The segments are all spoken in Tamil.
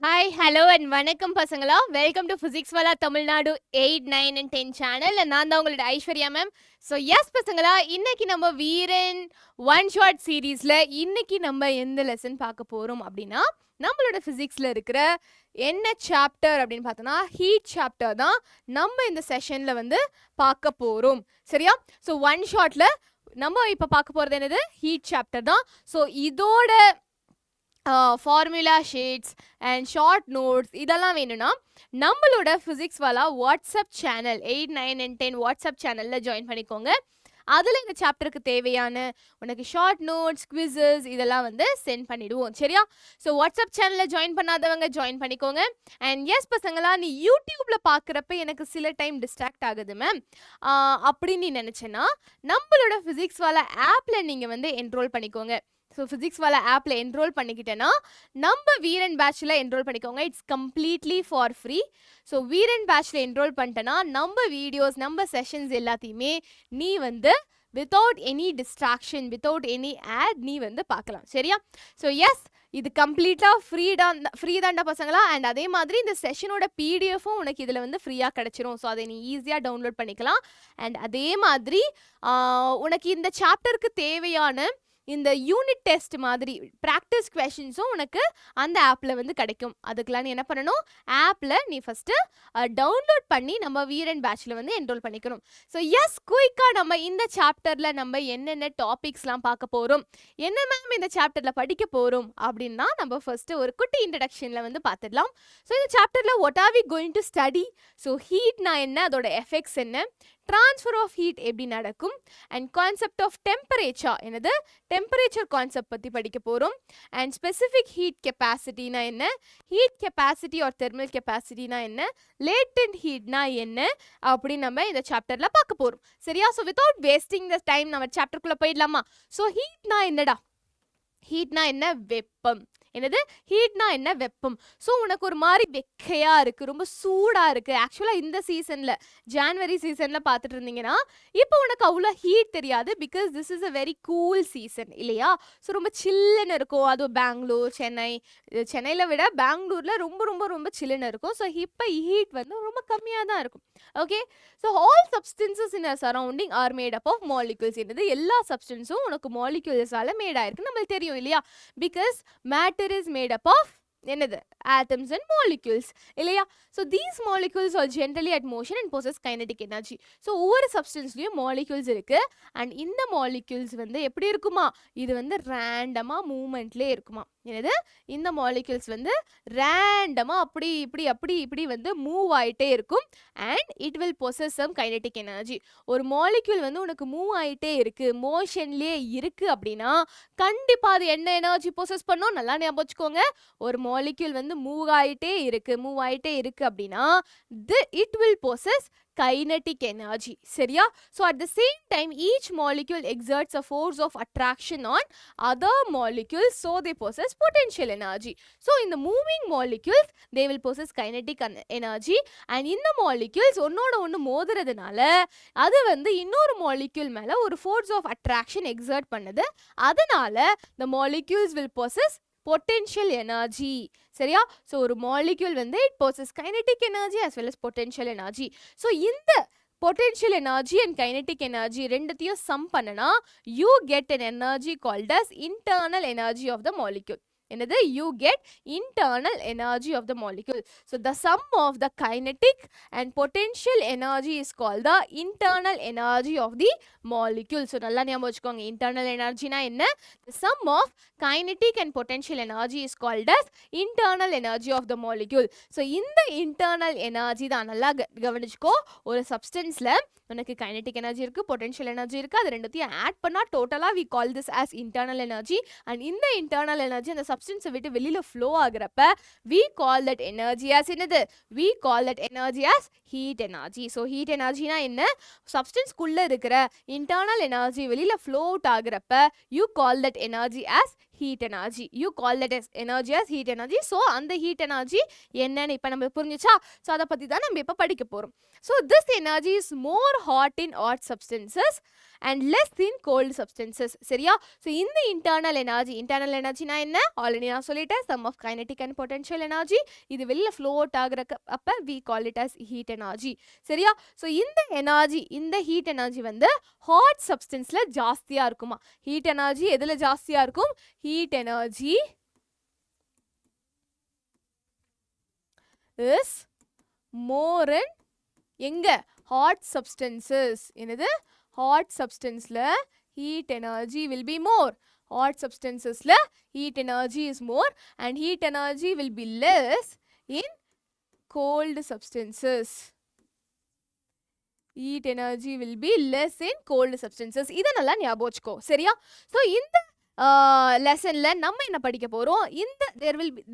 ஹாய் ஹலோ அண்ட் வணக்கம் பசங்களா. Welcome to physics Wallah Tamil Nadu 8, 9 and 10 channel. நான் தான் உங்களோட ஐஸ்வர்யா மேம். ஸோ எஸ் பசங்களா, இன்னைக்கு நம்ம வீரன் ஒன் ஷார்ட் சீரீஸில் இன்னைக்கு நம்ம எந்த லெசன் பார்க்க போகிறோம் அப்படின்னா, நம்மளோட ஃபிசிக்ஸில் இருக்கிற என்ன சாப்டர் அப்படின்னு பார்த்தோன்னா ஹீட் சாப்டர் தான் நம்ம இந்த செஷனில் வந்து பார்க்க போகிறோம். சரியா? ஸோ ஒன் ஷார்ட்டில் நம்ம இப்போ பார்க்க போகிறது என்னது? ஹீட் சாப்டர் தான். ஸோ இதோட formula sheets and short notes இதெல்லாம் வேணும்னா நம்மளோட Physics Wallah WhatsApp channel 8, 9 and 10 WhatsApp சேனலில் ஜாயின் பண்ணிக்கோங்க. அதில் இந்த சாப்டருக்கு தேவையான உனக்கு ஷார்ட் நோட்ஸ், குவிசஸ் இதெல்லாம் வந்து சென்ட் பண்ணிவிடுவோம். சரியா? ஸோ வாட்ஸ்அப் சேனலில் ஜாயின் பண்ணாதவங்க ஜாயின் பண்ணிக்கோங்க. அண்ட் எஸ் பசங்களா, நீ யூடியூப்பில் பார்க்குறப்ப எனக்கு சில டைம் டிஸ்ட்ராக்ட் ஆகுது மேம் அப்படின்னு நீ நினச்சேன்னா நம்மளோட ஃபிசிக்ஸ் வாலா ஆப்பில் நீங்கள் வந்து என்ரோல் பண்ணிக்கோங்க. ஸோ ஃபிசிக்ஸ் வாலா ஆப்பில் என்ரோல் பண்ணிக்கிட்டேன்னா நம்ம வீரன் பேட்சில் என்ரோல் பண்ணிக்கோங்க. It's completely for free. So வீரன் பேட்சில் என்ரோல் பண்ணிட்டேன்னா நம்ம வீடியோஸ், நம்ம செஷன்ஸ் எல்லாத்தையுமே நீ வந்து without any distraction, without any ad நீ வந்து பார்க்கலாம். சரியா? ஸோ எஸ், இது கம்ப்ளீட்டாக ஃப்ரீ தாண்டா பசங்களா. அண்ட் அதே மாதிரி இந்த செஷனோட பிடிஎஃப்பும் உனக்கு இதில் வந்து ஃப்ரீயாக கிடச்சிரும். ஸோ அதை நீ ஈஸியாக டவுன்லோட் பண்ணிக்கலாம். அண்ட் அதே மாதிரி உனக்கு இந்த சாப்டருக்கு தேவையான இந்த யூனிட் டெஸ்ட் மாதிரி ப்ராக்டிஸ் கொஷின்ஸும் உனக்கு அந்த ஆப்பில் வந்து கிடைக்கும். அதுக்கெலாம் நீ என்ன பண்ணணும்? ஆப்பில் நீ ஃபஸ்ட்டு டவுன்லோட் பண்ணி நம்ம வீரன் பேட்சில் வந்து என்ரோல் பண்ணிக்கணும். ஸோ எஸ், குயிக்காக நம்ம இந்த சாப்டரில் நம்ம என்னென்ன டாபிக்ஸ்லாம் பார்க்க போகிறோம், என்ன மேம் இந்த சாப்டரில் படிக்க போகிறோம் அப்படின்னா நம்ம ஃபஸ்ட்டு ஒரு குட்டி இன்ட்ரடக்ஷனில் வந்து பார்த்துடலாம். ஸோ இந்த சாப்டரில் what are we going to study? So ஹீட்னா என்ன, அதோட எஃபெக்ட்ஸ் என்ன, ட்ரான்ஸ்ஃபர் ஆஃப் ஹீட் எப்படி நடக்கும், அண்ட் கான்செப்ட் ஆஃப் டெம்பரேச்சர், என்னது டெம்பரேச்சர் கான்செப்ட் பற்றி படிக்க போகிறோம். அண்ட் ஸ்பெசிஃபிக் ஹீட் கெப்பாசிட்டினா என்ன, ஹீட் கெப்பாசிட்டி ஆர் தெர்மல் கெப்பாசிட்டினா என்ன, லேட்டன்ட் ஹீட்னா என்ன அப்படின்னு நம்ம இந்த சாப்டரில் பார்க்க போகிறோம். சரியா? So without wasting the time நம்ம சாப்டருக்குள்ளே போயிடலாமா? ஸோ ஹீட்னா என்னடா? ஹீட்னா என்ன? வெப்பம். என்னது? ஹீட்னா என்ன? வெப்பம். ஸோ உனக்கு ஒரு மாதிரி வெக்கையாக இருக்குது, ரொம்ப சூடாக இருக்குது. ஆக்சுவலாக இந்த சீசனில், ஜான்வரி சீசனில் பார்த்துட்டு இருந்தீங்கன்னா இப்போ உனக்கு அவ்வளோ ஹீட் தெரியாது, because this is a very cool season இல்லையா? ஸோ ரொம்ப சில்லுன்னு இருக்கும். அதுவும் பெங்களூர், சென்னையில் விட பெங்களூரில் ரொம்ப ரொம்ப ரொம்ப சில்லுன்னு இருக்கும். ஸோ இப்போ ஹீட் வந்து ரொம்ப கம்மியாக தான் இருக்கும். Okay, so all substances in a surrounding are made up of molecules. என்னது? எல்லா சப்ஸ்டன்ஸும் உனக்கு மாலிக்யூல்ஸால் மேட் ஆயிருக்கு, நம்மளுக்கு தெரியும் இல்லையா? Because matter is made up of என்னது? atoms and molecules இல்லையா? so these molecules are generally at motion and possess kinetic energy. so ஒவ்வொரு சப்ஸ்டன்ஸ்லயும் molecules இருக்கு. and இந்த molecules வந்து எப்படி இருக்குமா? இது வந்து ரேண்டமா மூவ்மெண்ட்லே இருக்குமா? என்னது? இந்த molecules வந்து ரேண்டமா அப்படி இப்படி அப்படி இப்படி வந்து மூவ் ஆயிட்டே இருக்கும். and it will possess some kinetic energy. ஒரு molecule வந்து உனக்கு மூவ் ஆயிட்டே இருக்கு, மோஷன்லயே இருக்கு அப்படின்னா கண்டிப்பா அது என்ன எனர்ஜி பொசஸ் பண்ணும்? நல்லா ஞாபகம் வச்சுக்கோங்க. ஒரு மாலிக்யூல் வந்து மூவ் ஆயிட்டே இருக்கு அப்படின்னா it will possess kinetic energy. சரியா? so at the same time each molecule exerts a force of attraction on other molecules, so they possess potential energy. so in the moving molecules they will possess kinetic energy, and in the molecules ஒன்னோட ஒன்று மோதுறதுனால அது வந்து இன்னொரு molecule மேல ஒரு force of attraction exert பண்ணுது. அதனால the molecules will possess potential energy. சரியா? ஸோ ஒரு மாலிக்யூல் வந்து it possesses kinetic energy as well as potential energy. So இந்த potential energy and kinetic energy ரெண்டுத்தையும் சம் பண்ணனா you get an energy called as internal energy of the molecule. என்னது? you get internal energy of the molecule. so the sum of the kinetic and potential energy is called the internal energy of the molecule. so நல்லா ஞாபகம் வச்சுக்கோங்க. internal energy னா என்ன? the sum of kinetic and potential energy is called as internal energy of the molecule. so இந்த internal energy தான் நல்லா கவனிச்சுக்கோ. ஒரு சப்ஸ்டன்ஸ்ல உனக்கு kinetic energy இருக்கு, potential energy இருக்கு. அது ரெண்டுத்தையும் ஆட் பண்ணா டோட்டலா we call this as internal energy. and இந்த internal energy அந்த சப்ஸ்டன்ஸை விட்டு வெளியில flow ஆகுறப்ப we call that energy as என்னது? we call that energy as heat energy. so heat energy னா என்ன? சப்ஸ்டன்ஸ்க்குள்ள இருக்கிற internal energy வெளியில ஃப்ளோ அவுட் ஆகுறப்ப you call that energy as heat energy. You call that as energy as heat energy. So அந்த heat energy என்னன்னு இப்ப நம்ம புரிஞ்சுச்சா? So அத பத்தி தான் நம்ம இப்ப படிக்க போறோம். So this energy is more hot in hot substances and less in cold substances. சரியா? So இந்த internal energy na என்ன? Already நான் சொல்லிட்டேன், sum of kinetic and potential energy. இது வெளில float ஆகுறக்க அப்ப we call it as heat energy. சரியா? So இந்த heat energy வந்து hot substanceல ஜாஸ்தியா இருக்குமா? Heat energy எதுல ஜாஸ்தியா இருக்கும்? Heat energy is more in எங்க? Hot substances. என்னது? Hot substanceல heat energy will be more. Hot substancesல heat energy is more and heat energy will be less in cold substances. Heat energy will be less in cold substances. இத நல்லா ஞாபகம் வச்சுக்கோ. சரியா? So இந்த லெசன்ல நம்ம என்ன படிக்க போறோம்? இந்த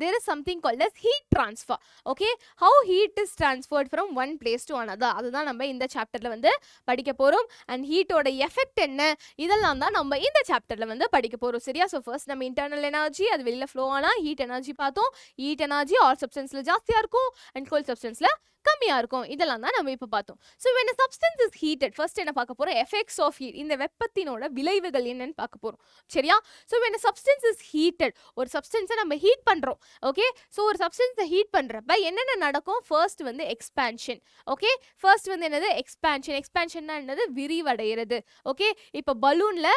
there is something called as heat transfer. Okay, how heat is transferred from one place to another. அதுதான் நம்ம இந்த சாப்டர்ல வந்து படிக்க போறோம். and heat ஓட எஃபெக்ட் என்ன, இதெல்லாம் தான் நம்ம இந்த சாப்டர்ல வந்து படிக்க போறோம். சரியா? so first நம்ம internal energy, அது வெளியில flow ஆனா heat energy பார்த்தோம். heat energy all substanceல ஜாஸ்தியா இருக்கும் and cold substanceல கம்மியா இருக்கும். இதெல்லாம் தான் நம்ம இப்ப பார்த்தோம். so when a substance is heated, first என்ன பார்க்க போறோம்? effects of heat. இந்த வெப்பத்தினோட விளைவுகள் என்னன்னு பார்க்க போறோம். சரியா? so when a substance is heated, ஒரு substance நம்ம ஹீட் பண்றோம். ஓகே, so ஒரு substance ஹீட் பண்றப்ப என்னென்ன நடக்கும்? first வந்து expansion. ஓகே, first வந்து என்னது? expansionனா என்னது? விரிவடைகிறது. ஓகே, இப்ப பலூன்ல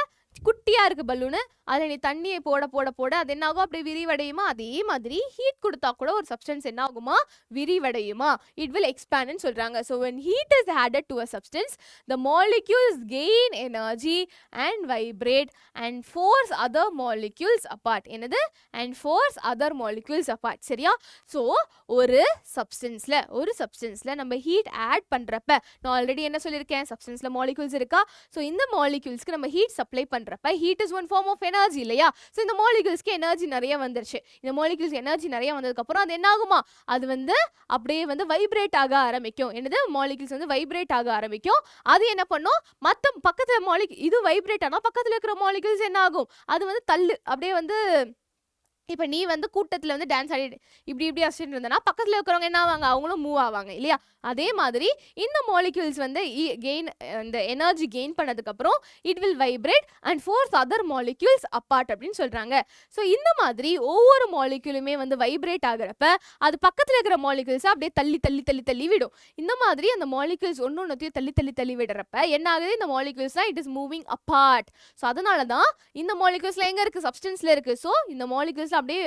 குட்டியா இருக்கு பலூனு, அதில் நீ தண்ணியை போட போட போட அது என்ன ஆகும்? அப்படியே விரிவடையுமா? அதே மாதிரி ஹீட் கொடுத்தா கூட ஒரு சப்ஸ்டன்ஸ் என்ன ஆகுமா? விரிவடையுமா? இட் வில் எக்ஸ்பேண்ட் சொல்றாங்க. So when heat is added to a substance, the molecules gain energy and vibrate and force other molecules apart. என்னது? and force other molecules apart. சரியா? ஸோ ஒரு சப்ஸ்டன்ஸ்ல நம்ம ஹீட் ஆட் பண்றப்ப, நான் ஆல்ரெடி என்ன சொல்லியிருக்கேன்? சப்ஸ்டன்ஸ்ல மாலிக்யூல்ஸ் இருக்கா? ஸோ இந்த மாலிக்யூல்ஸ்க்கு நம்ம ஹீட் சப்ளை பண்றப்ப heat is one form of energy இல்லையா? ஸோ இந்த மாலிக்யூல்ஸ்க்கு எனர்ஜி நிறைய வந்துருச்சு. இந்த மாலிக்யூல்ஸ் எனர்ஜி நிறைய வந்ததுக்கு அப்புறம் அது என்ன ஆகுமா? அது வந்து அப்படியே வந்து வைப்ரேட் ஆக ஆரம்பிக்கும். என்னது? மாலிக்யூல்ஸ் வந்து வைப்ரேட் ஆக ஆரம்பிக்கும். அது என்ன பண்ணும்? மற்ற பக்கத்துல இது வைப்ரேட் ஆனா பக்கத்துல இருக்கிற மாலிக்யூல்ஸ் என்ன ஆகும்? அது வந்து அப்படியே வந்து இப்போ நீ வந்து கூட்டத்தில் வந்து டான்ஸ் ஆடிட்டு இப்படி அடிச்சுட்டு இருந்தனா பக்கத்தில் இருக்கிறவங்க என்ன ஆவாங்க? அவங்களும் மூவ் ஆவாங்க இல்லையா? அதே மாதிரி இந்த மாலிக்யூல்ஸ் வந்து இந்த எனர்ஜி கெயின் பண்ணதுக்கப்புறம் it will vibrate and force other molecules apart அப்படின்னு சொல்கிறாங்க. ஸோ இந்த மாதிரி ஒவ்வொரு மாலிக்யூலுமே வந்து வைப்ரேட் ஆகிறப்ப அது பக்கத்தில் இருக்கிற மாலிக்யூல்ஸை அப்படியே தள்ளி விடும். இந்த மாதிரி அந்த மாலிக்யூல்ஸ் ஒன்னொன்னுத்தையும் தள்ளி விடுறப்ப என்ன ஆகுது? இந்த மாலிக்யூல்ஸ்லாம் it is moving apart. So அதனால தான் இந்த மாலிக்யூல்ஸ்லாம் எங்கே இருக்குது? சப்ஸ்டன்ஸில் இருக்குது. ஸோ இந்த மாலிக்யூல்ஸ் அப்படியே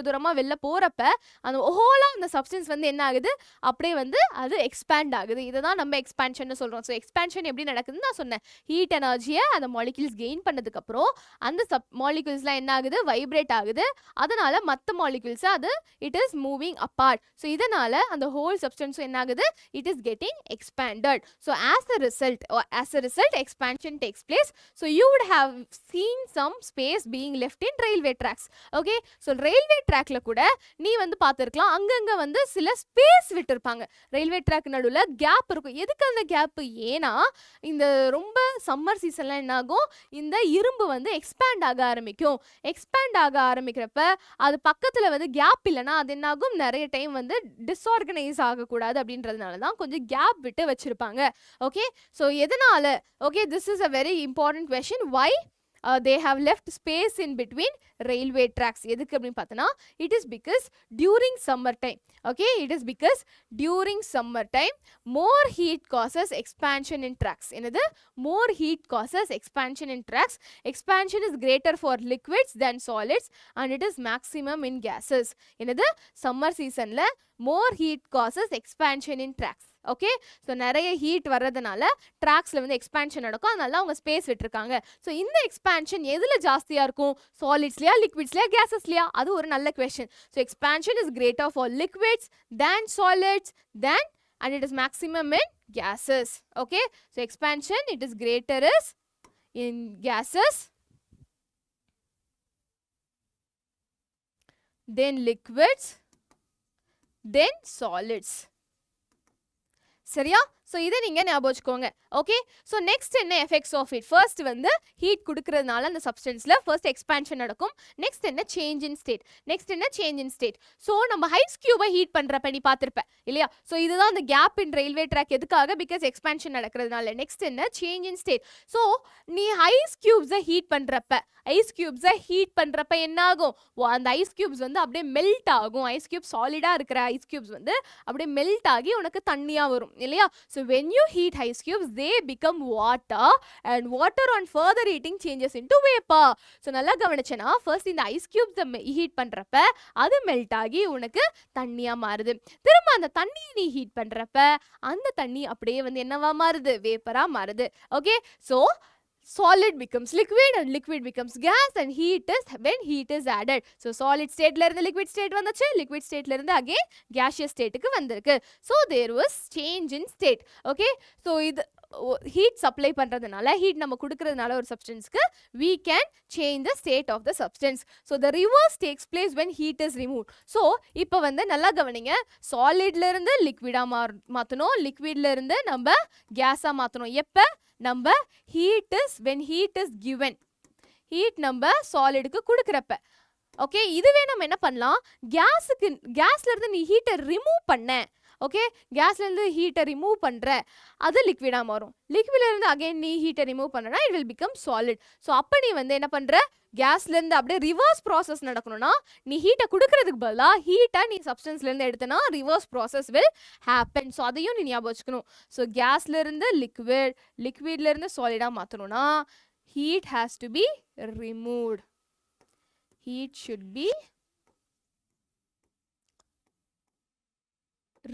தூரமா வெளில போறப்ப அந்த ஹோலா அந்த சப்ஸ்டன்ஸ் வந்து என்ன ஆகுது? அப்படியே வந்து அது எக்ஸ்பேண்ட் ஆகுது. இதுதான் நம்ம எக்ஸ்பான்ஷன் சொல்றோம். ஸோ எக்ஸ்பான்ஷன் எப்படி நடக்குதுன்னு நான் சொன்னேன். ஹீட் எனர்ஜியை அந்த மாலிக்யூல்ஸ் கெயின் பண்ணதுக்கு அப்புறம் அந்த மாலிக்யூல்ஸ்லாம் என்ன ஆகுது? வைப்ரேட் ஆகுது. அதனால மற்ற மாலிக்யூல்ஸ் அது it is moving apart. So இதனால அந்த ஹோல் சப்ஸ்டன்ஸ் என்ன ஆகுது? It is getting expanded. So as a result expansion takes place. So you would have seen some space being left in railway tracks. Okay, so railway ட்ராக்ல கூட நீ வந்து பார்த்துருக்கலாம், அங்கங்கே வந்து சில ஸ்பேஸ் விட்டுருப்பாங்க. ரயில்வே ட்ராக் நடுவில் கேப் இருக்கும். எதுக்கு அந்த கேப்பு? ஏன்னா இந்த ரொம்ப சம்மர் சீசன்லாம் என்ன ஆகும்? இந்த இரும்பு வந்து எக்ஸ்பேண்ட் ஆக ஆரம்பிக்கிறப்ப அது பக்கத்தில் வந்து கேப் இல்லைன்னா அது என்ன ஆகும்? நிறைய டைம் வந்து டிஸ்ஆர்கனைஸ் ஆகக்கூடாது அப்படின்றதுனால தான் கொஞ்சம் கேப் விட்டு வச்சுருப்பாங்க. ஓகே, ஸோ எதனால? Okay, this is a very important question. Why they have left space in between railway tracks? எதுக்கு அப்படின்னு பார்த்தனா, it is because during summer time, okay, it is because during summer time more heat causes expansion in tracks. என்னது? more heat causes expansion in tracks. expansion is greater for liquids than solids and it is maximum in gases. என்னது? summer seasonல more heat causes expansion in tracks. Okay, so நிறைய ஹீட் வர்றதுனால ட்ராக்ஸில் வந்து எக்ஸ்பேன்ஷன் நடக்கும். அதனால அவங்க ஸ்பேஸ் விட்டுருக்காங்க. ஸோ இந்த எக்ஸ்பேன்ஷன் எதில் ஜாஸ்தியாக இருக்கும்? சாலிட்ஸ்லையா, லிக்விட்ஸ்லையா, கேஸஸ்லையா? அது ஒரு நல்ல question. So expansion is greater for liquids than solids than and it is maximum in gases. Okay, so expansion it is greater is in gases, then liquids, then solids. சரியா? ஸோ இதை நீங்கள் ஞாபகம் வச்சுக்கோங்க. ஓகே, ஸோ நெக்ஸ்ட் என்ன எஃபெக்ட்ஸ் ஆஃப் இட்? ஃபர்ஸ்ட் வந்து ஹீட் கொடுக்கறதுனால அந்த சப்ஸ்டன்ஸில் ஃபர்ஸ்ட் எக்ஸ்பான்ஷன் நடக்கும். நெக்ஸ்ட் என்ன? Change in state. நெக்ஸ்ட் என்ன? Change in state. ஸோ நம்ம ஐஸ் கியூபை ஹீட் பண்ணுறப்ப நீ பார்த்துருப்ப இல்லையா? ஸோ இதுதான் அந்த கேப் இன் ரயில்வே ட்ராக். எதுக்காக? பிகாஸ் எக்ஸ்பான்ஷன் நடக்கிறதுனால. நெக்ஸ்ட் என்ன? Change in state. ஸோ நீ ஐஸ் கியூப்ஸை ஹீட் பண்ணுறப்ப என்ன ஆகும்? அந்த ஐஸ் கியூப்ஸ் வந்து அப்படியே மெல்ட் ஆகும். ஐஸ் கியூப் சாலிடா இருக்கிற ஐஸ் கியூப்ஸ் வந்து அப்படியே மெல்ட் ஆகி உனக்கு தண்ணியா வரும் இல்லையா? So when you heat ice cubes they become water and water on further heating changes into vapor. So நல்லா கவனிச்சேன்னா ஃபர்ஸ்ட் இந்த ஐஸ் கியூப்ஸை ஹீட் பண்றப்ப அது மெல்ட் ஆகி உனக்கு தண்ணியா மாறுது. திரும்ப அந்த தண்ணியை நீ ஹீட் பண்றப்ப அந்த தண்ணி அப்படியே வந்து என்னவா மாறுது? வேப்பரா மாறுது. Okay, so solid becomes liquid and liquid becomes gas and heat is when heat is added. So solid state la irundha liquid state vandachu, liquid state la irundha again gaseous state ku vandirukku. So there was change in state. Okay, so idu heat supply பண்றதுனால heat நம்ம கொடுக்கிறதுனால ஒரு சப்ஸ்டன்ஸ்க்கு we can change the state of the substance. So the reverse takes place when heat is removed. So இப்போ வந்து நல்லா கவனிங்க, சாலிட்ல இருந்து லிக்விடா மாத்தணும், லிக்விட்ல இருந்து நம்ம கேஸா மாத்தணும். எப்ப? நம்ம when heat is given. heat நம்ம சாலிடுக்கு கொடுக்கிறப்ப. ஓகே, இதுவே நம்ம என்ன பண்ணலாம்? கேஸ்ல இருந்து நீ ஹீட்டை ரிமூவ் பண்ண. ஓகே, கேஸ்ல இருந்து ஹீட்டை ரிமூவ் பண்ற, அது லிக்விடா மாறும். லிக்விட்ல இருந்து அகைன் நீ ஹீட்டை ரிமூவ் பண்ணனா it will become solid. So அப்போ நீ வந்து என்ன பண்ற? கேஸ்ல இருந்து அப்படியே ரிவர்ஸ் ப்ராசஸ் நடக்கணும்னா நீ ஹீட்டை கொடுக்கறதுக்கு பதிலாக ஹீட்டை நீ சப்ஸ்டன்ஸ்ல இருந்து எடுத்தனா reverse process will happen. So அதையும் நீ ஞாபகம் வச்சுக்கணும். ஸோ கேஸ்ல இருந்து லிக்விட்ல இருந்து சாலிடா மாத்தணும்னா heat has to be removed. Heat should be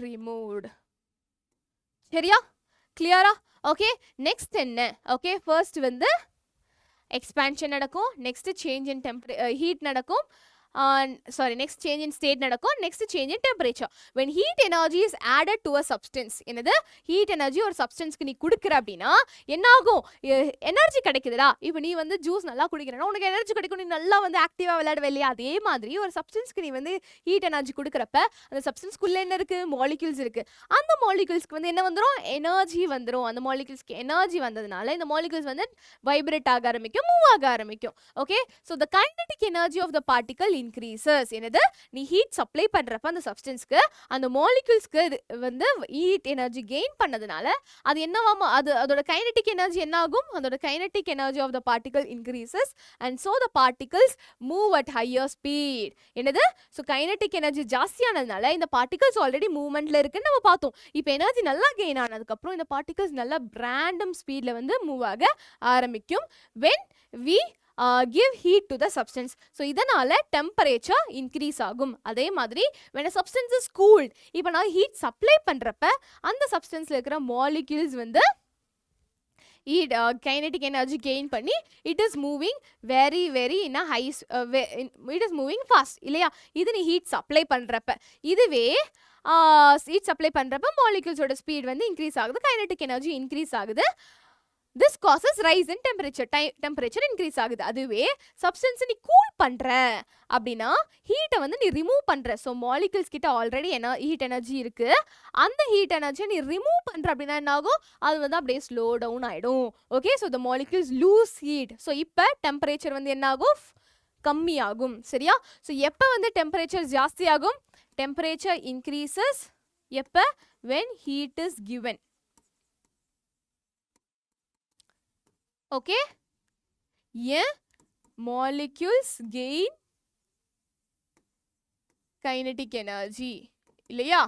removed. சரியா? கிளியரா? ஓகே, நெக்ஸ்ட் என்ன? ஓகே, ஃபர்ஸ்ட் வந்து எக்ஸ்பான்ஷன் நடக்கும், நெக்ஸ்ட் சேஞ்ச் இன் ஹீட் நடக்கும், next change in state நடக்கும், next change in temperature. When heat energy is added to a substance, என்னது? heat energy ஒரு சப்ஸ்டன்ஸ்க்கு நீ கொடுக்குற அப்படின்னா என்ன ஆகும்? எனர்ஜி கிடைக்குதுடா. இப்போ நீ வந்து ஜூஸ் நல்லா குடிக்கிறனா உனக்கு எனர்ஜி கிடைக்கும், நீ நல்லா வந்து ஆக்டிவா விளையாடுவே இல்லையா? அதே மாதிரி ஒரு சப்ஸ்டன்ஸ்க்கு நீ வந்து ஹீட் எனர்ஜி கொடுக்குறப்ப அந்த சப்ஸ்டன்ஸ்க்குள்ள என்ன இருக்கு? மாலிக்யூல்ஸ் இருக்கு. அந்த மாலிக்யூல்ஸ்க்கு வந்து என்ன வந்துடும்? எனர்ஜி வந்துடும். அந்த மாலிக்யூல்ஸ்க்கு எனர்ஜி வந்ததுனால இந்த மாலிக்யூல்ஸ் வந்து வைப்ரேட் ஆக ஆரம்பிக்கும், மூவ் ஆக ஆரம்பிக்கும். Okay, so the kinetic energy of the particle increases. என்னது? நீ ஹீட் சப்ளை பண்றப்ப அந்த சப்ஸ்டன்ஸ்க்கு அந்த மாலிக்யூல்ஸ்க்கு வந்து ஹீட் எனர்ஜி கெயின் பண்ணதுனால அது என்னவாமா அதோட கைனடிக் எனர்ஜி என்ன ஆகும்? அதோட kinetic energy of the particle increases and so the particles move at higher speed. என்னது? ஸோ கைனடிக் எனர்ஜி ஜாஸ்தியானதுனால இந்த பார்ட்டிகல்ஸ் ஆல்ரெடி மூவ்மெண்ட்ல இருக்குன்னு நம்ம பார்த்தோம். இப்போ எனர்ஜி நல்லா கெயின் ஆனதுக்கப்புறம் இந்த பார்ட்டிகல்ஸ் நல்லா ரேண்டம் ஸ்பீட்ல வந்து மூவ் ஆக ஆரம்பிக்கும் when we give heat to the substance. So இதனால டெம்பரேச்சர் இன்க்ரீஸ் ஆகும். அதே மாதிரி when a substance is cooled, இப்போ நான் ஹீட் சப்ளை பண்றப்ப அந்த சப்ஸ்டன்ஸ்ல இருக்கிற மாலிக்யூல்ஸ் வந்து kinetic energy gain பண்ணி it is moving very in a high it is moving fast இல்லையா? இது நீ ஹீட் சப்ளை பண்றப்ப. இதுவே ஹீட் சப்ளை பண்றப்ப மாலிக்யூல்ஸோட ஸ்பீட் வந்து இன்க்ரீஸ் ஆகுது, kinetic energy இன்க்ரீஸ் ஆகுது. This causes rise in temperature. Temperature increase ஆகுது. அதுவே சப்ஸ்டன்ஸ் நீ கூல் பண்ற அப்படின்னா ஹீட்டை வந்து நீ ரிமூவ் பண்ற. ஸோ மாலிகூல்ஸ் கிட்ட ஆல்ரெடி ஹீட் எனர்ஜி இருக்கு. அந்த ஹீட் எனர்ஜியை நீ ரிமூவ் பண்ற அப்படின்னா என்ன ஆகும்? அது வந்து அப்படியே ஸ்லோ டவுன் ஆயிடும். Okay, so the molecules lose heat. So இப்போ டெம்பரேச்சர் வந்து என்ன ஆகும்? கம்மியாகும். சரியா? ஸோ எப்போ வந்து டெம்பரேச்சர் ஜாஸ்தி ஆகும்? டெம்பரேச்சர் இன்க்ரீசஸ் எப்போ? when heat is given. Okay, yeah, molecules gain kinetic energy இல்லையா?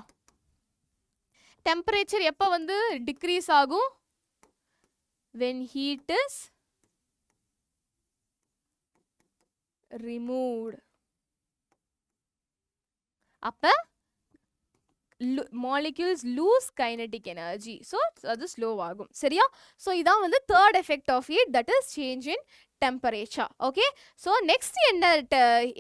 temperature எப்ப வந்து decrease ஆகும்? when heat is removed. அப்ப molecules lose kinetic energy. So அது slow ஆகும். சரியா? So இதான் வந்து third effect of heat, that is change in temperature. Okay, so next என்ன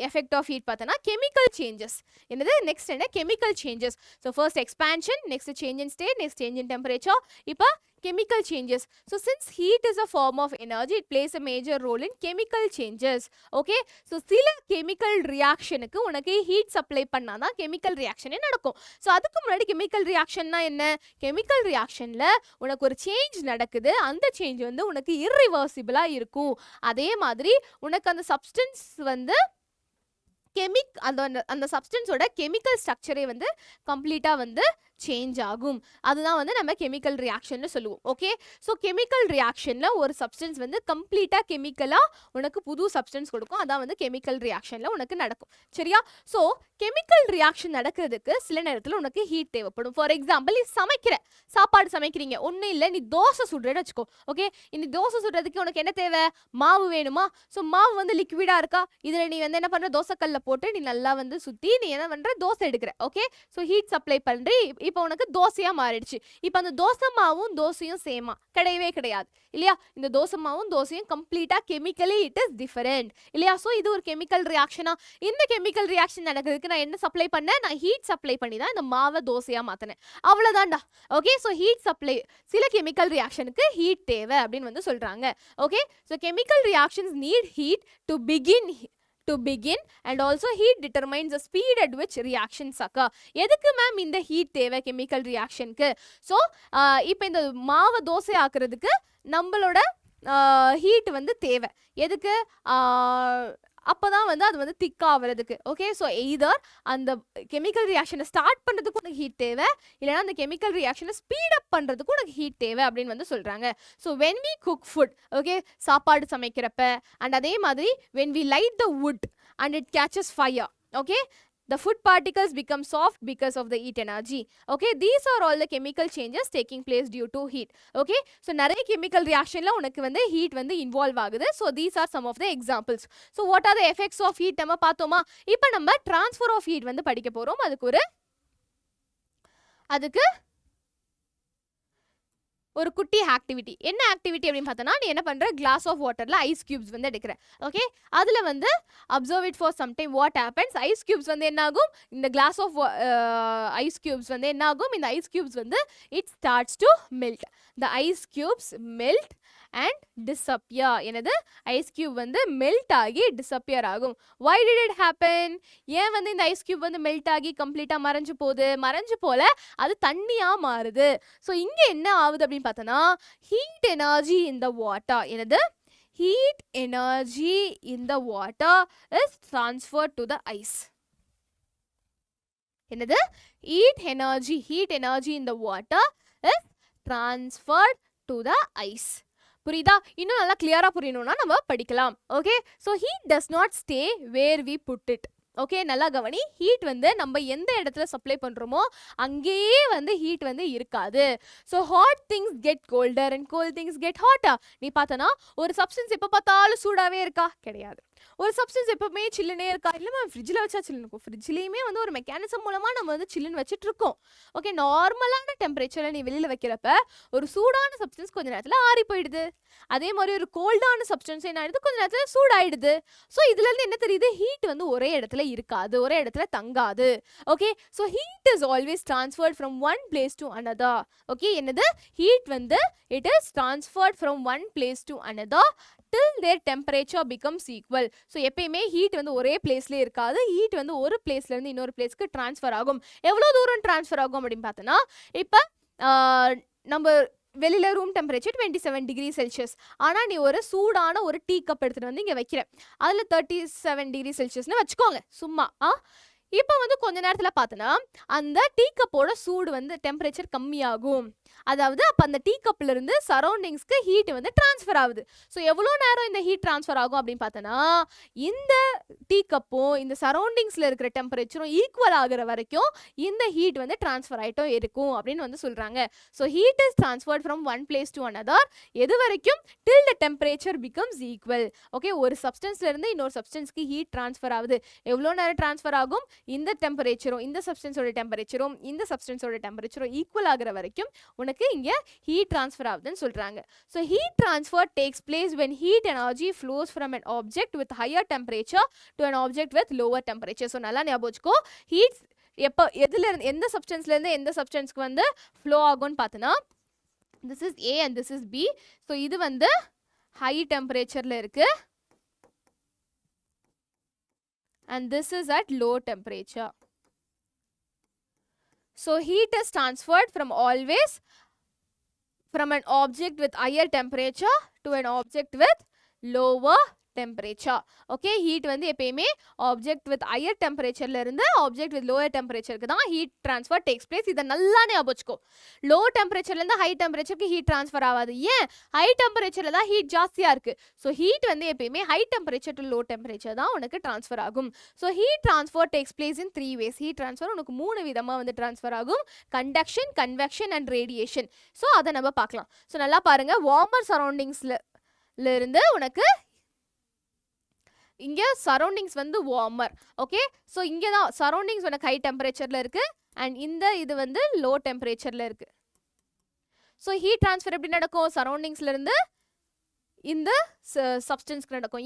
effect of heat பார்த்தனா chemical changes. என்னது? next என்ன? chemical changes. So first expansion, next change in state, next change in temperature. இப்போ chemical changes. So since heat is a form of energy, it plays a major role in chemical changes. Okay, so சில chemical reactionக்கு உனக்கு heat supply பண்ணாதான் chemical reaction நடக்கும். So அதுக்கு முன்னாடி chemical reactionனா என்ன? chemical reactionல உனக்கு ஒரு change நடக்குது, அந்த change வந்து உனக்கு irreversible இருக்கும். அதே மாதிரி உனக்கு அந்த substance வந்து அந்த சப்ஸ்டன்ஸோட கெமிக்கல் ஸ்ட்ரக்சரே வந்து கம்ப்ளீட்டா வந்து சேஞ்ச் ஆகும். அதுதான் வந்து நம்ம கெமிக்கல் ரியாக்ஷன் சொல்லுவோம். ஓகே, ஸோ கெமிக்கல் ரியாக்ஷன்ல ஒரு சப்ஸ்டன்ஸ் வந்து கம்ப்ளீட்டா கெமிக்கலா உனக்கு புது சப்ஸ்டன்ஸ் கொடுக்கும். அதான் வந்து கெமிக்கல் ரியாக்ஷன்ல உனக்கு நடக்கும். சரியா? ஸோ கெமிக்கல் ரியாக்ஷன் நடக்கிறதுக்கு சில நேரத்தில் உனக்கு ஹீட் தேவைப்படும். ஃபார் எக்ஸாம்பிள், நீ சமைக்கிற சாப்பாடு சமைக்கிறீங்க, ஒன்றும் இல்லை, நீ தோசை சுடுறேன்னு வச்சுக்கோ. ஓகே, இந்த தோசை சுடுறதுக்கு உனக்கு என்ன தேவை? மாவு வேணுமா? ஸோ மாவு வந்து லிக்விடா இருக்கா? இதில் நீ வந்து என்ன பண்ற? தோசைக்கல்ல போட்டு நீ நல்லா வந்து சுற்றி நீ என்ன பண்ற? தோசை எடுக்கிற. ஓகே, ஸோ ஹீட் சப்ளை பண்ணுறி, இப்போ உனக்கு தோசையா மாறிடுச்சு. இப்போ அந்த தோசை மாவும் தோசையும் சேமா? கிடையவே கிடையாது இல்லையா? இந்த தோசை மாவும் தோசையும் கம்ப்ளீட்டா கெமிக்கலி இட் இஸ் டிஃபரெண்ட் இல்லையா? ஸோ இது ஒரு கெமிக்கல் ரியாக்ஷனா? இந்த கெமிக்கல் ரியாக்ஷன் நடக்கிறதுக்கு நான் என்ன சப்ளை பண்ணேன்? நான் ஹீட் சப்ளை பண்ணி தான் இந்த மாவை தோசையா மாத்தினேன். அவ்வளவுதான்டா. ஓகே, ஸோ ஹீட் சப்ளை, சில கெமிக்கல் ரியாக்ஷனுக்கு ஹீட் தேவை அப்படின்னு வந்து சொல்றாங்க. Okay, so chemical reactions need heat to begin and also heat determines the speed at which reactions occur. எதுக்கு மேம் இந்த ஹீட் தேவை கெமிக்கல் ரியாக்ஷனுக்கு? ஸோ இப்போ இந்த மாவை தோசை ஆக்குறதுக்கு நம்மளோட ஹீட் வந்து தேவை. எதுக்கு? அப்போதான் வந்து அது வந்து திக்காகிறதுக்கு. ஓகே, ஸோ எய்தர் அந்த கெமிக்கல் ரியாக்ஷனை ஸ்டார்ட் பண்ணுறதுக்கு உனக்கு ஹீட் தேவை, இல்லைனா அந்த கெமிக்கல் ரியாக்ஷனை ஸ்பீட் அப் பண்ணுறதுக்கு உனக்கு ஹீட் தேவை அப்படின்னு வந்து சொல்கிறாங்க. So when we cook food, okay, சாப்பாடு சமைக்கிறப்ப, அண்ட் அதே மாதிரி when we light the wood and it catches fire, okay, the food particles become soft because of the heat energy. Okay, these are all the chemical changes taking place due to heat. Okay, so நிறைய chemical reactionல உனக்கு வந்து heat வந்து involve ஆகுது. So these are some of the examples. So what are the effects of heat நம்ம பார்த்தோமா? இப்போ நம்ம transfer of heat வந்து படிக்க போறோம். அதுக்கு ஒரு குட்டி ஆக்டிவிட்டி. என்ன ஆக்டிவிட்டி அப்படின்னு பார்த்தோன்னா, நீ என்ன பண்ணுற? கிளாஸ் ஆஃப் வாட்டரில் ஐஸ் கியூப்ஸ் வந்து எடுக்கிற. ஓகே, அதில் வந்து observe it for some time. What happens? Ice cubes வந்து என்ன ஆகும்? இந்த கிளாஸ் ஆஃப் ஐஸ் கியூப்ஸ் வந்து என்ன ஆகும்? இந்த ஐஸ் கியூப்ஸ் வந்து it starts to melt. The ice cubes melt and disappear. என்னது? ஐஸ் கியூப் வந்து மெல்ட் ஆகி டிஸப்பியர் ஆகும். why did it happen? ஏன் வந்து இந்த ஐஸ் கியூப் வந்து மெல்ட் ஆகி கம்ப்ளீட்டாக மறைஞ்சு போகுது? மறைஞ்சு போல அது தண்ணியாக மாறுது. ஸோ இங்கே என்ன ஆகுது அப்படின்னு பார்த்தோன்னா, heat energy in the water. என்னது? Heat energy in the water is transferred to the ice. என்னது? Heat energy in the water is transferred to the ice. புரியுதா? இன்னும் நல்லா கிளியரா புரியணும்னா நம்ம படிக்கலாம். Okay, so heat does not stay where we put it. Okay, நல்லா கவனி. ஹீட் வந்து நம்ம எந்த இடத்துல சப்ளை பண்ணுறோமோ அங்கேயே வந்து ஹீட் வந்து இருக்காது. So hot things get colder and cold things get ஹாட்டா. நீ பார்த்தனா ஒரு சப்ஸ்டன்ஸ் எப்போ பார்த்தாலும் சூடாகவே இருக்கா? கிடையாது. ஒரு சப்ஸ்டன்ஸ் எப்பவுமே சில்லுனே இருக்கா? இல்லை மேம், ஃப்ரிட்ஜில் வச்சா சில்லுன்னு இருக்கும். ஃப்ரிட்ஜ்லேயுமே வந்து ஒரு மெக்கானிசம் மூலமாக நம்ம வந்து சில்லுன்னு வச்சுட்டு இருக்கோம். ஓகே, நார்மலான டெம்பரேச்சரில் நீ வெளியில் வைக்கிறப்ப ஒரு சூடான சப்ஸ்டன்ஸ் கொஞ்ச நேரத்தில் ஆறி போயிடுது. அதே மாதிரி ஒரு கோல்டான சப்ஸ்டன்ஸ் என்ன ஆயிடுது? கொஞ்ச நேரத்தில் சூடாயிடுது. ஸோ இதுலேருந்து என்ன தெரியுது? ஹீட் வந்து ஒரே இடத்துல இருக்காது, ஒரே இடத்துல தங்காது. Okay, so heat is always transferred from one place to another. Okay, என்னது? ஹீட் வந்து it is transferred from one place to another till their temperature becomes equal. So எப்பயுமே ஹீட் வந்து ஒரே பிளேஸ்லேயே இருக்காது. ஹீட் வந்து ஒரு பிளேஸ்லேருந்து இன்னொரு பிளேஸ்க்கு ட்ரான்ஸ்ஃபர் ஆகும். எவ்வளோ தூரம் ட்ரான்ஸ்ஃபர் ஆகும் அப்படின்னு பார்த்தோன்னா, இப்போ நம்ம வெளியில் ரூம் டெம்பரேச்சர் 27 டிகிரி செல்சியஸ். ஆனால் நீ ஒரு சூடான ஒரு டீ கப் எடுத்துகிட்டு வந்து இங்கே வைக்கிற, அதில் 37 டிகிரி செல்சியஸ்னு வச்சுக்கோங்க சும்மா. இப்போ வந்து கொஞ்ச நேரத்தில் பார்த்தோன்னா அந்த டீ கப்போட சூடு வந்து டெம்பரேச்சர் கம்மியாகும். அதாவது அப்போ அந்த டீ கப்லேருந்து சரௌண்டிங்ஸ்க்கு ஹீட் வந்து ட்ரான்ஸ்ஃபர் ஆகுது. ஸோ எவ்வளோ நேரம் இந்த ஹீட் ட்ரான்ஸ்ஃபர் ஆகும் அப்படின்னு பார்த்தோன்னா, இந்த டீ கப்பும் இந்த சரௌண்டிங்ஸில் இருக்கிற டெம்பரேச்சரும் ஈக்குவல் ஆகிற வரைக்கும் இந்த ஹீட் வந்து ட்ரான்ஸ்ஃபர் ஆகிட்டும் இருக்கும் அப்படின்னு வந்து சொல்கிறாங்க. So heat is transferred from one place to another எது வரைக்கும்? Till the temperature becomes equal. Okay, ஒரு சப்ஸ்டன்ஸ்லேருந்து இன்னொரு சப்ஸ்டன்ஸ்க்கு ஹீட் ட்ரான்ஸ்ஃபர் ஆகுது. எவ்வளோ நேரம் ட்ரான்ஸ்ஃபர் ஆகும்? இந்த டெம்பரேச்சரும் இந்த சப்ஸ்டன்ஸோட டெம்பரேச்சரும் இந்த சப்ஸ்டன்ஸோட டெம்பரேச்சரும் ஈக்குவல் ஆகிற வரைக்கும் உனக்கு இங்கே ஹீட் ட்ரான்ஸ்ஃபர் ஆகுதுன்னு சொல்கிறாங்க. So heat transfer takes place when heat energy flows from an object with higher temperature to an object with lower temperature. So நல்லா ஞாபகம் வச்சுக்கோ, ஹீட் எப்போ எதுலேருந்து எந்த சப்ஸ்டன்ஸ்லேருந்து எந்த சப்ஸ்டன்ஸ்க்கு வந்து ஃப்ளோ ஆகும்னு பார்த்தோன்னா, this is A and this is B. So இது வந்து high temperatureல இருக்கு and this is at low temperature. So heat is transferred from always from an object with higher temperature to an object with lower temperature. Okay, heat வந்து எப்பயுமே object with higher temperatureல இருந்து object with lower temperatureக்கு தான் heat transfer takes place. இதை நல்லா ஞாபகம் வச்சுக்கோ. low temperatureல இருந்து high temperatureக்கு heat transfer ஆகாது. ஏன்? high temperatureல தான் heat ஜாஸ்தியா இருக்கு. So heat வந்து எப்பயுமே high temperature to low temperature தான் உனக்கு transfer ஆகும். So heat transfer takes place in 3 ways. heat transfer உனக்கு 3 விதமா வந்து transfer ஆகும். conduction, convection and radiation. So அதை நம்ம பார்க்கலாம். So நல்லா பாருங்க, warmer surroundingsல இருந்து உனக்கு இங்க சரௌண்டிங்ஸ் வந்து வார்மர். ஓகே, ஸோ இங்கே தான் சரௌண்டிங்ஸ் உனக்கு ஹை டெம்பரேச்சரில் இருக்கு அண்ட் இந்த இது வந்து லோ டெம்பரேச்சரில் இருக்கு. ஸோ ஹீட் ட்ரான்ஸ்ஃபர் எப்படி நடக்கும்? சரௌண்டிங்ஸ்ல இருந்து இந்த சப்ஸ்டன்ஸ்க்கு நடக்கும்.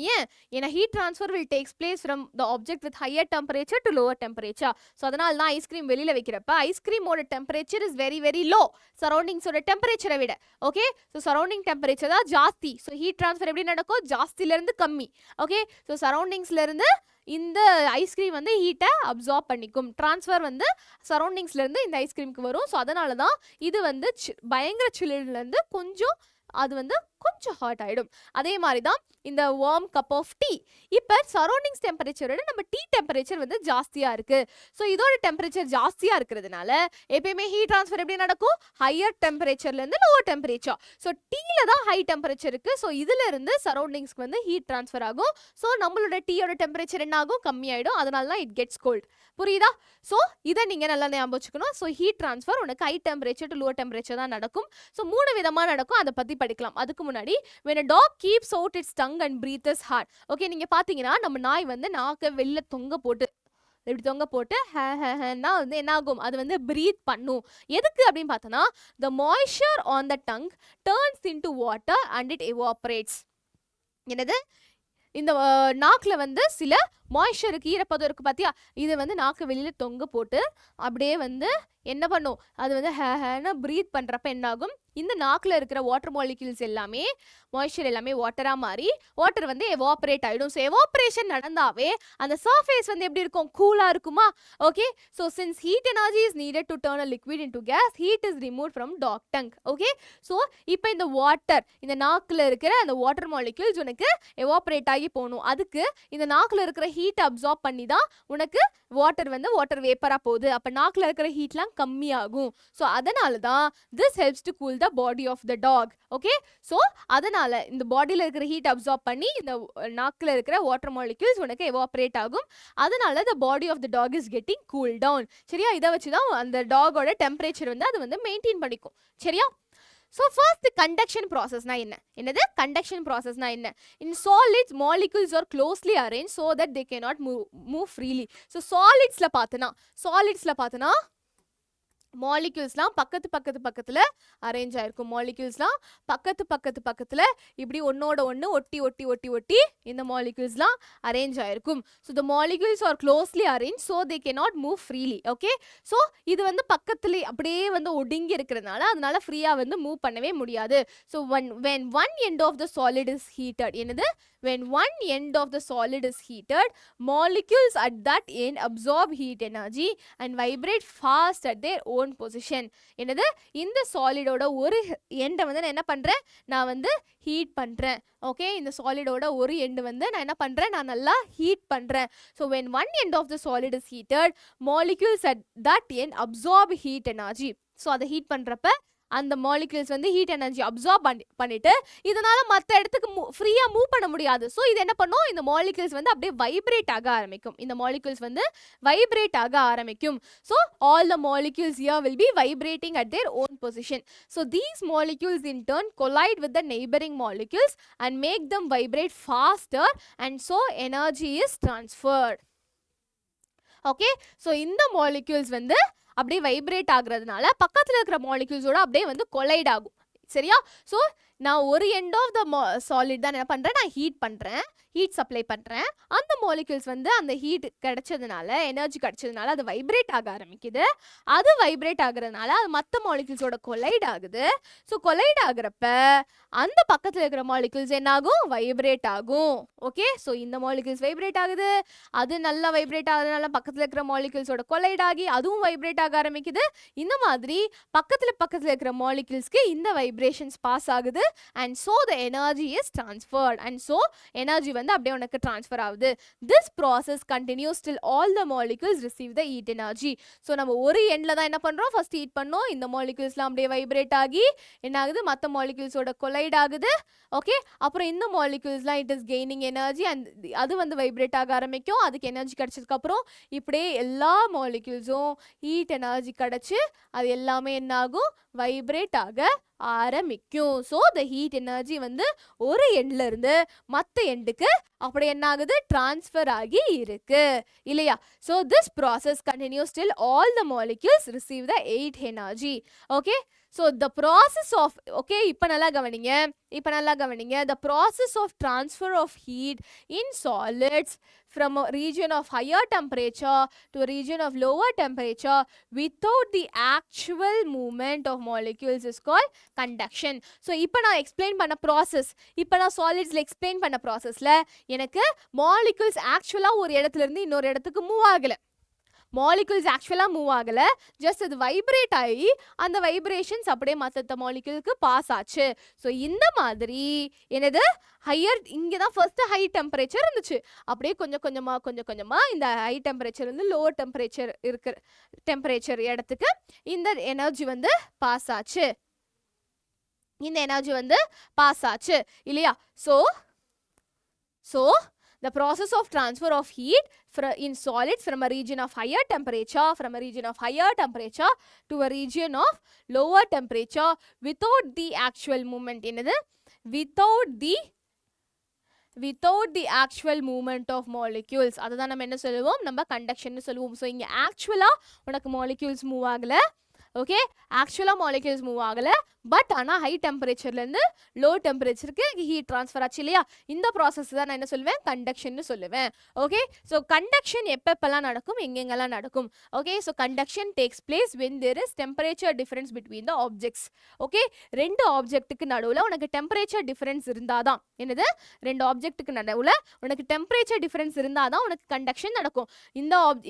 ஏன்னா heat transfer will takes place from the object with higher temperature to lower temperature. So அதனால தான் ஐஸ்கிரீம் வெளியில் வைக்கிறப்ப ஐஸ்கிரீமோட temperature is very very low சரௌண்டிங்ஸோட டெம்பரேச்சரை விட. ஓகே, ஸோ சரௌண்டிங் டெம்பரேச்சர் தான் ஜாஸ்தி. ஸோ ஹீட் ட்ரான்ஸ்ஃபர் எப்படி நடக்கும்? ஜாஸ்தியிலேருந்து கம்மி. ஓகே, ஸோ சரௌண்டிங்ஸ்லேருந்து இந்த ஐஸ்கிரீம் வந்து ஹீட்டை அப்சார்ப் பண்ணிக்கும். ட்ரான்ஸ்ஃபர் வந்து சரௌண்டிங்ஸ்லேருந்து இந்த ஐஸ்கிரீமுக்கு வரும். ஸோ அதனால தான் இது வந்து பயங்கர சில்லுலேருந்து கொஞ்சம் அது வந்து கொஞ்சம் ஹாட் ஆகிடும். அதே மாதிரி தான் இந்த வார்ம் கப் ஆஃப் டீ. இப்போ சரௌண்டிங்ஸ் டெம்பரேச்சரோட நம்ம டீ டெம்பரேச்சர் வந்து ஜாஸ்தியாக இருக்குது. ஸோ இதோட டெம்பரேச்சர் ஜாஸ்தியாக இருக்கிறதுனால எப்பயுமே ஹீட் ட்ரான்ஸ்ஃபர் எப்படி நடக்கும்? ஹையர் டெம்பரேச்சர்லேருந்து லோவர் டெம்பரேச்சர். ஸோ டீயில் தான் ஹை டெம்பரேச்சர் இருக்குது. ஸோ இதிலிருந்து சரௌண்டிங்ஸ்க்கு வந்து ஹீட் ட்ரான்ஸ்ஃபர் ஆகும். ஸோ நம்மளோட டீயோட டெம்பரேச்சர் என்ன ஆகும்? கம்மியாயிடும். அதனால தான் இட் கெட்ஸ் கோல்ட். புரியுதா? ஸோ இதை நீங்கள் நல்லா ஞாபகம் வச்சுக்கணும். ஸோ ஹீட் ட்ரான்ஸ்ஃபர் உனக்கு high temperature to lower temperature தான் நடக்கும். ஸோ 3 விதமாக நடக்கும். அதை பற்றி படிக்கலாம். அதுக்கு முன்னாடி when a dog keeps out its tongue and breathes hard. Okay, நீங்கள் பார்த்தீங்கன்னா நம்ம நாய் வந்து நாக்கை வெளில தொங்க போட்டு இப்படி தொங்க போட்டு ஹேன்னா வந்து என்ன ஆகும்? அது வந்து ப்ரீத் பண்ணும். எதுக்கு அப்படின்னு பார்த்தோன்னா the moisture on the tongue turns into water and it evaporates. என்னது? இந்த நாக்கில் வந்து சில மாய்ஸ்சருக்கு ஈரப்பதம் இருக்குது பார்த்தியா? இது வந்து நாக்கு வெளியில் தொங்க போட்டு அப்படியே வந்து என்ன பண்ணும்? அது வந்து ஹேன்னு ப்ரீத் பண்ணுறப்ப என்னாகும்? இந்த நாக்கில் இருக்கிற வாட்டர் மாலிக்யூல்ஸ் எல்லாமே மாய்ஸ்சர் எல்லாமே வாட்டராக மாறி வாட்டர் வந்து எவாப்ரேட் ஆகிடும். ஸோ எவாப்ரேஷன் நடந்தாவே அந்த சர்ஃபேஸ் வந்து எப்படி இருக்கும்? கூலாக இருக்குமா? Okay, so since heat energy is needed to turn a liquid in to gas, heat is remove from dog tongue. Okay, so இப்போ இந்த வாட்டர் இந்த நாக்கில் இருக்கிற அந்த வாட்டர் மாலிக்யூல்ஸ் உனக்கு எவாப்ரேட் ஆகி போகணும். அதுக்கு இந்த நாக்கில் இருக்கிற ஹீட்டை அப்சார்ப் பண்ணி தான் உனக்கு வாட்டர் வந்து வாட்டர் வேப்பராக போகுது. அப்போ நாக்கில் இருக்கிற ஹீட்லாம் கம்மியாகும். ஸோ அதனால தான் this helps to cool the body of the dog. Okay, so அதனால இந்த பாடியில் இருக்கிற ஹீட் அப்சார்ப் பண்ணி இந்த நாக்கில் இருக்கிற வாட்டர் மாலிக்யூல்ஸ் உனக்கு எவாப்ரேட் ஆகும். அதனால the body of the dog is getting cool down. சரியா? இதை வச்சு தான் அந்த டாகோட டெம்பரேச்சர் வந்து அது வந்து மெயின்டைன் பண்ணிக்கும். சரியா? So first conduction process na enna? Enadhu conduction process na enna? In solids molecules are closely arranged so that they cannot move freely. So solids la pathana மாலிக்யூல்ஸ்லாம் பக்கத்தில் அரேஞ்ச் ஆயிருக்கும். மாலிக்யூல்ஸ்லாம் பக்கத்தில் இப்படி ஒன்னோட ஒன்று ஒட்டி இந்த மாலிக்யூல்ஸ்லாம் அரேஞ்ச் ஆயிருக்கும். So the molecules are closely arrange so they cannot move freely. Okay, so இது வந்து பக்கத்துல அப்படியே வந்து ஒடுங்கி இருக்கிறதுனால அதனால ஃப்ரீயாக வந்து மூவ் பண்ணவே முடியாது. So when one end of the solid is heated, என்னது? When one end of the solid is heated, molecules at that end absorb heat energy and vibrate fast at their own position. என்னது? இந்த சாலிடோட ஒரு எண்டை வந்து நான் என்ன பண்ணுறேன்? நான் வந்து ஹீட் பண்ணுறேன். ஓகே, இந்த சாலிடோட ஒரு எண்டு வந்து நான் என்ன பண்ணுறேன்? நான் நல்லா ஹீட் பண்ணுறேன். So when one end of the solid is heated, molecules at that end absorb heat energy. So அதை ஹீட் பண்ணுறப்ப அந்த மாலிக்யூல்ஸ் வந்து ஹீட் எனர்ஜி அப்சார்ப் பண்ணிட்டு இதனால மற்ற இடத்துக்கு ஃப்ரீயாக மூவ் பண்ண முடியாது. ஸோ இது என்ன பண்ணும்? இந்த மாலிக்யூல்ஸ் வந்து அப்படியே வைப்ரேட் ஆக ஆரம்பிக்கும். இந்த மாலிக்யூல்ஸ் வந்து வைப்ரேட் ஆக ஆரம்பிக்கும். So all the molecules here will be vibrating at their own position. So these molecules in turn collide with the neighbouring molecules and make them vibrate faster and so energy is transferred. Okay, so இந்த மாலிக்யூல்ஸ் வந்து அப்படியே வைப்ரேட் ஆகுறதுனால பக்கத்தில் இருக்கிற மாலிக்யூல்ஸோட அப்படியே வந்து கொலைட் ஆகும். சரியா? ஸோ நான் ஒரு எண்ட் ஆஃப் த சாலிட் தான் என்ன பண்றேன், நான் ஹீட் பண்றேன், ஹீட் சப்ளை பண்றேன். அந்த மாலிக்யூல்ஸ் வந்து அந்த ஹீட் கிடைச்சதுனால, எனர்ஜி கிடைச்சதுனால அது வைப்ரேட் ஆக ஆரம்பிக்குது. அது வைப்ரேட் ஆகுறதுனால அது மற்ற மாலிக்யூல்ஸோட கொலைட் ஆகுது. ஸோ கொலைட் ஆகுறப்ப அந்த பக்கத்தில் இருக்கிற மாலிக்யூல்ஸ் என்ன ஆகும், வைப்ரேட் ஆகும். ஓகே, ஸோ இந்த மாலிக்யூல்ஸ் வைப்ரேட் ஆகுது, அது நல்லா வைப்ரேட் ஆகுறதுனால பக்கத்தில் இருக்கிற மாலிக்யூல்ஸோட கொலைட் ஆகி அதுவும் வைப்ரேட் ஆக ஆரம்பிக்குது. இந்த மாதிரி பக்கத்தில் இருக்கிற மாலிக்யூல்ஸ்க்கு இந்த வைப்ரேஷன்ஸ் பாஸ் ஆகுது. And so the energy is transferred, and so energy வந்து அப்படியே உனக்கு transfer ஆகுது. This process continues till all the molecules receive the heat energy. So நம்ம ஒரு எண்ட்ல தான் என்ன பண்றோம், ஃபர்ஸ்ட் ஹீட் பண்ணோம், இந்த மாலிக்யூல்ஸ்லாம் அப்படியே வைப்ரேட் ஆகி என்ன ஆகுது, மற்ற மாலிக்யூல்ஸோட கொலைட் ஆகுது. ஓகே, அப்புறம் இந்த மாலிக்யூல்ஸ்லாம் it is gaining energy and அது வந்து வைப்ரேட் ஆக ஆரம்பிக்கும். அதுக்கு எனர்ஜி கிடைச்சதுக்கு அப்புறம் இப்படியே எல்லா மாலிக்யூல்ஸும் ஹீட் எனர்ஜி கிடைச்சு அது எல்லாமே என்ன ஆகும், வைப்ரேட் ஆக ஆரம்பிக்கும். ஸோ த ஹீட் எனர்ஜி வந்து ஒரு எண்ட்ல இருந்து மற்ற எண்டுக்கு அப்படி என்ன ஆகுது, டிரான்ஸ்ஃபர் ஆகி இருக்கு இல்லையா. So this process continues till all the molecules receive the heat energy. Okay, so the process of, okay இப்போ நல்லா கவனிங்க, the process of transfer of heat in solids from a region of higher temperature to a region of lower temperature without the actual movement of molecules is called conduction. So இப்போ நான் எக்ஸ்பிளைன் பண்ண ப்ராசஸ், இப்போ நான் சாலிட்ஸில் எக்ஸ்பிளைன் பண்ண ப்ராசஸில் எனக்கு மாலிக்யூல்ஸ் ஆக்சுவலாக ஒரு இடத்துல இருந்து இன்னொரு இடத்துக்கு மூவ் ஆகலை, மாலிக்யூல்ஸ் ஆக்சுவலாக மூவ் ஆகலை, ஜஸ்ட் அது வைப்ரேட் ஆகி அந்த வைப்ரேஷன்ஸ் அப்படியே மற்ற மாலிக்யூலுக்கு பாஸ் ஆச்சு. ஸோ இந்த மாதிரி என்னது ஹையர், இங்கே தான் ஃபர்ஸ்ட்டு ஹை டெம்பரேச்சர் இருந்துச்சு, அப்படியே கொஞ்சம் கொஞ்சமாக இந்த ஹை டெம்பரேச்சர் வந்து லோவர் டெம்பரேச்சர் இருக்கிற டெம்பரேச்சர் இடத்துக்கு இந்த எனர்ஜி வந்து பாஸ் ஆச்சு, இல்லையா. So the process of transfer of heat in solids from a region of higher temperature to a region of lower temperature without the actual movement, என்னது, without the actual movement of molecules, அதுதான் நம்ம என்ன சொல்லுவோம், நம்ம கண்டக்ஷன் சொல்லுவோம். ஸோ இங்கே ஆக்சுவலாக உனக்கு மாலிக்யூல்ஸ் மூவ் ஆகலை, ஓகே, ஆக்சுவலாக மாலிக்யூல்ஸ் மூவ் ஆகலை, பட் ஆனால் ஹை டெம்பரேச்சர்லேருந்து லோ டெம்பரேச்சருக்கு ஹீட் ட்ரான்ஸ்ஃபர் ஆச்சு இல்லையா. இந்த ப்ராசஸ் தான் நான் என்ன சொல்லுவேன், கண்டக்ஷன் சொல்லுவேன். ஓகே, ஸோ கண்டக்ஷன் எப்பப்பெல்லாம் நடக்கும், எங்கெங்கெல்லாம் நடக்கும். Okay, so conduction takes place when there is temperature difference between the objects. Okay, ரெண்டு ஆப்ஜெக்ட்டுக்கு நடுவில் உனக்கு டெம்பரேச்சர் டிஃபரன்ஸ் இருந்தால் தான், என்னது, ரெண்டு ஆப்ஜெக்ட்டுக்கு நடுவில் உனக்கு டெம்பரேச்சர் டிஃபரன்ஸ் இருந்தால் தான் உனக்கு கண்டக்ஷன் நடக்கும்.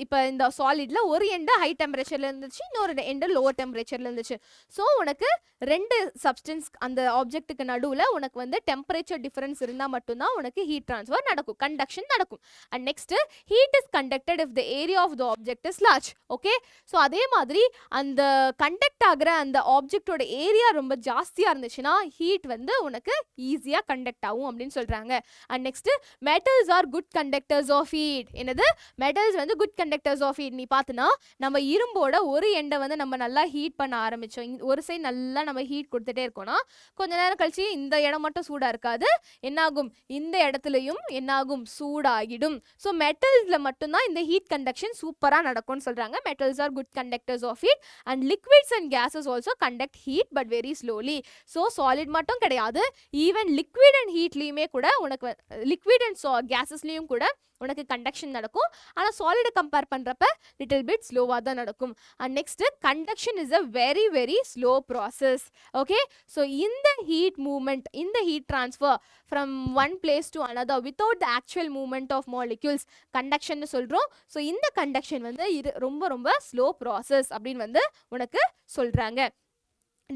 இப்போ இந்த சாலிடில் ஒரு எண்டு ஹை டெம்பரேச்சரில் இருந்துச்சு, இன்னொரு எண்டு லோவர் டெம்பரேச்சரில் இருந்துச்சு. ஸோ உனக்கு ரெண்டு சப்ஸ்டன்ஸ் அந்த ஆப்ஜெக்ட்டுக்கு நடுவில் உனக்கு வந்து டெம்பரேச்சர் டிஃபரன்ஸ் இருந்தால் மட்டும்தான் உனக்கு ஹீட் ட்ரான்ஸ்ஃபர் நடக்கும், கண்டக்ஷன் நடக்கும். And next, heat is conducted if the area of the object is large. Okay, so அதே மாதிரி அந்த கண்டக்ட் ஆகிற அந்த ஆப்ஜெக்டோட ஏரியா ரொம்ப ஜாஸ்தியாக இருந்துச்சுன்னா ஹீட் வந்து உனக்கு ஈஸியாக கண்டக்ட் ஆகும் அப்படின்னு சொல்கிறாங்க. And next, metals are good conductors of heat. என்னது, மெட்டல்ஸ் வந்து குட் கண்டக்டர்ஸ் ஆஃப் ஹீட். நீ பார்த்தினா நம்ம இரும்போட ஒரு எண்டை வந்து நம்ம நல்லா ஹீட் பண்ண ஆரம்பித்தோம், ஒரு சைடு நல்லா நம்ம ஹீட் கொடுத்துட்டே இருக்கோம்னா கொஞ்ச நேரம் கழிச்சு இந்த இடம் மட்டும் சூடாக இருக்காது, என்னாகும், இந்த இடத்துலையும் என்னாகும், சூடாகிடும். ஸோ மெட்டல்ஸில் மட்டும்தான் இந்த ஹீட் கண்டக்ஷன் சூப்பராக நடக்கும்னு சொல்கிறாங்க. Metals are good conductors of heat and liquids and gases also conduct heat but very slowly. So solid மட்டும் கிடையாது, ஈவன் லிக்விட் அண்ட் ஹீட்லேயுமே கூட உனக்கு லிக்விட் அண்ட் கேஸஸ்லேயும் கூட உனக்கு கண்டக்ஷன் நடக்கும். ஆனால் சாலிடை கம்பேர் பண்ணுறப்ப லிட்டில் பிட் ஸ்லோவாக தான் நடக்கும். And next, conduction is a very very slow process. Okay, so இந்த ஹீட் மூவ்மெண்ட், இந்த heat transfer from one place to another without the actual movement of molecules conduction சொல்கிறோம். ஸோ இந்த கண்டக்ஷன் வந்து இது ரொம்ப ரொம்ப ஸ்லோ ப்ராசஸ் அப்படின்னு வந்து உனக்கு சொல்கிறாங்க.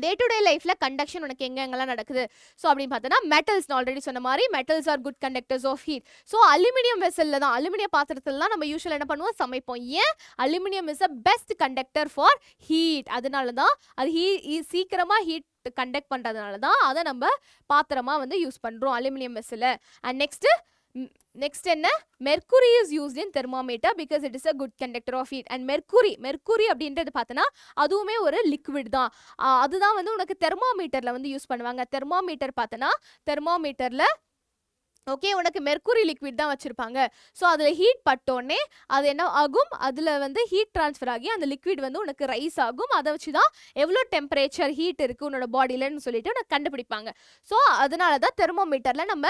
டே டு டே லைஃப்பில் கண்டக்ஷன் உனக்கு எங்கெங்கெல்லாம் நடக்குது ஸோ அப்படின்னு பார்த்தோன்னா, மெட்டல்ஸ் நான் ஆல்ரெடி சொன்ன மாதிரி metals are good conductors of heat. So aluminium வெசலில் தான், அலுமினியம் பாத்திரத்தில் தான் நம்ம யூஸ்வல் என்ன பண்ணுவோம், சமைப்போம். ஏன், aluminium is a best conductor for heat. அதனால தான் அது சீக்கிரமாக ஹீட் கண்டக்ட் பண்ணுறதுனால தான் அதை நம்ம பாத்திரமாக வந்து யூஸ் பண்ணுறோம் அலுமினியம் வெசலில். அண்ட் நெக்ஸ்ட் என்ன, mercury is used in thermometer because it is a good conductor of heat. And mercury அப்படின்றது பார்த்தோன்னா அதுவுமே ஒரு லிக்விட் தான். அதுதான் வந்து உனக்கு தெர்மோமீட்டரில் வந்து யூஸ் பண்ணுவாங்க. தெர்மோமீட்டர் பார்த்தோன்னா தெர்மோமீட்டரில் ஓகே, உனக்கு மெர்க்குரி லிக்விட் தான் வச்சுருப்பாங்க. ஸோ அதில் ஹீட் பட்டோடனே அது என்ன ஆகும், அதில் வந்து ஹீட் ட்ரான்ஸ்ஃபர் ஆகி அந்த லிக்விட் வந்து உனக்கு ரைஸ் ஆகும். அதை வச்சு தான் எவ்வளோ டெம்பரேச்சர் ஹீட் இருக்குது உன்னோட பாடியிலன்னு சொல்லிட்டு உனக்கு கண்டுபிடிப்பாங்க. ஸோ அதனால தான் தெர்மோமீட்டரில் நம்ம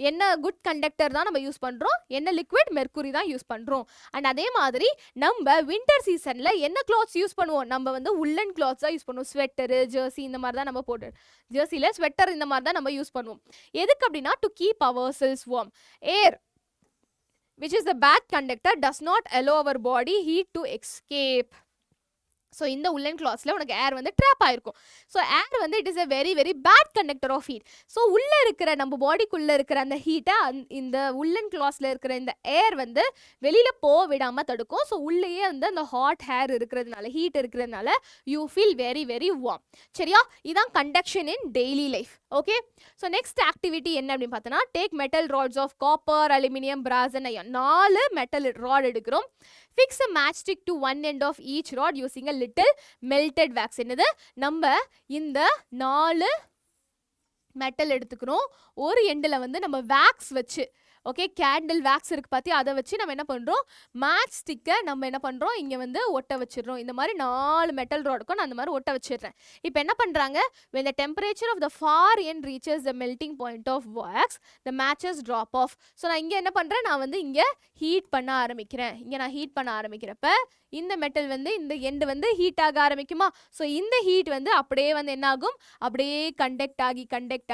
என்ன குட் கண்டக்டர் தான் நம்ம யூஸ் பண்ணுறோம், என்ன லிக்விட் மெர்க்குரி தான் யூஸ் பண்ணுறோம். அண்ட் அதே மாதிரி நம்ம வின்டர் சீசனில் என்ன கிளாத்ஸ் யூஸ் பண்ணுவோம், நம்ம வந்து உள்ளன் கிளாத்ஸ் தான் யூஸ் பண்ணுவோம். ஸ்வெட்டரு, ஜெர்சி இந்த மாதிரி தான் நம்ம போட்டு, ஜெர்சியில் ஸ்வெட்டர் இந்த மாதிரி தான் நம்ம யூஸ் பண்ணுவோம். எதுக்கு அப்படின்னா to keep our cells warm. Air which is the bad conductor does not allow our body heat to escape. So இந்த உள்ளன் கிளாத்ஸில் உனக்கு ஏர் வந்து ட்ராப் ஆகிருக்கும். ஸோ ஏர் வந்து it is a very very bad conductor of heat. So உள்ளே இருக்கிற நம்ம பாடிக்குள்ளே இருக்கிற அந்த ஹீட்டை இந்த உள்ளன் கிளாத்ஸில் இருக்கிற இந்த ஏர் வந்து வெளியில் போக விடாமல் தடுக்கும். ஸோ உள்ளேயே வந்து அந்த ஹாட் ஹேர் இருக்கிறதுனால, ஹீட் இருக்கிறதுனால you feel very very warm. சரியா, இதான் conduction in daily life. Okay, so next activity என்ன அப்படின்னு பார்த்தோன்னா, take metal rods of copper, aluminium, brass and iron. 4 metal rod எடுக்கிறோம். Fix a matchstick to one end of each rod using a little melted wax. என்னது, நம்ம இந்த 4 மெட்டல் எடுத்துக்கிறோம். ஒரு எண்டில் வந்து நம்ம வேக்ஸ் வச்சு, ஓகே, கேண்டில் வேக்ஸ் இருக்குது பார்த்தி, அதை வச்சு நம்ம என்ன பண்ணுறோம், மேட்ச் ஸ்டிக்கை நம்ம என்ன பண்ணுறோம், இங்கே வந்து ஒட்ட வச்சிடுறோம். இந்த மாதிரி 4 மெட்டல் ராடுக்கும் நான் அந்த மாதிரி ஒட்ட வச்சிடுறேன். இப்போ என்ன பண்ணுறாங்க, when the temperature of the far end reaches the melting point of wax, the matches drop off. So நான் இங்கே என்ன பண்ணுறேன், நான் வந்து இங்கே ஹீட் பண்ண ஆரம்பிக்கிறேன். இங்கே நான் ஹீட் பண்ண ஆரம்பிக்கிறப்ப இந்த மெட்டல் வந்து இந்த எண்டு வந்து ஹீட் ஆக ஆரம்பிக்குமா. ஸோ இந்த ஹீட் வந்து அப்படியே வந்து என்ன ஆகும், அப்படியே கண்டக்ட்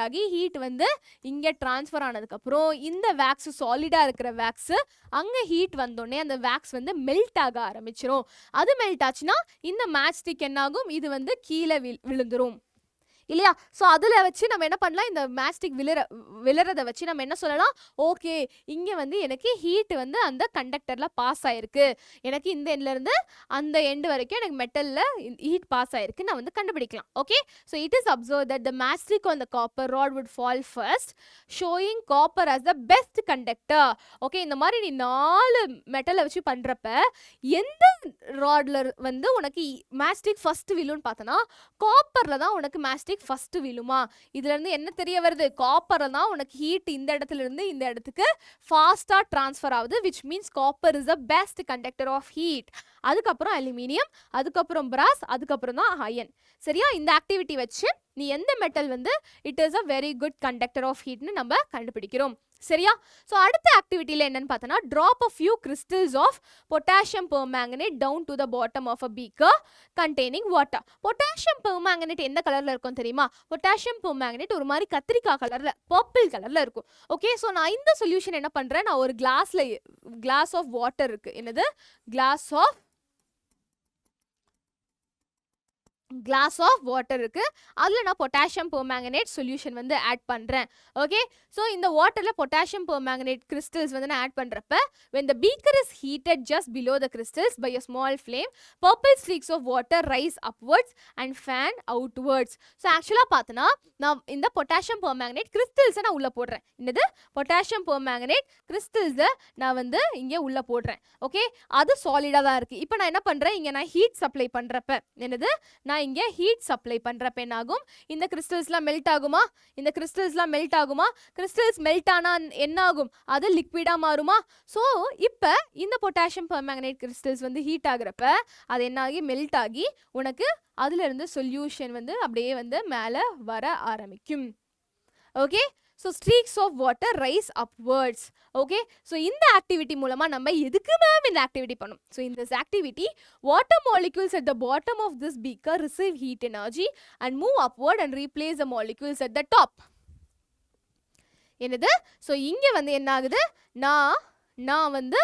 ஆகி ஹீட் வந்து இங்கே ட்ரான்ஸ்ஃபர் ஆனதுக்கப்புறம் இந்த வேக்ஸ் சாலிடாக இருக்கிற வேக்ஸு அங்கே ஹீட் வந்தோடனே அந்த வேக்ஸ் வந்து மெல்ட் ஆக ஆரம்பிச்சிரும். அது மெல்ட் ஆச்சுன்னா இந்த மேட்ச் ஸ்டிக் என்ன ஆகும், இது வந்து கீழே விழுந்துரும் இல்லையா. ஸோ அதில் வச்சு நம்ம என்ன பண்ணலாம், இந்த மேட்ச்ஸ்டிக் விழுறதை வச்சு நம்ம என்ன சொல்லலாம், ஓகே இங்கே வந்து எனக்கு ஹீட் வந்து அந்த கண்டக்டரில் பாஸ் ஆகிருக்கு, எனக்கு இந்த எண்ட்லேருந்து அந்த எண்டு வரைக்கும் எனக்கு மெட்டலில் ஹீட் பாஸ் ஆகிருக்கு நான் வந்து கண்டுபிடிக்கலாம். Okay, so it is observe that the matchstick on the copper rod would fall first, showing copper as the best conductor. Okay, இந்த மாதிரி நீ 4 மெட்டலை வச்சு பண்ணுறப்ப எந்த ராட்ல வந்து உனக்கு மேட்ச்ஸ்டிக் ஃபர்ஸ்ட் விழுன்னு பார்த்தோன்னா, காப்பரில் தான் உனக்கு மேட்ச்ஸ்டிக் ஃபர்ஸ்ட் விழுமா. இதுல இருந்து என்ன தெரிய வருது, காப்பர் தான் உனக்கு ஹீட் இந்த இடத்துல இருந்து இந்த இடத்துக்கு ஃபாஸ்டா ட்ரான்ஸ்ஃபர் ஆகுது, which means copper is the best conductor of heat. அதுக்கப்புறம் அலுமினியம், அதுக்கப்புறம் பிராஸ், அதுக்கப்புறம் தான் அயன். சரியா, இந்த ஆக்டிவிட்டி வச்சு நீ எந்த மெட்டல் வந்து it is a very good conductor of ஹீட்னு நம்ம கண்டுபிடிக்கிறோம். சரியா, ஸோ அடுத்த ஆக்டிவிட்டியில் என்னன்னு பார்த்தோன்னா, drop a few crystals of potassium permanganate down to the bottom of a beaker containing water. Potassium permanganate எந்த கலரில் இருக்கும் தெரியுமா, பொட்டாசியம் பெர்மேங்கனேட் ஒரு மாதிரி கத்திரிக்காய் கலரில், பர்பிள் கலரில் இருக்கும். ஓகே, ஸோ நான் இந்த சொல்யூஷன் என்ன பண்ணுறேன், நான் ஒரு கிளாஸ் ஆஃப் வாட்டர் இருக்குது, என்னது கிளாஸ் ஆஃப் வாட்டர் இருக்கு, அதில் நான் பொட்டாசியம் பெர்மேங்கனேட் சொல்யூஷன் வந்து ஆட் பண்ணுறேன். ஓகே, ஸோ இந்த வாட்டரில் பொட்டாசியம் பெர்மேங்கனேட் கிறிஸ்டல்ஸ் வந்து நான் ஆட் பண்ணுறப்ப when the beaker is heated just below the crystals by a small flame, purple streaks of water rise upwards and fan outwards. So ஆக்சுவலாக பார்த்தோன்னா நான் இந்த பொட்டாசியம் பெர்மேங்கனேட் கிறிஸ்டல்ஸை நான் உள்ளே போடுறேன். என்னது, பொட்டாசியம் பெர்மேங்கனேட் கிறிஸ்டல்ஸை நான் வந்து இங்கே உள்ளே போடுறேன். ஓகே, அது சாலிடாக தான் இருக்குது. இப்போ நான் என்ன பண்ணுறேன், இங்கே நான் ஹீட் சப்ளை பண்ணுறப்ப, என்னது, நான் இங்கே ஹீட் சப்ளை பண்ணுறப்ப என்ன ஆகும், இந்த கிறிஸ்டல்ஸ்லாம் மெல்ட் ஆகுமா, இந்த கிறிஸ்டல்ஸ்லாம் மெல்ட் ஆகுமா, கிறிஸ்டல்ஸ் மெல்ட் ஆனால் என்ன ஆகும், அது லிக்விடாக மாறுமா. ஸோ இப்போ இந்த பொட்டாசியம் பெர்மேங்கனேட் கிறிஸ்டல்ஸ் வந்து ஹீட் ஆகுறப்ப அது என்ன ஆகி மெல்ட் ஆகி உனக்கு அதுலேருந்து சொல்யூஷன் வந்து அப்படியே வந்து மேலே வர ஆரம்பிக்கும். Okay, so streaks of water rise upwards. Okay, so இந்த ஆக்டிவிட்டி மூலமாக நம்ம எதுக்கு மேம் இந்த ஆக்டிவிட்டி பண்ணும், ஸோ இந்த activity water molecules at the bottom of this beaker receive heat energy and move upward and replace the molecules at the top. என்னது, ஸோ இங்கே வந்து என்ன ஆகுது, நான் வந்து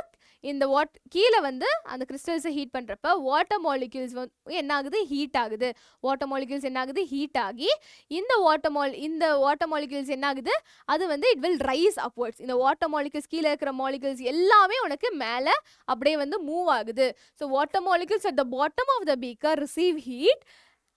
இந்த கீழே வந்து அந்த கிறிஸ்டல்ஸை ஹீட் பண்ணுறப்ப வாட்டர் மாலிக்யூல்ஸ் என்ன ஆகுது, ஹீட் ஆகுது. வாட்டர் மாலிக்யூல்ஸ் என்ன ஆகுது, ஹீட் ஆகி இந்த வாட்டர் மாலிக்யூல்ஸ் என்ன ஆகுது, அது வந்து இட் வில் ரைஸ் அப்வர்ட்ஸ். இந்த வாட்டர் மாலிக்யூல்ஸ் கீழே இருக்கிற மாலிக்யூல்ஸ் எல்லாமே உனக்கு மேலே அப்படியே வந்து மூவ் ஆகுது. So water molecules at the bottom of the beaker receive heat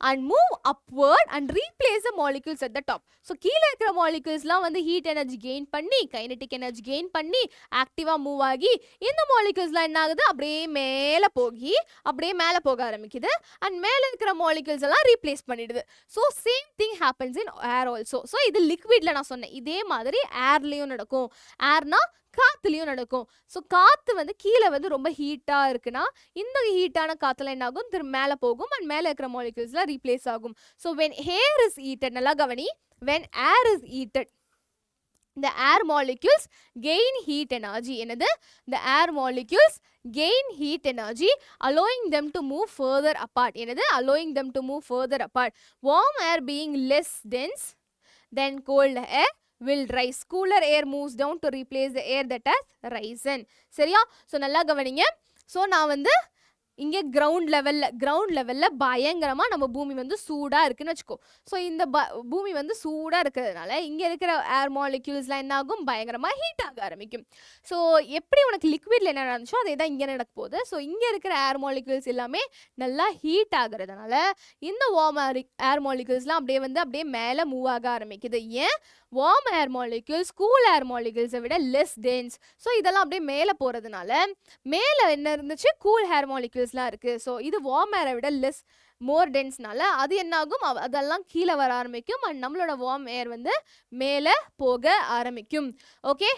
and move upward and replace the molecules at the top. So கீழே இருக்கிற moleculesலாம் வந்து heat energy gain பண்ணி kinetic energy gain பண்ணி ஆக்டிவா மூவ் ஆகி இந்த moleculesலாம் என்ன ஆகுது அப்படியே மேலே போகி அப்படியே மேலே போக ஆரம்பிக்குது and மேலே இருக்கிற molecules எல்லாம் ரீப்ளேஸ் பண்ணிடுது. So same thing happens in air also. So இது லிக்விட்ல நான் சொன்னேன், இதே மாதிரி ஏர்லேயும் நடக்கும். ஏர்னா காத்துலயும் நடக்கும். ஸோ காத்து வந்து கீழே வந்து ரொம்ப ஹீட்டா இருக்குன்னா இந்த ஹீட்டான காத்துல என்ன ஆகும், திரும்ப மேலே போகும் அண்ட் மேலே இருக்கிற மாலிகூல்ஸ்லாம் ரீப்ளேஸ் ஆகும். So when air is heated, நல்லா கவனி, when air is heated, the air molecules gain heat energy. என்னது, the air molecules gain heat energy, allowing them to move further apart. என்னது, allowing them to move further apart. Warm air being less dense than cold air will rise. Cooler air moves down to replace the air that has risen. சரியா? ஸோ நல்லா கவனிங்க. ஸோ நான் வந்து இங்கே கிரவுண்ட் லெவலில் பயங்கரமாக நம்ம பூமி வந்து சூடாக இருக்குன்னு வச்சுக்கோ. ஸோ இந்த பூமி வந்து சூடாக இருக்கிறதுனால இங்கே இருக்கிற ஏர் மாலிக்யூல்ஸ்லாம் என்ன ஆகும், பயங்கரமாக ஹீட் ஆக ஆரம்பிக்கும். ஸோ எப்படி உனக்கு லிக்விடில் என்ன நடந்துச்சோ அதே தான் இங்கே நடக்க போகுது. ஸோ இங்கே இருக்கிற ஏர் மாலிக்யூல்ஸ் எல்லாமே நல்லா ஹீட் ஆகுறதுனால இந்த வார்ம் ஏர் மாலிக்யூல்ஸ்லாம் அப்படியே மேலே மூவ் ஆக ஆரம்பிக்குது. ஏன், warm air molecules cool air மாலிக்யூல்ஸை விட லெஸ் டென்ஸ். ஸோ இதெல்லாம் அப்படியே மேலே போகிறதுனால மேலே என்ன இருந்துச்சு, கூல் ஏர் மாலிக்யூல்ஸ்லாம் இருக்குது. ஸோ இது வார்ம் ஏரை விட மோர் டென்ஸ்னால அது என்ன ஆகும், அதெல்லாம் கீழே வர ஆரம்பிக்கும் அண்ட் நம்மளோட வார்ம் ஏர் வந்து மேலே போக ஆரம்பிக்கும். Okay,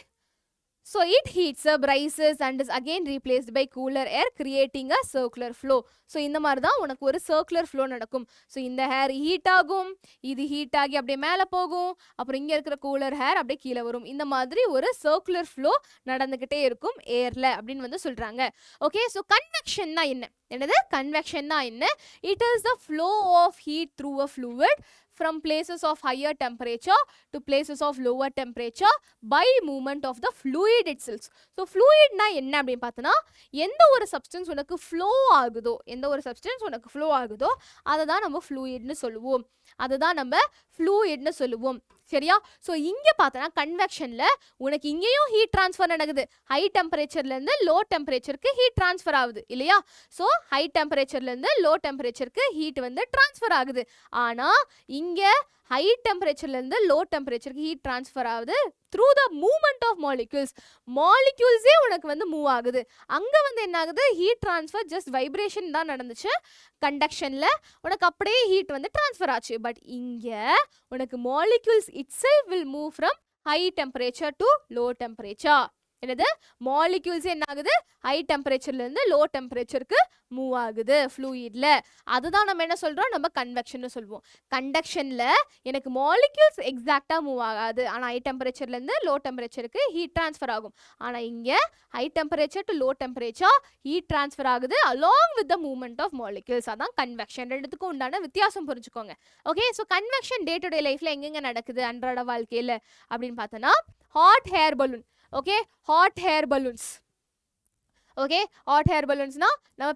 so it heats up, rises and is again replaced by cooler air, creating a circular flow. So இந்த மாதிரி தான் உனக்கு ஒரு circular flow நடக்கும். ஸோ இந்த ஹேர் ஹீட் ஆகும், இது ஹீட் ஆகி அப்படியே மேலே போகும், அப்புறம் இங்கே இருக்கிற கூலர் ஹேர் அப்படியே கீழே வரும். இந்த மாதிரி ஒரு circular flow நடந்துக்கிட்டே இருக்கும் ஏரில் அப்படின்னு வந்து சொல்கிறாங்க. ஓகே, ஸோ கன்வெக்ஷன்னா என்ன, என்னது கன்வெக்ஷன்னா என்ன, it is the flow of heat through a fluid from places of higher temperature to places of lower temperature by movement of the fluid itself. So fluid na enna appdi pathana, எந்த ஒரு substance உனக்கு flow ஆகுதோ, எந்த ஒரு substance உனக்கு flow ஆகுதோ அதை தான் நம்ம fluid னு சொல்லுவோம், அதுதான் நம்ம fluid னு சொல்லுவோம். சரியா? ஸோ இங்கே பார்த்தனா கன்வெக்ஷனில் உனக்கு இங்கேயும் ஹீட் ட்ரான்ஸ்ஃபர் நடக்குது. ஹை டெம்பரேச்சர்லேருந்து லோ டெம்பரேச்சருக்கு ஹீட் ட்ரான்ஸ்ஃபர் ஆகுது இல்லையா? ஸோ ஹை டெம்பரேச்சர்லேருந்து லோ டெம்பரேச்சருக்கு ஹீட் வந்து ட்ரான்ஸ்ஃபர் ஆகுது. ஆனால் இங்கே ஹை டெம்பரேச்சர்லேருந்து லோ டெம்பரேச்சருக்கு ஹீட் ட்ரான்ஸ்ஃபர் ஆகுது த்ரூ த மூவ்மெண்ட் ஆஃப் மாலிக்யூல்ஸே உனக்கு வந்து மூவ் ஆகுது. அங்கே வந்து என்ன ஆகுது, ஹீட் ட்ரான்ஸ்ஃபர் ஜஸ்ட் வைப்ரேஷன் தான் நடந்துச்சு. கண்டக்ஷனில் உனக்கு அப்படியே ஹீட் வந்து ட்ரான்ஸ்ஃபர் ஆச்சு. பட் இங்கே உனக்கு molecules itself will move from high temperature to low temperature. என்னது, மாலிக்யூல்ஸ் என்ன ஆகுது, ஹை டெம்பரேச்சர்லேருந்து லோ டெம்பரேச்சருக்கு மூவ் ஆகுது ஃப்ளூயிட்ல. அதுதான் நம்ம என்ன சொல்கிறோம், நம்ம கன்வெக்ஷன் சொல்லுவோம். கண்டக்ஷனில் எனக்கு மாலிக்யூல்ஸ் எக்ஸாக்டாக மூவ் ஆகாது, ஆனால் ஹை டெம்பரேச்சர்லேருந்து லோ டெம்பரேச்சருக்கு ஹீட் ட்ரான்ஸ்ஃபர் ஆகும். ஆனால் இங்கே high temperature to low temperature heat transfer ஆகுது along with the movement of molecules. அதான் கன்வெக்ஷன். ரெண்டுத்துக்கும் உண்டான வித்தியாசம் புரிஞ்சுக்கோங்க. Okay, so convection day to day லைஃப்பில் எங்கெங்கே நடக்குது அன்றாட வாழ்க்கையில் அப்படின்னு பார்த்தோன்னா, hot air balloon. Okay, hot air balloons. Okay, hot air பலூன்ஸ்னா நம்ம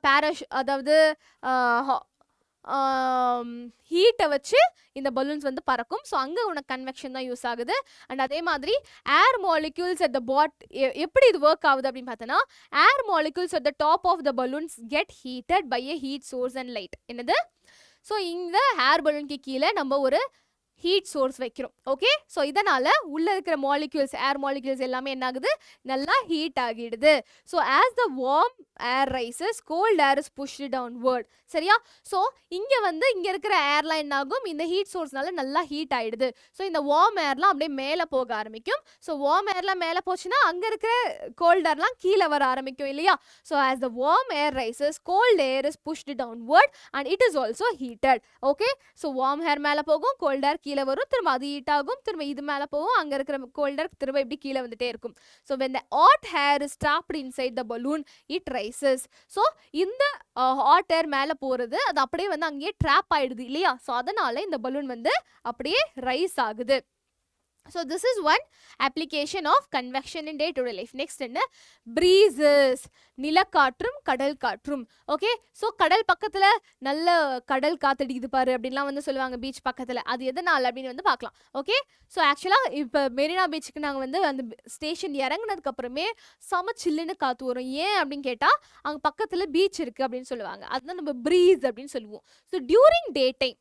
அதாவது ஹீட்டை வச்சு இந்த பலூன்ஸ் வந்து பறக்கும். ஸோ அங்கே உனக்கு கன்வெக்ஷன் தான் யூஸ் ஆகுது. அண்ட் அதே மாதிரி ஏர் மாலிக்யூல்ஸ் அட் த எப்படி இது ஒர்க் ஆகுது அப்படின்னு பார்த்தோன்னா, air molecules at the top of the balloons get heated by a heat source and light. என்னது, ஸோ இந்த ஏர் பலூனுக்கு கீழே நம்ம ஒரு ஹீட் சோர்ஸ் வைக்கிறோம். ஓகே, ஸோ இதனால் உள்ளே இருக்கிற மாலிக்யூல்ஸ், ஏர் மாலிக்யூல்ஸ் எல்லாமே என்ன ஆகுது, நல்லா ஹீட் ஆகிடுது. So as the warm air rises cold air is pushed downward. சரியா? ஸோ இங்கே இருக்கிற ஏர்லாம் என்ன ஆகும், இந்த ஹீட் சோர்ஸ்னால நல்லா ஹீட் ஆகிடுது. ஸோ இந்த வார்ம் ஏர்லாம் அப்படியே மேலே போக ஆரம்பிக்கும். ஸோ வார்ம் ஏர்லாம் மேலே போச்சுன்னா அங்கே இருக்கிற கோல்ட் ஏர்லாம் கீழே வர ஆரம்பிக்கும் இல்லையா? So as the warm air rises cold air is pushed downward and it is also heated. Okay, so warm air மேலே போகும், கோல்ட் ஏர் கீழே வரும், திரும்ப அது ஹீட் ஆகும், திரும்ப இது மேலே போகும், அங்கே இருக்கிற கோல்டர் திரும்ப இப்படி கீழே வந்துட்டே இருக்கும். So when the hot air is trapped inside the balloon it rises. So இந்த ஹாட் ஏர் மேலே போகிறது அது அப்படியே வந்து அங்கேயே ட்ராப் ஆகிடுது இல்லையா? ஸோ அதனால இந்த பலூன் வந்து அப்படியே ரைஸ் ஆகுது. So this is one application of convection in day-to-day life. Next என்ன, breezes, நிலக்காற்றும் கடல் காற்றும். ஓகே, ஸோ கடல் பக்கத்தில் நல்ல கடல் காத்தடிக்குது பாரு அப்படின்லாம் வந்து சொல்லுவாங்க பீச் பக்கத்தில். அது எதனால் அப்படின்னு வந்து பார்க்கலாம். ஓகே, ஸோ ஆக்சுவலாக இப்போ மெரினா பீச்சுக்கு நாங்கள் வந்து அந்த ஸ்டேஷன் இறங்கினதுக்கப்புறமே செம சில்லுன்னு காற்று வரும். ஏன் அப்படின்னு கேட்டால் அங்கே பக்கத்தில் பீச் இருக்குது அப்படின்னு சொல்லுவாங்க. அதுதான் நம்ம ப்ரீஸ் அப்படின்னு சொல்லுவோம். ஸோ டியூரிங் டே டைம்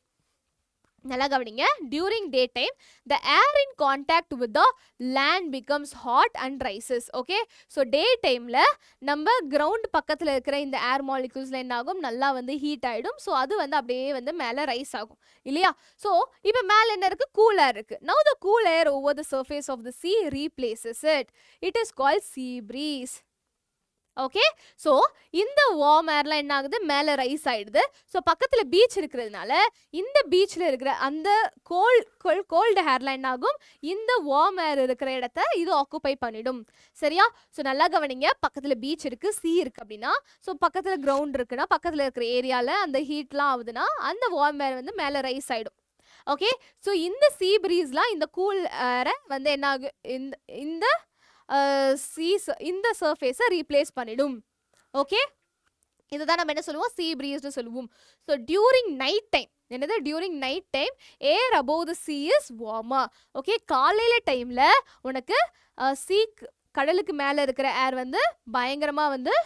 நல்லா கவனிங்க. During day time the air in contact with the land becomes hot and rises. Okay, so day டைமில் நம்ம கிரவுண்ட் பக்கத்தில் இருக்கிற இந்த ஏர் மாலிகூல்ஸில் என்ன ஆகும், நல்லா வந்து ஹீட் ஆகிடும். ஸோ அது வந்து அப்படியே வந்து மேலே ரைஸ் ஆகும் இல்லையா. ஸோ இப்போ மேலே என்ன இருக்குது, கூல் ஏர் இருக்குது. Now the cool air over the surface of the sea replaces it. It is called sea breeze. Okay, so இந்த வார்ம் ஏர்லாம் என்ன ஆகுது, மேலே ரைஸ் ஆகிடுது. ஸோ பக்கத்தில் பீச் இருக்கிறதுனால இந்த பீச்சில் இருக்கிற அந்த கோல்டு ஏர்லாம் என்ன ஆகும், இந்த வார்ம் ஏர் இருக்கிற இடத்த இது ஆக்குப்பை பண்ணிடும். சரியா. ஸோ நல்லா கவனிங்க, பக்கத்தில் பீச் இருக்குது, சீ இருக்குது அப்படின்னா, ஸோ பக்கத்தில் கிரவுண்ட் இருக்குன்னா பக்கத்தில் இருக்கிற ஏரியாவில் அந்த ஹீட்லாம் ஆகுதுன்னா அந்த வார்ம் ஏர் வந்து மேலே ரைஸ் ஆகிடும். ஓகே, ஸோ இந்த சீ ப்ரீஸ்லாம் இந்த கூல் ஏரை வந்து என்ன ஆகும், இந்த இந்த சர்ஃபேஸை ரீப்ளேஸ் பண்ணிடும். ஓகே, இதுதான் நம்ம என்ன சொல்லுவோம், சீ ப்ரீஸ்னு சொல்லுவோம். ஸோ டியூரிங் நைட் டைம், என்னது, during night time air above the sea is warmer. Okay, காலையில் டைமில் உனக்கு சீ கடலுக்கு மேலே இருக்கிற ஏர் வந்து பயங்கரமாக வந்து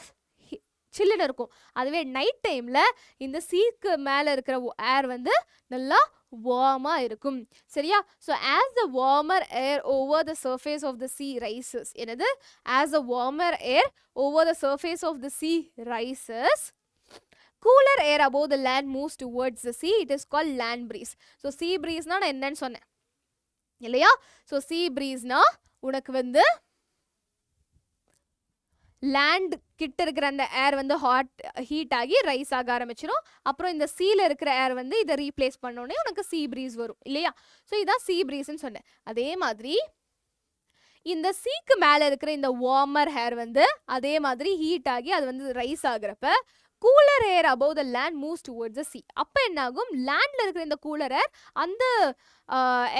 சில்லுன்னு இருக்கும். அதுவே நைட் டைமில் இந்த சீக்கு மேலே இருக்கிற ஏர் வந்து நல்லா வார்மாக இருக்கும். சரியா. So as the warmer air over the surface of the sea rises, என்னது, as the warmer air over the surface of the sea rises, cooler air above the land moves towards the sea. It is called land breeze. So sea breeze na நான் என்னன்னு சொன்னேன் இல்லையா. ஸோ sea breeze na உனக்கு வந்து லேண்ட் கிட்ட இருக்கிற அந்த ஏர் வந்து ஹீட் ஆகி ரைஸ் ஆக ஆரம்பிச்சிடும். அப்புறம் இந்த சீல இருக்கிற ஏர் வந்து இதை ரீப்ளேஸ் பண்ணோடனே உனக்கு சீ ப்ரீஸ் வரும் இல்லையா. ஸோ இதான் சீ ப்ரீஸ்ன்னு சொன்னேன். அதே மாதிரி இந்த சீக்கு மேலே இருக்கிற இந்த வார்மர் ஏர் வந்து அதே மாதிரி ஹீட் ஆகி அது வந்து ரைஸ் ஆகுறப்ப cooler air above the land moves towards the sea. அப்போ என்ன ஆகும், லேண்டில் இருக்கிற இந்த கூலர் ஏர் அந்த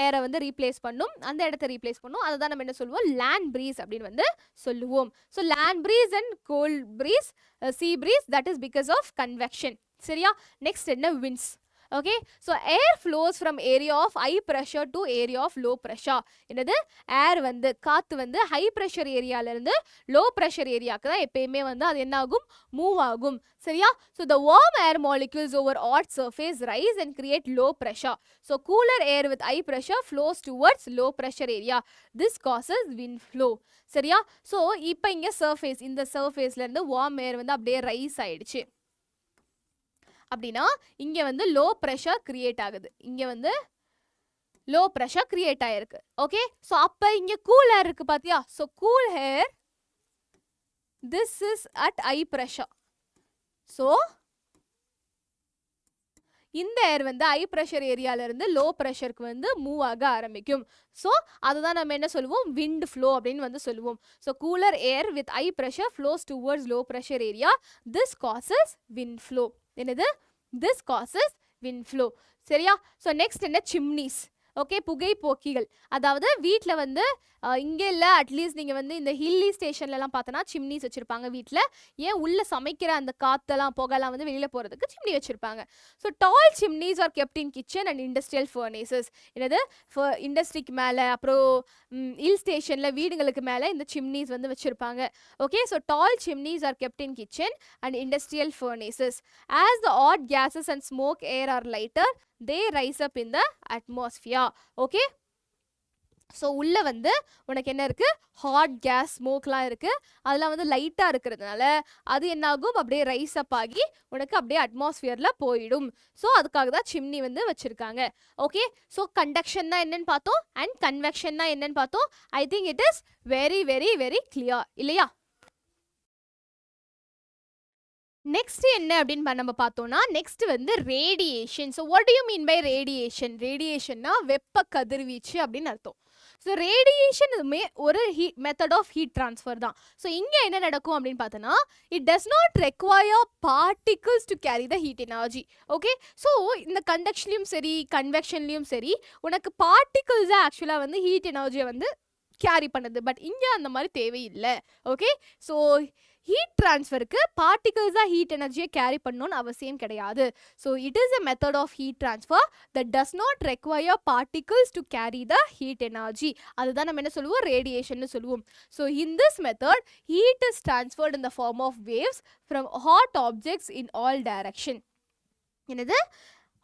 ஏரை வந்து ரீப்ளேஸ் பண்ணும், அந்த இடத்த ரீப்ளேஸ் பண்ணும். அதை தான் நம்ம என்ன சொல்லுவோம், லேண்ட் ப்ரீஸ் அப்படின்னு வந்து சொல்லுவோம். So land breeze and cold breeze, sea breeze, that is because of convection. சரியா. நெக்ஸ்ட் என்ன, winds. Okay, so air flows from area of high pressure to area of low pressure. என்னது, ஏர் வந்து காற்று வந்து ஹை ப்ரெஷர் ஏரியாவிலேருந்து லோ ப்ரெஷர் ஏரியாவுக்கு தான் எப்பயுமே வந்து அது என்ன ஆகும், மூவ் ஆகும். சரியா. So the warm air molecules over hot surface rise and create low pressure. So cooler air with high pressure flows towards low pressure area. This causes wind flow. சரியா. ஸோ இப்போ இங்கே சர்ஃபேஸ், இந்த சர்ஃபேஸ்லேருந்து வார்ம் ஏர் வந்து அப்படியே ரைஸ் ஆயிடுச்சு அப்படின்னா இங்கே வந்து லோ ப்ரெஷர் கிரியேட் ஆகுது, இங்கே வந்து லோ ப்ரெஷர் கிரியேட் ஆயிருக்கு. ஓகே, ஸோ அப்போ இங்கே கூல் ஏர் இருக்கு பார்த்தியா. So cool air, this is at high pressure. So இந்த ஏர் வந்து ஹை ப்ரெஷர் ஏரியாவிலேருந்து லோ ப்ரெஷருக்கு வந்து மூவ் ஆக ஆரம்பிக்கும். ஸோ அதுதான் நம்ம என்ன சொல்லுவோம், விண்ட் ஃப்ளோ அப்படின்னு வந்து சொல்லுவோம். So cooler air with high pressure flows towards low pressure area. This causes wind flow. என்னது, திஸ் காசஸ் விண்ட் ஃப்ளோ. சரியா. ஸோ நெக்ஸ்ட் என்ன, சிம்னிஸ். ஓகே, புகைப்போக்கிகள். அதாவது வீட்டில் வந்து இங்கே இல்லை, அட்லீஸ்ட் நீங்கள் வந்து இந்த ஹில்லி ஸ்டேஷன்லலாம் பார்த்தோன்னா சிம்னிஸ் வச்சுருப்பாங்க வீட்டில். ஏன், உள்ளே சமைக்கிற அந்த காற்றெல்லாம் புகைலாம் வந்து வெளியில் போகிறதுக்கு சிம்னி வச்சுருப்பாங்க. So tall chimneys are kept in kitchen and industrial furnaces. என்னது, இண்டஸ்ட்ரிக்கு மேலே அப்புறம் ஹில் ஸ்டேஷனில் வீடுங்களுக்கு மேலே இந்த சிம்னிஸ் வந்து வச்சுருப்பாங்க. Okay, so tall chimneys are kept in kitchen and industrial furnaces. As the hot gases and smoke air are lighter, they rise up in the atmosphere. Okay, so உள்ளே வந்து உனக்கு என்ன இருக்குது, ஹாட் கேஸ் ஸ்மோக்லாம் இருக்குது, அதெல்லாம் வந்து லைட்டாக இருக்கிறதுனால அது என்ன ஆகும், அப்படியே ரைஸ் அப் ஆகி உனக்கு அப்படியே அட்மாஸ்ஃபியரில் போயிடும். ஸோ அதுக்காக தான் சிம்னி வந்து வச்சுருக்காங்க. ஓகே, ஸோ கண்டக்ஷன் தான் என்னன்னு பார்த்தோம் அண்ட் கன்வெக்ஷன் தான் என்னன்னு பார்த்தோம். I think it is very very very clear இல்லையா. நெக்ஸ்ட் என்ன அப்படின்னு நம்ம பார்த்தோம்னா, நெக்ஸ்ட் வந்து radiation. So what do you mean by radiation? ரேடியேஷன்னா வெப்ப கதிர்வீச்சு அப்படின்னு அர்த்தம். ஸோ ரேடியேஷன் ஒரு மெத்தட் ஆஃப் ஹீட் ட்ரான்ஸ்ஃபர் தான். ஸோ இங்கே என்ன நடக்கும் அப்படின்னு பார்த்தோன்னா, it does not require particles to carry the heat energy. Okay, so இந்த கண்டக்ஷன்லையும் சரி கன்வெக்ஷன்லையும் சரி உனக்கு பார்ட்டிகிள்ஸாக ஆக்சுவலாக வந்து ஹீட் எனர்ஜியை வந்து கேரி பண்ணுது. பட் இங்கே அந்த மாதிரி தேவையில்லை. ஓகே, ஸோ ஹீட் ட்ரான்ஸ்ஃபருக்கு பார்ட்டிகல்ஸாக ஹீட் எனர்ஜியை கேரி பண்ணணும்னு அவசியம் கிடையாது. So it is a method of heat transfer that does not require particles to carry the heat energy. அதுதான் நம்ம என்ன சொல்லுவோம், ரேடியேஷன் சொல்லுவோம். So in this method heat is transferred in the form of waves from hot objects in all direction. என்னது,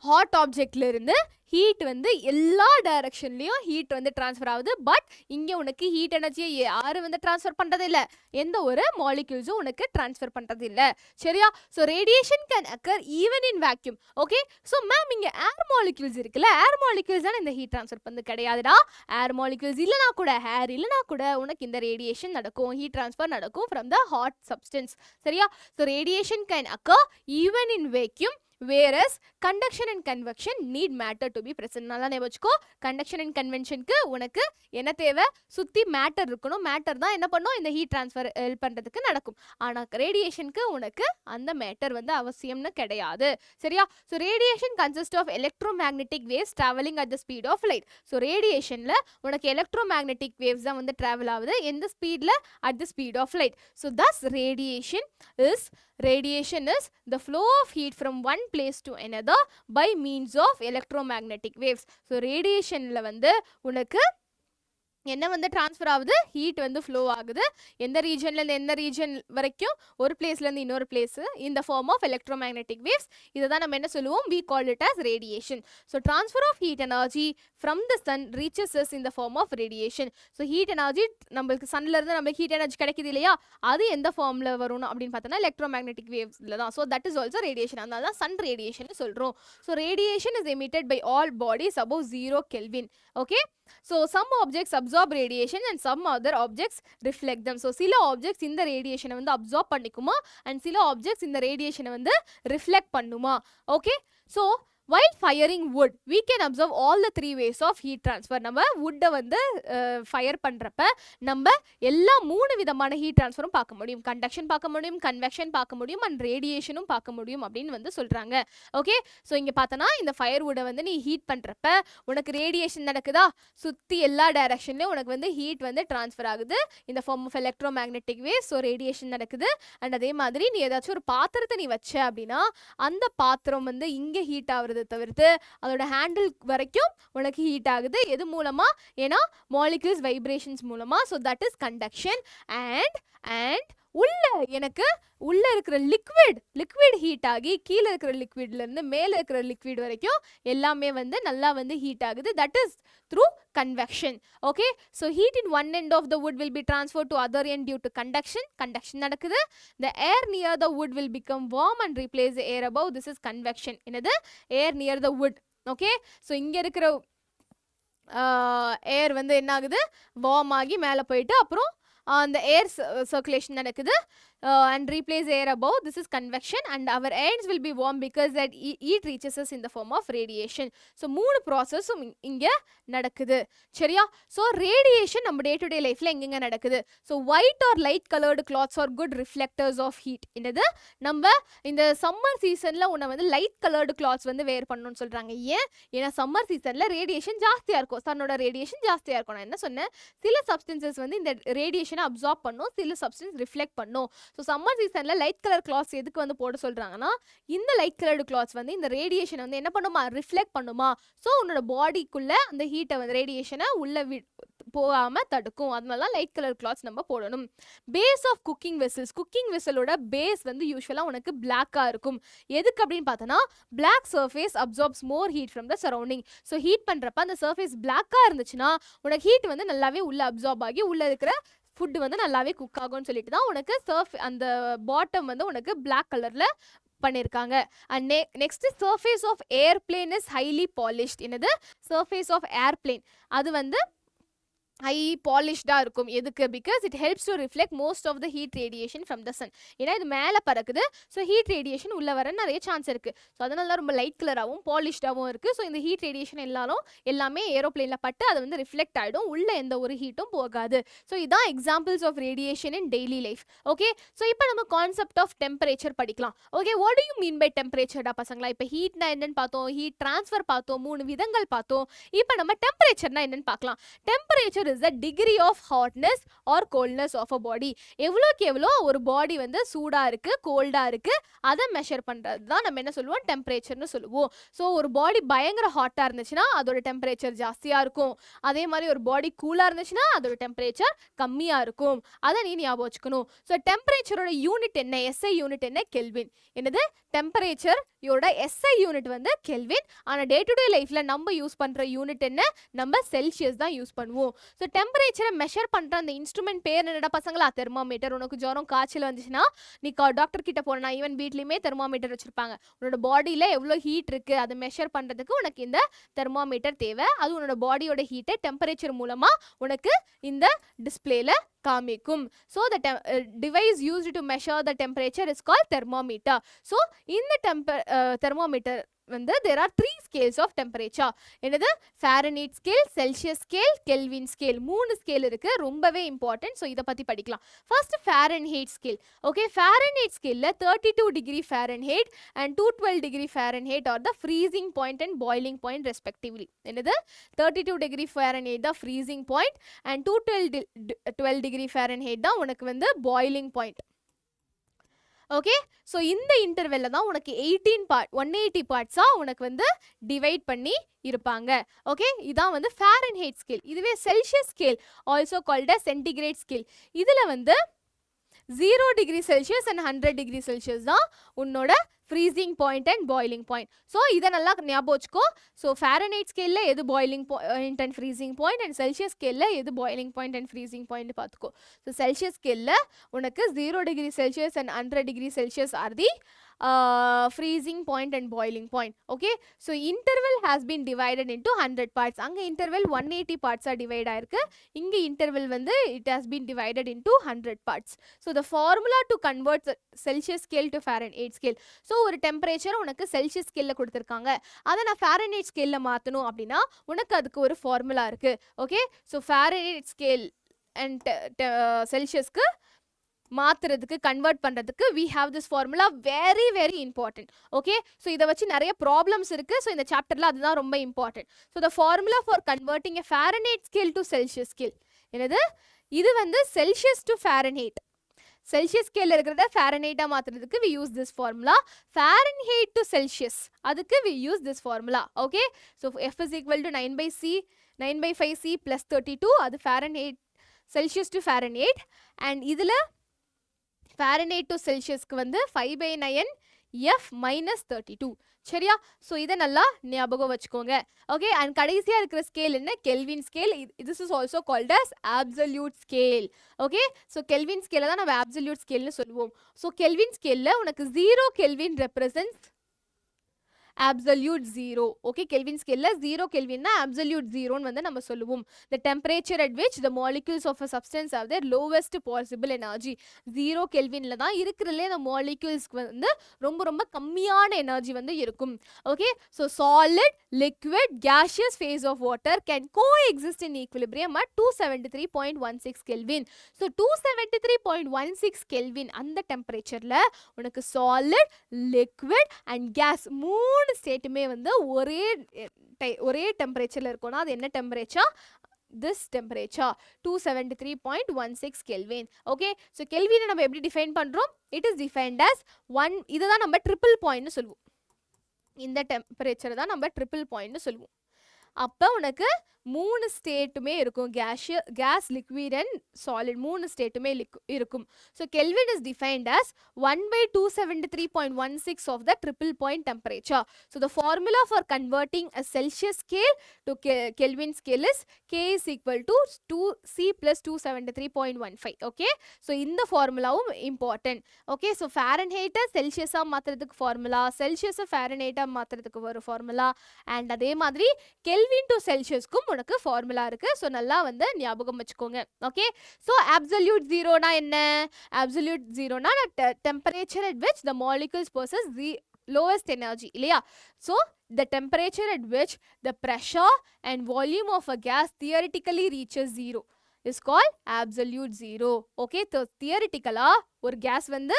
ஹாட் ஆப்ஜெக்ட்ல இருந்து ஹீட் வந்து எல்லா டைரக்ஷன்லயும் ஹீட் வந்து ட்ரான்ஸ்ஃபர் ஆகுது. பட் இங்க உனக்கு ஹீட் எனர்ஜியை யாரும் வந்து ட்ரான்ஸ்ஃபர் பண்றது இல்ல, எந்த ஒரு மாலிக்யூல்ஸும் உனக்கு ட்ரான்ஸ்ஃபர் பண்றது இல்ல. சரியா? So radiation can occur even in vacuum. Okay, so ma'am இங்க ஏர் மாலிக்யூல்ஸ் இருக்குல்ல, ஏர் மாலிக்யூல்ஸ் தானே இந்த ஹீட் ட்ரான்ஸ்ஃபர் பண்ணது கிடையாதுடா. ஏர் மாலிக்யூல்ஸ் இல்லைனா கூட, ஏர் இல்லைனா கூட உனக்கு இந்த ரேடியேஷன் நடக்கும், ஹீட் ட்ரான்ஸ்ஃபர் நடக்கும் ஃப்ரம் த ஹாட் சப்ஸ்டன்ஸ். சரியா? So radiation can occur even in vacuum, whereas conduction and convection need matter to be present. நல்லா ஞாபகம் வச்சுக்கோ. conduction and convectionக்கு உனக்கு என்ன தேவை? சுத்தி மேட்டர் இருக்கணும். மேட்டர் தான் என்ன பண்ணும்? இந்த ஹீட் ட்ரான்ஸ்ஃபர் ஹெல்ப் பண்றதுக்கு நடக்கும். ஆனா ரேடியேஷனுக்கு உனக்கு அந்த மேட்டர் வந்து அவசியம்னு கிடையாது. சரியா? So radiation consist of electromagnetic waves travelling at the speed of light. So ரேடியேஷன்ல உனக்கு எலக்ட்ரோமேக்னெட்டிக் வேவ்ஸ் தான் வந்து டிராவல் ஆகுது. எந்த ஸ்பீட்ல? At the speed of light. So thus radiation is the flow of heat from one place to another by means of electromagnetic waves. So radiationல வந்து உனக்கு என்ன வந்து ட்ரான்ஸ்ஃபர் ஆகுது? ஹீட் வந்து ஃப்ளோ ஆகுது. எந்த ரீஜன்லேருந்து எந்த ரீஜன் வரைக்கும்? ஒரு பிளேஸ்லேருந்து இன்னொரு பிளேஸ், இந்த ஃபார்ம் ஆஃப் எலக்ட்ரோமேக்னெட்டிக் வேவ்ஸ். இதை தான் நம்ம என்ன சொல்லுவோம்? we call it as radiation. So transfer of heat energy from the sun reaches us in the form of radiation. So heat energy நம்மளுக்கு சன்லேருந்து நம்மளுக்கு ஹீட் எனர்ஜி கிடைக்குது இல்லையா, அது எந்த ஃபார்மில் வரும்னு அப்படின்னு பார்த்தோன்னா எலக்ட்ரோமேக்னெட்டிக் வேவ்ஸில் தான். So that is also radiation. அதனால தான் சன் ரேடியேஷன் சொல்கிறோம். So radiation is emitted by all bodies above 0 Kelvin. Okay, so some objects absorb radiation and some other objects reflect them. So சில objects இந்த radiation வந்து absorb பண்ணிக்குமா and சில objects இந்த radiation வந்து reflect பண்ணுமா. Okay, so while firing wood we can observe all the three ways of heat transfer. நம்ம wood வந்து ஃபயர் பண்றப்ப நம்ம எல்லா மூணு விதமான ஹீட் ட்ரான்ஸ்ஃபரும் பார்க்க முடியும். கண்டக்ஷன் பார்க்க முடியும், கன்வெக்ஷன் பார்க்க முடியும் அண்ட் ரேடியேஷனும் பார்க்க முடியும் அப்படின்னு வந்து சொல்றாங்க. ஓகே, ஸோ இங்க பார்த்தனா இந்த ஃபயர் வுட்டை வந்து நீ ஹீட் பண்றப்ப உனக்கு ரேடியேஷன் நடக்குதா, சுத்தி எல்லா டைரக்ஷன்லயும் உனக்கு வந்து ஹீட் வந்து ட்ரான்ஸ்ஃபர் ஆகுது இந்த form of electromagnetic waves. So radiation நடக்குது. அண்ட் அதே மாதிரி நீ ஏதாச்சும் ஒரு பாத்திரத்தை நீ வச்ச அப்படின்னா அந்த பாத்திரம் வந்து இங்கே ஹீட் ஆகுறது தவிர்த்து அதோட ஹேண்டில் வரைக்கும் உனக்கு ஹீட் ஆகுது. எது மூலமா? ஏன்னா மாலிக்யூல்ஸ் வைப்ரேஷன்ஸ் மூலமா. So that is conduction. And உள்ள இருக்கிற லிக்விட் ஹீட் ஆகி கீழே இருக்கிற லிக்விட்ல இருந்து மேலே இருக்கிற லிக்விட் வரைக்கும் எல்லாமே வந்து நல்லா வந்து ஹீட் ஆகுது. That is through convection. Okay, so heat in one end of the wood will be transferred to other end due to conduction நடக்குது. The air near the wood will become warm and replace the air above. This is convection. என்னது? air near the wood. Okay, so இங்க இருக்கிற air வந்து என்ன ஆகுது? வார்ம் ஆகி மேலே போயிட்டு அப்புறம் அந்த ஏர் சர்க்குலேஷன் நடக்குது and replace air above. This is convection and our ends will be warm because that heat reaches us in the form of radiation. So மூணு ப்ராசஸும் இங்கே நடக்குது. சரியா? ஸோ ரேடியேஷன் நம்ம டே டு டே லைஃப்பில் எங்கெங்கே நடக்குது? So white or light coloured clothes are good reflectors of heat. என்னது? நம்ம இந்த சம்மர் சீசனில் உன்னை வந்து லைட் கலர்டு கிளாத்ஸ் வந்து வேர் பண்ணணும்னு சொல்கிறாங்க. ஏன்னா சம்மர் சீசனில் ரேடியேஷன் ஜாஸ்தியாக இருக்கும், சன்னோட ரேடியேஷன் ஜாஸ்தியாக இருக்கும். நான் என்ன சொன்னேன்? சில சப்ஸ்டன்சஸ் வந்து இந்த ரேடியேஷனை அப்சார்ப் பண்ணும், சில சப்ஸ்டன்ஸ் ரிஃப்ளெக்ட் பண்ணும். ஸோ சம்மர் சீசனில் லைட் கலர் கிளாத்ஸ் எதுக்கு வந்து போட சொல்கிறாங்கன்னா இந்த லைட் கலர்டு கிளாத்ஸ் வந்து இந்த ரேடியேஷனை வந்து என்ன பண்ணுமா? ரிஃப்ளெக்ட் பண்ணுமா. ஸோ உன்னோட பாடிக்குள்ளே அந்த ஹீட்டை வந்து ரேடியேஷனை உள்ளே போகாமல் தடுக்கும். அதனால லைட் கலர் கிளாத்ஸ் நம்ம போடணும். Base of cooking vessels. Cooking வெசலோட பேஸ் வந்து யூஸ்வலாக உனக்கு பிளாக்காக இருக்கும். எதுக்கு அப்படின்னு பார்த்தோன்னா black surface absorbs more heat from the surrounding. So heat பண்ணுறப்ப அந்த சர்ஃபேஸ் பிளாக்காக இருந்துச்சுன்னா உனக்கு ஹீட் வந்து நல்லாவே உள்ளே அப்சார்ப் ஆகி உள்ளே இருக்கிற ஃபுட்டு வந்து நல்லாவே குக் ஆகும்னு சொல்லிட்டு தான் உனக்கு அந்த பாட்டம் வந்து உனக்கு பிளாக் கலரில் பண்ணியிருக்காங்க. And next surface of airplane is highly polished. என்னது? சர்ஃபேஸ் ஆஃப் ஏர்பிளேன் அது வந்து ஹை பாலிஷ்டாக இருக்கும். எதுக்கு? Because it helps to reflect most of the heat radiation from the sun. ஏன்னா இது மேலே பறக்குது. ஸோ ஹீட் ரேடியேஷன் உள்ளே வர நிறைய சான்ஸ் இருக்குது. ஸோ அதனால ரொம்ப லைட் கலராகவும் பாலிஷ்டாகவும் இருக்குது. ஸோ இந்த ஹீட் ரேடியேஷன் எல்லாமே ஏரோப்ளேனில் பட்டு அது வந்து ரிஃப்ளெக்ட் ஆகிடும், உள்ளே எந்த ஒரு ஹீட்டும் போகாது. ஸோ இதான் examples of radiation in daily life. Okay, so இப்போ நம்ம கான்செப்ட் ஆஃப் டெம்பரேச்சர் படிக்கலாம். Okay, what do you mean by டெம்பரேச்சர்டா பசங்களா? இப்போ ஹீட்னா என்னன்னு பார்த்தோம், ஹீட் ட்ரான்ஸ்ஃபர் பார்த்தோம், 3 விதங்கள் பார்த்தோம். இப்போ நம்ம டெம்பரேச்சர்னா என்னன்னு பார்க்கலாம். Temperature is the degree of hotness or coldness of a body. எவ்வளோக்கு எவ்வளோ ஒரு பாடி வந்து சூடாக இருக்குது கோல்டாக இருக்குது அதை மெஷர் பண்ணுறது தான் நம்ம என்ன சொல்லுவோம்? டெம்பரேச்சர்னு சொல்லுவோம். ஸோ ஒரு பாடி பயங்கர ஹாட்டாக இருந்துச்சுன்னா அதோட டெம்பரேச்சர் ஜாஸ்தியாக இருக்கும். அதே மாதிரி ஒரு பாடி கூலாக இருந்துச்சுன்னா அதோட டெம்பரேச்சர் கம்மியாக இருக்கும். அதை நீ ஞாபகம் வச்சுக்கணும். ஸோ டெம்பரேச்சரோட யூனிட் என்ன? எஸ்ஐ யூனிட் என்ன? கெல்வின். என்னது? டெம்பரேச்சர் யோட SI யூனிட் வந்து கெல்வின். ஆனால் டே டு டே லைஃப்பில் நம்ம யூஸ் பண்ணுற யூனிட் என்ன, நம்ம செல்சியஸ் தான் யூஸ் பண்ணுவோம். ஸோ டெம்பரேச்சரை மெஷர் பண்ணுற அந்த இன்ஸ்ட்ருமெண்ட் பேர் என்னடா பசங்களா, தெர்மாமீட்டர். உனக்கு ஜுரம் காய்ச்சல் வந்துச்சுன்னா நீ டாக்டர் கிட்ட போனா, ஈவன் வீட்லேயுமே தெர்மாமீட்டர் வச்சுருப்பாங்க. உன்னோட பாடியில் எவ்வளோ ஹீட் இருக்குது அதை மெஷர் பண்ணுறதுக்கு உனக்கு இந்த தெர்மாமீட்டர் தேவை. அது உன்னோட பாடியோட ஹீட்டை டெம்பரேச்சர் மூலமாக உனக்கு இந்த டிஸ்பிளேல காமிக்கும். So the device used to measure the temperature is called thermometer. So இந்த தெர்மாமீட்டர் வந்து there are 3 scales of temperature. என்னது, Fahrenheit scale, Celsius scale, kelvin scale. 3 scale இருக்கு, ரொம்பவே இம்பார்ட்டன்ட். ஸோ இதை பற்றி படிக்கலாம். First Fahrenheit scale. Okay, Fahrenheit ஸ்கேலில் 32 degree Fahrenheit and 212 degree Fahrenheit R the freezing point and boiling point respectively. என்னது, 32 டிகிரி ஃபாரன்ஹீட் தான் freezing point and 212 degree Fahrenheit தான் உனக்கு வந்து பாய்லிங் பாயிண்ட். ஓகே, ஸோ இந்த இன்டர்வெல்ல தான் உனக்கு 180 பார்ட்ஸாக உனக்கு வந்து டிவைட் பண்ணி இருப்பாங்க. ஓகே, இதான் வந்து ஃபாரன்ஹீட் ஸ்கேல். இதுவே Celsius scale, also called a centigrade scale. இதில் வந்து 0 degree Celsius and 100 degree Celsius தான் உன்னோட freezing point and boiling point. So இதை நல்லா ஞாபகம் வச்சுக்கோ. ஸோ ஃபாரன்ஹீட் ஸ்கேலில் எது boiling point and freezing point, and Celsius ஸ்கேலில் எது boiling point and freezing point பார்த்துக்கோ. ஸோ செல்சியஸ் ஸ்கேலில் உனக்கு 0 degree Celsius and 100 degree Celsius are the freezing point and boiling point. Okay, so interval has been divided into 100 parts. அங்க interval 180 parts are divided ஆயிருக்கு. இங்க interval வந்து it has been divided into 100 parts. So the formula to convert the Celsius scale to Fahrenheit scale. So ஒரு temperature உனக்கு Celsius scale கொடுத்திருக்காங்க, அதை நான் Fahrenheit scale மாத்தணும் அப்படின்னா உனக்கு அதுக்கு ஒரு formula இருக்கு. Okay, so Fahrenheit scale and Celsiusக்கு மாத்துறதுக்கு, கன்வெர்ட் பண்ணுறதுக்கு we have this formula, very very important. Okay, so இதை வச்சு நிறைய ப்ராப்ளம்ஸ் இருக்குது. ஸோ இந்த சாப்டரில் அதுதான் ரொம்ப important. So the formula for converting a Fahrenheit scale to Celsius scale என்னது, இது வந்து செல்சியஸ் டு ஃபாரன்ஹீட். செல்சியஸ் ஸ்கேலில் இருக்கிறத ஃபாரன்ஹீட்டாக மாற்றுறதுக்கு we use this formula. Fahrenheit to Celsius அதுக்கு we use this formula. Okay, so F is equal to 9/5C plus 32, அது Fahrenheit, Celsius to Fahrenheit. And இதில் ஃபாரன்ஹீட் டு செல்சியஸ்க்கு வந்து 5/9 F minus 32. சரியா? ஸோ இதை நல்லா ஞாபகம் வச்சுக்கோங்க. ஓகே, அண்ட் கடைசியாக இருக்கிற ஸ்கேல் என்ன, Kelvin scale. This is also called as absolute scale. Okay, so Kelvin ஸ்கேலை தான் நம்ம அப்சல்யூட் ஸ்கேல்னு சொல்லுவோம். ஸோ கெல்வின் ஸ்கேலில் உனக்கு 0 Kelvin represents absolute 0. Okay, Kelvin ஸ்கேல்ல 0 கெல்வின்னா absolute 0ன்னு வந்து நம்ம சொல்லுவோம். the temperature at which the molecules of a substance have their lowest possible energy. 0 கெல்வின்ல தான் இருக்கிறதுலே அந்த மாலிக்யூல்ஸ்க்கு வந்து ரொம்ப ரொம்ப கம்மியான எனர்ஜி வந்து இருக்கும். Okay, so solid, liquid, gaseous phase of water can coexist in equilibrium at 273.16 Kelvin. So 273.16 Kelvin அந்த டெம்பரேச்சரில் உனக்கு solid, liquid and gas மூணு ஸ்டேட்டுமே வந்து ஒரே டெம்பரேச்சர்ல இருக்கும்னா அது என்ன temperature, this temperature 273.16 Kelvin. okay, so Kelvin நம்ம எப்படி டிஃபைன் பண்றோம், it is defined as 1. இதுதான் நம்ம ட்ரிபிள் பாயிண்ட்னு சொல்லுவோம். இந்த டெம்பரேச்சர் தான் நம்ம ட்ரிபிள் பாயிண்ட்னு சொல்லுவோம். அப்போ உனக்கு மூணு ஸ்டேட்டுமே இருக்கும், கேஸ், லிக்விட் அண்ட் சாலிட் மூணு ஸ்டேட்டுமே இருக்கும். So kelvin is defined as 1/273.16 of the triple point temperature. So the formula for converting a Celsius scale to Kelvin scale is K is equal to 2C plus 273.15. okay, so இந்த ஃபார்முலாவும் இம்பார்ட்டன்ட். ஓகே, ஸோ ஃபாரன்ஹீட்டை செல்சியஸாக மாற்றுறதுக்கு ஃபார்முலா, செல்சியஸை ஃபாரன்ஹீட்டாக மாற்றுறதுக்கு ஒரு ஃபார்முலா, அண்ட் அதே மாதிரி கெல்வின் டு செல்சியஸ்க்கும் உனக்கு ஃபார்முலா இருக்கு. ஸோ நல்லா வந்து ஞாபகம் வச்சுக்கோங்க. ஓகே, ஸோ அப்சல்யூட் ஜீரோனா என்ன, அப்சல்யூட் ஜீரோனா temperature at which the molecules possess the lowest energy இல்லையா. So the temperature at which the pressure and volume of a gas theoretically reaches zero is called absolute zero. Okay, so தியரிட்டிக்கலா ஒரு கேஸ் வந்து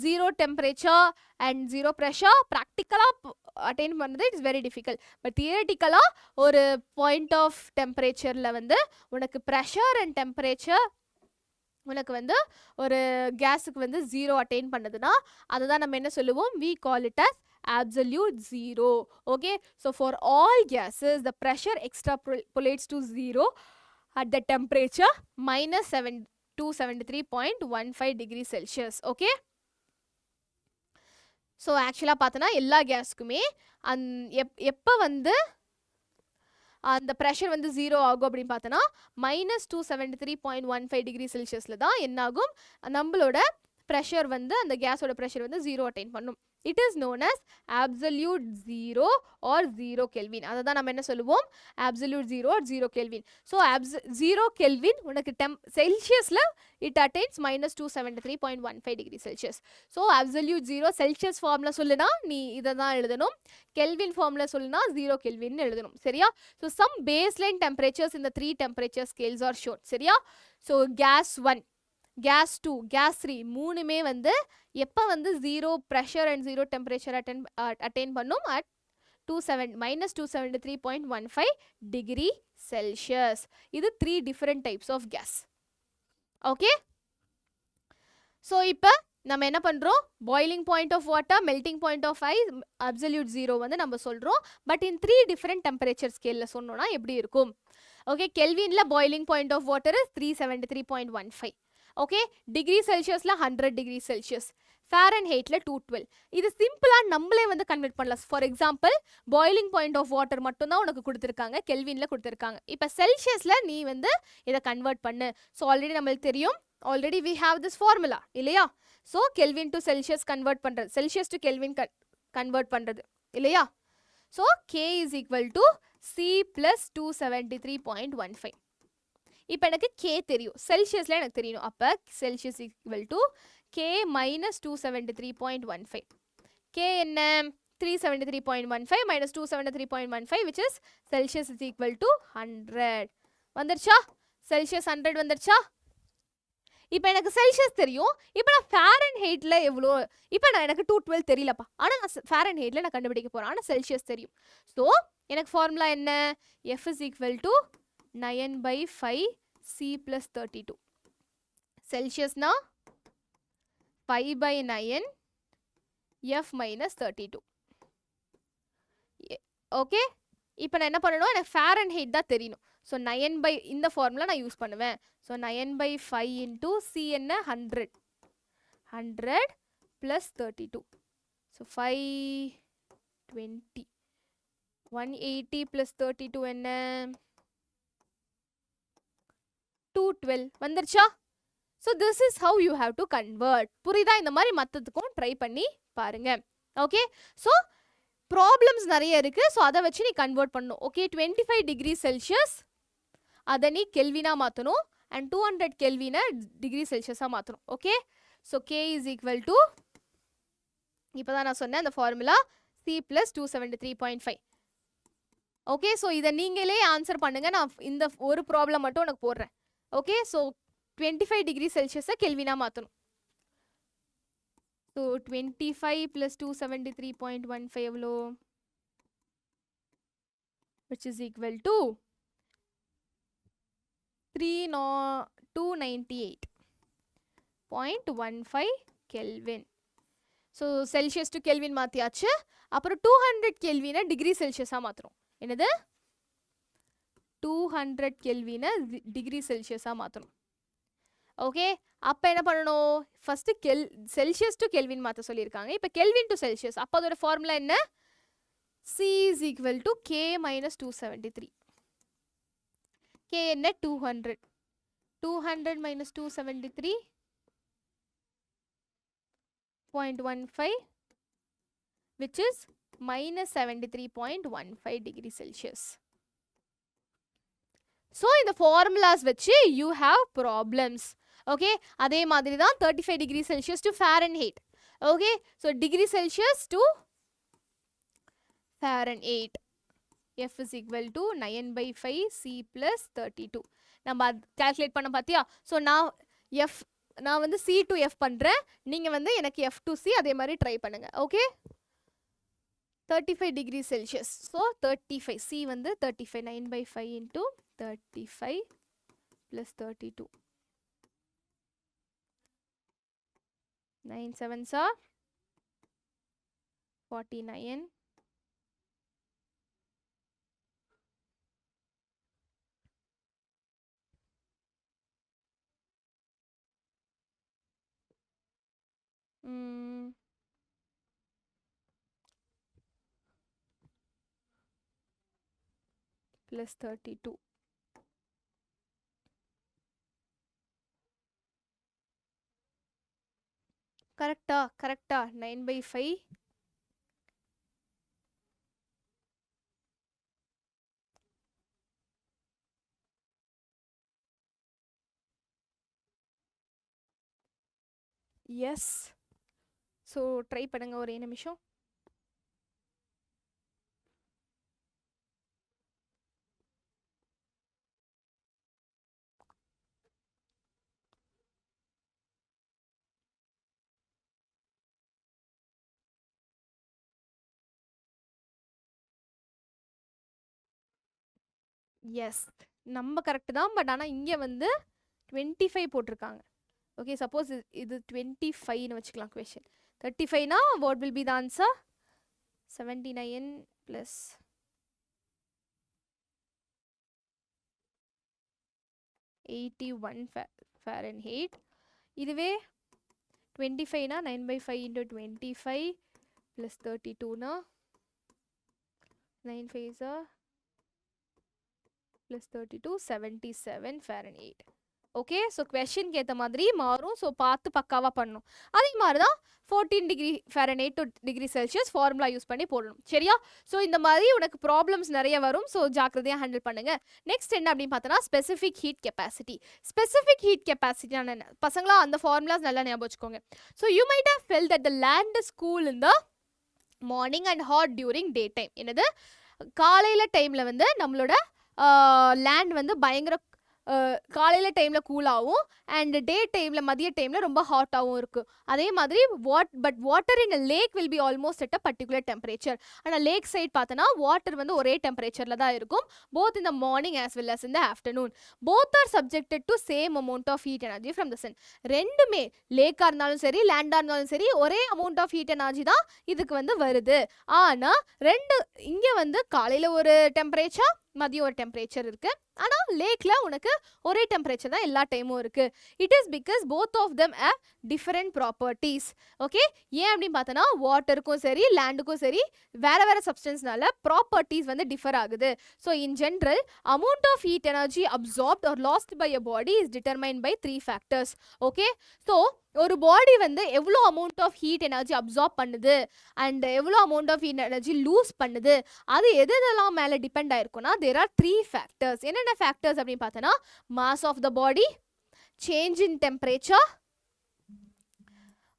0 temperature and 0 pressure ப்ராக்டிக்கலாக அட்டைன் பண்ணுறது இட்ஸ் வெரி டிஃபிகல்ட். பட் தியரிட்டிக்கலாக ஒரு பாயிண்ட் ஆஃப் டெம்பரேச்சரில் வந்து உனக்கு ப்ரெஷர் அண்ட் டெம்பரேச்சர் உனக்கு வந்து ஒரு கேஸுக்கு வந்து 0 அட்டைன் பண்ணுதுன்னா அதுதான் நம்ம என்ன சொல்லுவோம், we call it as absolute zero. okay, so for all gases the pressure extrapolates to 0 at the temperature minus 273.15 degrees Celsius. okay, so ஆக்சுவலாக பார்த்தோன்னா எல்லா கேஸ்க்குமே எப்போ வந்து அந்த ப்ரெஷர் வந்து 0 ஆகும் அப்படின்னு பார்த்தோன்னா -273.15 தான் என்ன ஆகும், நம்மளோட ப்ரெஷர் வந்து அந்த கேஸோட ப்ரெஷர் வந்து 0 அட்டைன் பண்ணும். It is known as absolute 0 or 0 Kelvin. அதை தான் நம்ம என்ன சொல்லுவோம், absolute 0 or 0 Kelvin. So 0 Kelvin உனக்கு செல்சியஸில் it attains -273.15 so absolute 0 Celsius ஃபார்மில் சொல்லுனா நீ இதை தான் எழுதணும், கெல்வின் ஃபார்மில் சொல்லுனா 0 கெல்வின் எழுதணும். சரியா? ஸோ சம் பேஸ்லைன் டெம்பரேச்சர்ஸ் இந்த 3 டெம்பரேச்சர் ஸ்கேல்ஸ் ஆர் ஷோட். சரியா? ஸோ கேஸ் 1, கேஸ் 2, கேஸ் 3 மூணுமே வந்து எப்போ வந்து 0 ப்ரெஷர் அண்ட் 0 டெம்பரேச்சர் அட்டைன் பண்ணும் அட் -273.15 டிகிரி செல்சியஸ். இது 3 different types of gas. Okay, so இப்போ நம்ம என்ன பண்ணுறோம், boiling point of water, melting point of ice, absolute 0 வந்து நம்ம சொல்கிறோம். பட் இன் 3 டிஃப்ரெண்ட் டெம்பரேச்சர் ஸ்கேலில் சொன்னோன்னா எப்படி இருக்கும்? ஓகே, கெல்வினில் boiling point of water 373.15. Okay, degree செல்சியஸில் 100 டிகிரி செல்சியஸ், ஃபாரன்ஹீட்டில் 212. இது சிம்பிளாக நம்மளே வந்து கன்வெர்ட் பண்ணலாம். For example boiling point of water மட்டும்தான் உனக்கு கொடுத்துருக்காங்க, கெல்வினில் கொடுத்துருக்காங்க. இப்போ செல்சியஸில் நீ வந்து இதை கன்வெர்ட் பண்ணு. ஸோ ஆல்ரெடி நம்மளுக்கு தெரியும், already we have this formula இல்லையா? So Kelvin to Celsius convert பண்ணுறது, செல்சியஸ் டு கெல்வின் கன்வெர்ட் பண்ணுறது இல்லையா? So K is equal to C + 273.15. இப்போ எனக்கு K தெரியும், செல்சியஸில் எனக்கு தெரியணும். அப்போ Celsius equal to K - 273.15. K என்ன, 373.15 - 273.15 which is Celsius is equal to 100. வந்துருச்சா? செல்சியஸ் 100 வந்துருச்சா? இப்போ எனக்கு செல்சியஸ் தெரியும். இப்போ நான் ஃபாரன்ஹீட்டில் எவ்வளோ, இப்போ நான் எனக்கு 212 தெரியலப்பா, ஆனால் நான் ஃபாரன்ஹீட்டில் நான் கண்டுபிடிக்க போகிறேன், ஆனால் செல்சியஸ் தெரியும். ஸோ எனக்கு ஃபார்முலா என்ன, F is equal to 9/5 C + 32. செல்சியஸ்னா 5/9 F - 32. Okay, இப்போ நான் என்ன பண்ணணும், எனக்கு ஃபாரன்ஹீட் தான் தெரியணும். ஸோ 9 இந்த ஃபார்முலா நான் யூஸ் பண்ணுவேன். ஸோ 9/5 இன்டூ C என்ன 100 + 32. ஸோ 520. 180 + 32 என்ன 212 வந்துருச்சா? So this is how you have to convert. புரியுதா? இந்த மாதிரி மற்றதுக்கும் ட்ரை பண்ணி பாருங்க. ஓகே, ஸோ ப்ராப்ளம்ஸ் நிறைய இருக்குது. ஸோ அதை வச்சு நீ கன்வெர்ட் பண்ணணும். ஓகே, 25 டிகிரி செல்சியஸ் அதை நீ கெல்வினா மாற்றணும், அண்ட் 200 கெல்வினை டிகிரி செல்சியஸாக மாற்றணும். Okay, so K is equal to, இப்போ தான் நான் சொன்னேன் அந்த ஃபார்முலா, C + 273.5. ஓகே, ஸோ இதை நீங்களே ஆன்சர் பண்ணுங்க, நான் இந்த ஒரு ப்ராப்ளம் மட்டும் உனக்கு போடுறேன். ஓகே, ஸோ 25 டிகிரி செல்சியஸை கெல்வினா மாற்றணும். ஸோ 25 + 273.15 எவ்வளோ, which is equal to 298.15 Kelvin. So Celsius to Kelvin மாற்றியாச்சு. அப்புறம் 200 கெல்வினை டிகிரி செல்சியஸாக மாற்றுறோம். என்னது, 200 கெல்வினை டிகிரி செல்சியஸாக மாற்றணும். ஓகே, அப்போ என்ன பண்ணணும், ஃபஸ்ட்டு செல்சியஸ் டு கெல்வின் மாற்ற சொல்லியிருக்காங்க. இப்போ கெல்வின் டு செல்சியஸ், அப்போ அதோட ஃபார்முலா என்ன, C is equal to K - 273. K என்ன 200 - 273.15 which is -73.15 degree Celsius. So இந்த formulas வச்சு you have problems. Okay, அதே மாதிரி தான் 35 degree Celsius to Fahrenheit. Okay, so degree Celsius to Fahrenheit. F is equal to 9/5 C + 32. நம்ம கால்குலேட் பண்ண பார்த்தியா? ஸோ நான் வந்து C to F பண்ணுறேன், நீங்கள் வந்து எனக்கு F to C அதே மாதிரி ட்ரை பண்ணுங்கள். Okay, 35 degree Celsius. So 35 C வந்து 35, 9/5 இன்ட்டு 35 + 32. 9 7s are 49. plus 32. கரெக்டா? கரெக்டா? 9/5. எஸ். ஸோ ட்ரை பண்ணுங்க ஒரே நிமிஷம். எஸ், நம்ம கரெக்ட் தான். பட் ஆனால் இங்கே வந்து 25 போட்டிருக்காங்க. ஓகே, சப்போஸ் இது 25ன்னு வச்சுக்கலாம் கொஷின். 35னா what will be the answer? 79 plus 81 Fahrenheit. இதுவே 25னா 9/5 into 25 plus 32னா 9 5s plus 32 77 Fahrenheit. Okay, so கொஷின்க்கு ஏற்ற மாதிரி மாறும். ஸோ பார்த்து பக்காவாக பண்ணணும். அதே மாதிரி தான் 14 degree Fahrenheit to degree Celsius formula use பண்ணி போடணும். சரியா? ஸோ இந்த மாதிரி உனக்கு ப்ராப்ளம்ஸ் நிறைய வரும். ஸோ ஜாக்கிரதையாக ஹேண்டில் பண்ணுங்க. நெக்ஸ்ட் என்ன அப்படின்னு பார்த்தோன்னா specific heat capacity. Specific heat கெப்பாசிட்டியான என்ன பசங்களா அந்த ஃபார்முலாஸ் நல்லா ஞாபகம் வச்சுக்கோங்க. So you might have felt that the land is cool in the morning and hot during day time. என்னது, காலையில் டைமில் வந்து நம்மளோட லேண்ட் வந்து பயங்கர காலையில் டைமில் கூலாகவும் அண்ட் டே டைமில் மதிய டைமில் ரொம்ப ஹாட்டாகவும் இருக்குது. அதே மாதிரி water in a lake will be almost at a particular temperature. ஆனால் லேக் சைட் பார்த்தோன்னா வாட்டர் வந்து ஒரே டெம்பரேச்சரில் தான் இருக்கும், both in the morning as well as in the afternoon. Both are subjected to same amount of heat energy from the sun. ரெண்டுமே லேக்காக இருந்தாலும் சரி லேண்டாக இருந்தாலும் சரி ஒரே அமௌண்ட் ஆஃப் ஹீட் எனர்ஜி தான் இதுக்கு வந்து வருது. ஆனால் இங்கே வந்து காலையில் ஒரு டெம்பரேச்சர் மதியம் ஒரு டெம்பரேச்சர் இருக்குது. ஆனால் லேக்கில் உனக்கு ஒரே டெம்பரேச்சர் தான் எல்லா டைமும் இருக்குது. It is because both of them have different properties. Okay, ஏன் அப்படின்னு பார்த்தோன்னா வாட்டருக்கும் சரி லேண்டுக்கும் சரி வேறு வேறு சப்ஸ்டன்ஸ்னால ப்ராப்பர்ட்டிஸ் வந்து டிஃபர் ஆகுது. So in general amount of heat energy absorbed or lost by a body is determined by 3 factors. Okay, so ஒரு பாடி வந்து எவ்வளோ amount of heat energy absorb பண்ணுது அண்ட் எவ்வளோ amount of heat energy lose பண்ணுது, அது எதெல்லாம் மேலே டிபெண்ட் ஆயிருக்கும்னா தேர் ஆர் 3 ஃபேக்டர்ஸ். என்னென்ன ஃபேக்டர்ஸ் அப்படின்னு பார்த்தோன்னா mass of the body, change in temperature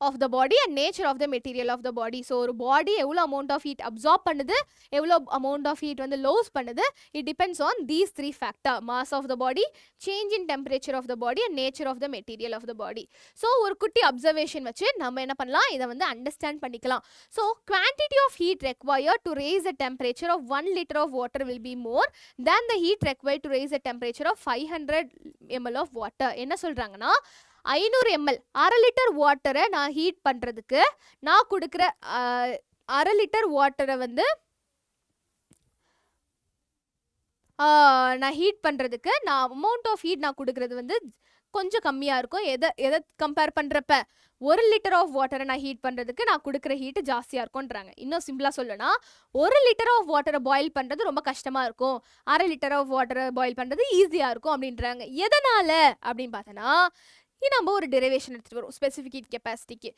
of the body and nature of the material of the body. So ஒரு body எவ்வளோ amount of heat absorb பண்ணுது, எவ்வளோ amount of heat வந்து lose பண்ணுது, it depends on these 3 factors: mass of the body, change in temperature of the body and nature of the material of the body. So ஒரு குட்டி observation வச்சு நம்ம என்ன பண்ணலாம், இதை வந்து understand பண்ணிக்கலாம். So quantity of heat required to raise the temperature of 1 liter of water will be more than the heat required to raise the temperature of 500 ml of water. என்ன சொல்றாங்கன்னா 500 ml 1/2 லிட்டர் வாட்டரை நான் ஹீட் பண்ணுறதுக்கு நான் கொடுக்குற 1/2 லிட்டர் வாட்டரை வந்து நான் ஹீட் பண்ணுறதுக்கு அமௌண்ட் ஆஃப் ஹீட் நான் கொடுக்குறது வந்து கொஞ்சம் கம்மியாக இருக்கும். எதை கம்பேர் பண்ணுறப்ப 1 லிட்டர் ஆஃப் வாட்டரை நான் ஹீட் பண்ணுறதுக்கு நான் கொடுக்குற ஹீட்டு ஜாஸ்தியாக இருக்கும்ன்றாங்க. இன்னும் சிம்பிளாக சொல்லணும்னா 1 லிட்டர் ஆஃப் வாட்டரை பாயில் பண்ணுறது ரொம்ப கஷ்டமாக இருக்கும், 1/2 லிட்டர் ஆஃப் வாட்டரை பாயில் பண்ணுறது ஈஸியாக இருக்கும் அப்படின்றாங்க. எதனால் அப்படின்னு பார்த்தோன்னா நம்ம ஒரு டெரிவேஷன் எடுத்துகிட்டு வரும் ஸ்பெசிஃபிக் ஹீட் கெப்பாசிட்டிக்கு.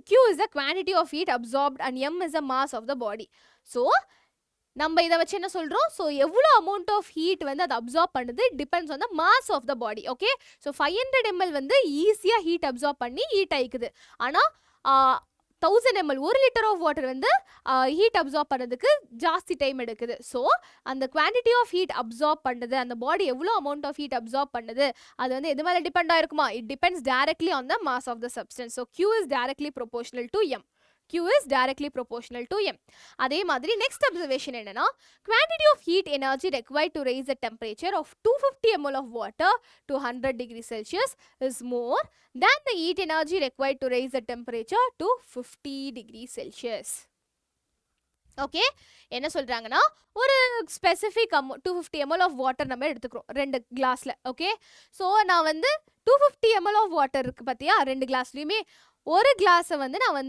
Q is the quantity of heat absorbed and M is the mass of the body. So நம்ம இதை வச்சு என்ன சொல்கிறோம், ஸோ எவ்வளோ அமௌண்ட் ஆஃப் ஹீட் வந்து அது அப்சார்ப் பண்ணுது depends on the mass of the body. Okay, so 500 ml வந்து ஈஸியாக ஹீட் அப்சார்ப் பண்ணி ஹீட் ஆகிக்குது. ஆனால் 1000 ml 1 லிட்டர் ஆஃப் வாட்டர் வந்து ஹீட் அப்சார்ப் பண்ணுறதுக்கு ஜாஸ்தி டைம் எடுக்குது. ஸோ அந்த குவான்டிட்டி ஆஃப் ஹீட் அப்சார்ப் பண்ணுது, அந்த பாடி எவ்வளோ அமௌண்ட் ஆஃப் ஹீட் அப்சார்ப் பண்ணுது அது வந்து எது மேலே டிபெண்ட் ஆயிருக்குமா, it depends directly on the mass of the substance. So Q is directly proportional to M. Q is directly proportional to M. அதே மாதிரி next observation என்னன்னா quantity of heat energy required to raise the temperature of 250 ml of water to 100 degrees Celsius is more than the heat energy required to raise the temperature to 50 degrees Celsius. Okay, என்ன சொல்கிறாங்கன்னா ஒரு ஸ்பெசிஃபிக் 250 ml ஆஃப் வாட்டர் நம்ம எடுத்துக்கிறோம் 2 கிளாஸில். ஓகே, ஸோ நான் வந்து 250 ml ஆஃப் வாட்டர் இருக்குது பார்த்தியா 2 கிளாஸ்லையுமே. ஒரு கிளாஸை வந்து நான்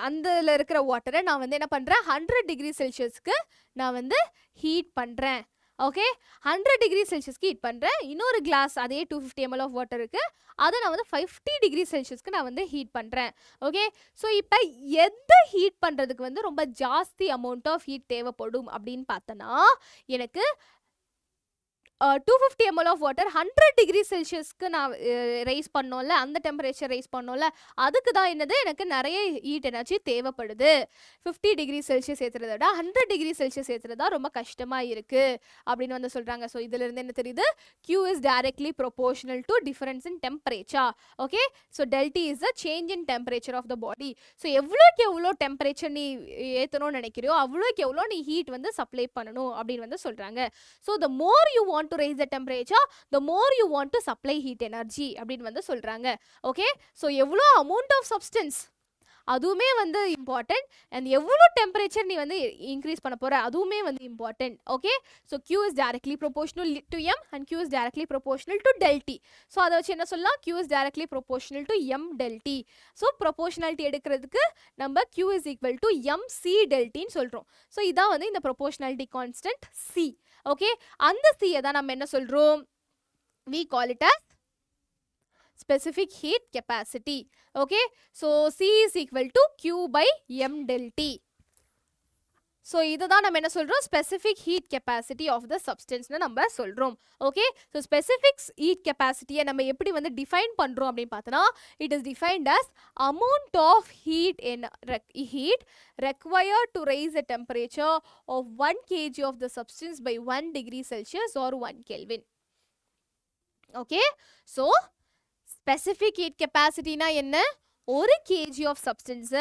அதில் இருக்கிற வாட்டரை நான் வந்து என்ன பண்ணுறேன் 100 டிகிரி செல்சியஸ்க்கு நான் வந்து ஹீட் பண்ணுறேன் ஓகே 100 டிகிரி செல்சியஸ்க்கு ஹீட் பண்ணுறேன். இன்னொரு கிளாஸ் அதே 250 ml ஆஃப் வாட்டர் இருக்குது, அதை நான் வந்து 50 டிகிரி செல்சியஸ்க்கு நான் வந்து ஹீட் பண்ணுறேன். ஓகே, ஸோ இப்போ எதை ஹீட் பண்ணுறதுக்கு வந்து ரொம்ப ஜாஸ்தி அமௌண்ட் ஆஃப் ஹீட் தேவைப்படும் அப்படின்னு பார்த்தோன்னா, எனக்கு 250 ml ஆஃப் வாட்டர் 100 டிகிரி செல்சியஸ்க்கு நான் ரைஸ் பண்ணோம்ல, அந்த டெம்பரேச்சர் ரைஸ் பண்ணோம்ல, அதுக்கு தான் என்னது எனக்கு நிறைய ஹீட் எனர்ஜி தேவைப்படுது. 50 டிகிரி செல்சியஸ் ஏற்றுறத விட 100 டிகிரி செல்சியஸ் ஏற்றுறது தான் ரொம்ப கஷ்டமாக இருக்குது அப்படின்னு வந்து சொல்கிறாங்க. ஸோ இதிலிருந்து என்ன தெரியுது, Q is directly proportional to difference in temperature. Okay, so del T is the change in temperature of the body. So எவ்வளோக்கு எவ்வளோ டெம்பரேச்சர் நீ ஏற்றணும்னு நினைக்கிறியோ அவ்வளோக்கு எவ்வளோ நீ ஹீட் வந்து சப்ளை பண்ணணும் அப்படின்னு வந்து சொல்கிறாங்க. So the more you want to raise the temperature, the more you want to supply heat energy அப்படின்னு வந்து சொல்றாங்க. ஓகே, ஸோ எவ்வளோ அமௌண்ட் ஆஃப் சப்ஸ்டன்ஸ் அதுவுமே வந்து இம்பார்ட்டன்ட், அண்ட் எவ்வளோ டெம்பரேச்சர் நீ வந்து இன்க்ரீஸ் பண்ண போகிற அதுவுமே வந்து important. Okay, so Q is directly proportional to M and Q is directly proportional to del T. So அதை வச்சு என்ன சொல்லலாம், Q is directly proportional to M del T. So proportionality எடுக்கிறதுக்கு நம்ம Q is equal to MC del Tன்னு சொல்கிறோம். ஸோ இதான் வந்து இந்த ப்ரொபோர்ஷனாலிட்டி கான்ஸ்டன்ட் C. ஓகே, அந்த C தான் நம்ம என்ன சொல்கிறோம், we call it as specific heat capacity. Okay, so C is equal to Q by M del T. So இதுதான் நம்ம என்ன சொல்றோம், specific heat capacity of the substance னு நம்ம சொல்றோம். Okay, so specific heat capacity நம்ம எப்படி வந்து define பண்றோம் அப்படின்னு பார்த்தனா, it is defined as amount of heat required to raise the temperature of 1 kg of the substance by 1 degree Celsius or 1 Kelvin. Okay, so specific heat capacity na என்ன, 1 kg of substance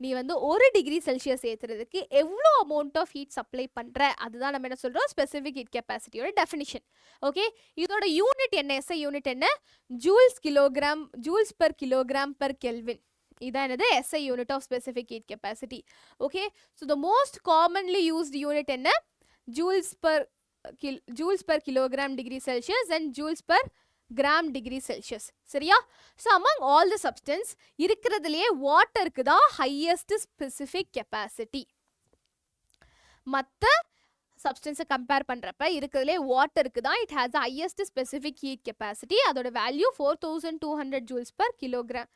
நீ வந்து 1 டிகிரி செல்சியஸ் ஏற்றுறதுக்கு எவ்வளோ அமௌண்ட் ஆஃப் ஹீட் சப்ளை பண்ணுற, அதுதான் நம்ம என்ன சொல்கிறோம் ஸ்பெசிஃபிக் ஹீட் கெப்பாசிட்டியோட டெஃபினிஷன். ஓகே, இதோட யூனிட் என்ன, எஸ்ஐ யூனிட் என்ன, joules per kilogram per Kelvin. இதான் என்னது SI unit of specific heat capacity. Okay, so the most commonly used unit என்ன, joules per kilogram degree Celsius and joules per gram degree Celsius. சரியா? So among all the substance இருக்கிறதுலையே வாட்டருக்கு தான் ஹையஸ்ட் ஸ்பெசிஃபிக் கெப்பாசிட்டி. மற்ற சப்ஸ்டன்ஸை கம்பேர் பண்ணுறப்ப இருக்கிறதுலே வாட்டருக்கு தான் it has the highest specific heat capacity. அதோட value 4200 joules per kilogram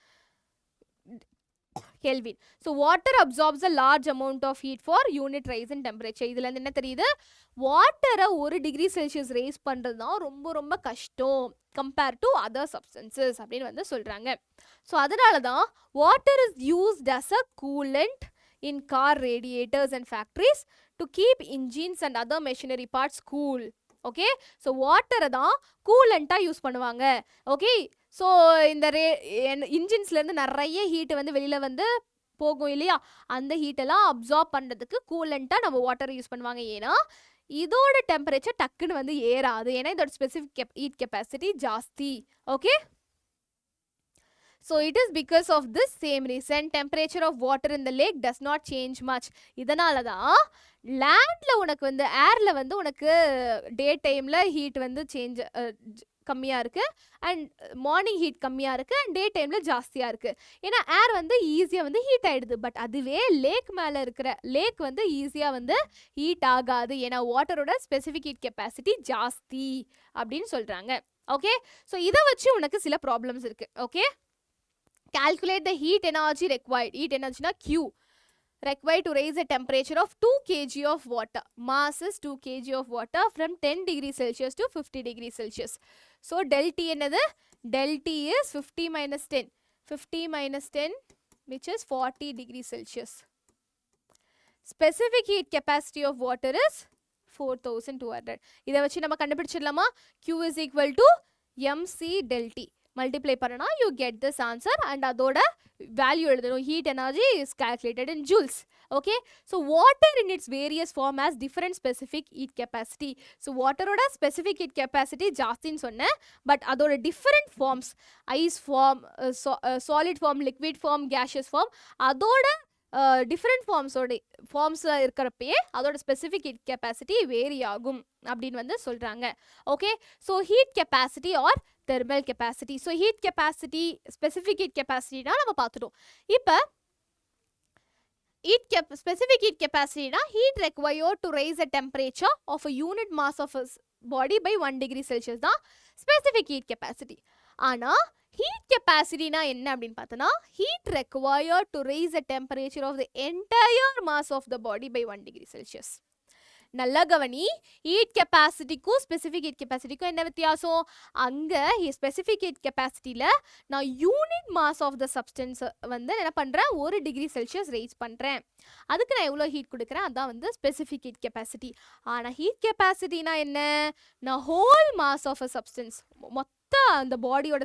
Kelvin. So water absorbs a large amount of heat for unit rise in temperature. இதுல இருந்து என்ன தெரியுது, வாட்டரை 1 டிகிரி செல்சியஸ் ரேஸ் பண்ணுறது தான் ரொம்ப ரொம்ப கஷ்டம் கம்பேர் டு அதர் சப்ஸ்டன்சஸ் அப்படின்னு வந்து சொல்கிறாங்க. ஸோ அதனால தான் water is used as a coolant in car radiators and factories to keep engines and other machinery parts cool. Okay, so வாட்டரை தான் கூலண்ட்டாக யூஸ் பண்ணுவாங்க. ஓகே, ஸோ இந்த இன்ஜின்ஸ்லேருந்து நிறைய ஹீட்டு வந்து வெளியில் வந்து போகும் இல்லையா, அந்த ஹீட்டெல்லாம் அப்சார்ப் பண்ணுறதுக்கு கூலண்ட்டாக நம்ம வாட்டரை யூஸ் பண்ணுவாங்க. ஏன்னா இதோட டெம்பரேச்சர் டக்குன்னு வந்து ஏறாது, ஏன்னா இதோட ஸ்பெசிஃபிக் ஹீட் கெப்பாசிட்டி ஜாஸ்தி. Okay, so it is because of this same reason temperature of water in the lake does not change much. இதனால தான் லேண்ட்ல உனக்கு வந்து ஏர்ல வந்து உனக்கு டே டைம்ல ஹீட் வந்து சேஞ்ச் கம்மியாக இருக்குது அண்ட் மார்னிங் ஹீட் கம்மியாக இருக்குது அண்ட் டே டைமில் ஜாஸ்தியாக இருக்குது. ஏன்னா ஏர் வந்து ஈஸியாக வந்து ஹீட் ஆகிடுது. பட் அதுவே லேக் மேலே இருக்கிற லேக் வந்து ஈஸியாக வந்து ஹீட் ஆகாது, ஏன்னா வாட்டரோட ஸ்பெசிஃபிக் ஹீட் கெப்பாசிட்டி ஜாஸ்தி அப்படின்னு சொல்கிறாங்க. ஓகே, ஸோ இதை வச்சு உனக்கு சில ப்ராப்ளம்ஸ் இருக்குது. Okay, calculate the heat energy required. Heat energy na Q required to raise the temperature of 2 kg of water. Mass is 2 kg of water from 10 degrees Celsius to 50 degrees Celsius. So del T என்னது, del T is 50 minus 10. 50 minus 10 which is 40 degrees Celsius. Specific heat capacity of water is 4200. இதை வச்சு நம்ம கண்டுபிடிச்சிடலாமா, Q is equal to MC del T. Multiply பண்ணனா you get this answer and அதோட வேல்யூ எழுதணும். Heat energy is calculated in joules. Okay, so water in its various form has different specific heat capacity. So வாட்டரோட ஸ்பெசிஃபிக் ஹீட் கெப்பாசிட்டி ஜாஸ்தின்னு சொன்னேன், பட் அதோட different forms, ice form, solid form, liquid form, gaseous form, அதோட டிஃப்ரெண்ட் ஃபார்ம்ஸில் இருக்கிறப்பயே அதோட ஸ்பெசிஃபிக் ஹீட் கெப்பாசிட்டி வேரி ஆகும் அப்படின்னு வந்து சொல்கிறாங்க. Okay, so heat capacity or thermal capacity. So heat capacity, specific heat கெப்பாசிட்டினா நம்ம பார்த்துட்டோம். இப்போ specific heat capacity na heat required to raise the temperature of a unit mass of a body by 1 degree Celsius தான் specific heat capacity. ஆனா heat capacity na என்ன அப்படின்னு பார்த்தனா heat required to raise the temperature of the entire mass of the body by 1 degree Celsius. நல்லா கவனி, ஹீட் கெப்பாசிட்டிக்கும் ஸ்பெசிஃபிக் ஹீட் கெப்பாசிட்டிக்கும் என்ன வித்தியாசம்? அங்கே ஸ்பெசிஃபிக் ஹீட் கெப்பாசிட்டியில் நான் unit mass of the substance வந்து என்ன பண்ணுறேன், 1 டிகிரி செல்சியஸ் ரைஸ் பண்ணுறேன். அதுக்கு நான் எவ்வளோ ஹீட் கொடுக்குறேன், அதான் வந்து ஸ்பெசிஃபிக் ஹீட் கெப்பாசிட்டி. ஆனால் ஹீட் கெப்பாசிட்டினா என்ன? நான் whole mass of a substance, மொத்த அந்த பாடியோட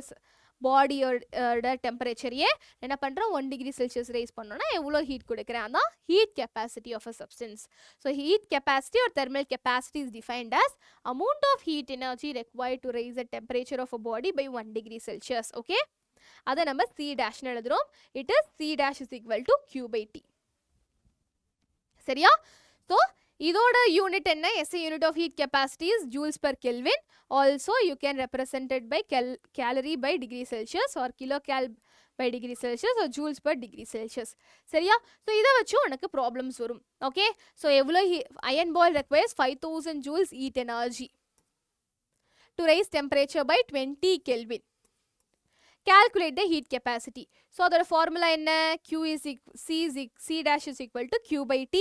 டெம்பரேச்சரையே என்ன பண்ணுறேன் 1 டிகிரி செல்சியஸ் ரைஸ் பண்ணோன்னா எவ்வளோ ஹீட் கொடுக்குறேன், அதான் heat capacity of a substance. So heat capacity or thermal capacity is defined as amount of heat energy required to raise the temperature of a body by 1 degree Celsius. Okay, அதை நம்ம C டேஷ்னு எழுதுறோம். It is C dash is equal to Q/T. சரியா? ஸோ இதோட யூனிட் என்ன? SI unit of heat capacity is joules per Kelvin. Also you can represent it by calorie by degree Celsius or kilocal by degree Celsius or joules per degree Celsius. சரியா? ஸோ இதை வச்சு உனக்கு ப்ராப்ளம்ஸ் வரும். ஓகே, ஸோ எவ்வளோ iron boil requires 5000 joules heat energy to raise temperature by 20 Kelvin. Calculate the heat capacity. So அதோட ஃபார்முலா என்ன? C dash is equal to Q/T.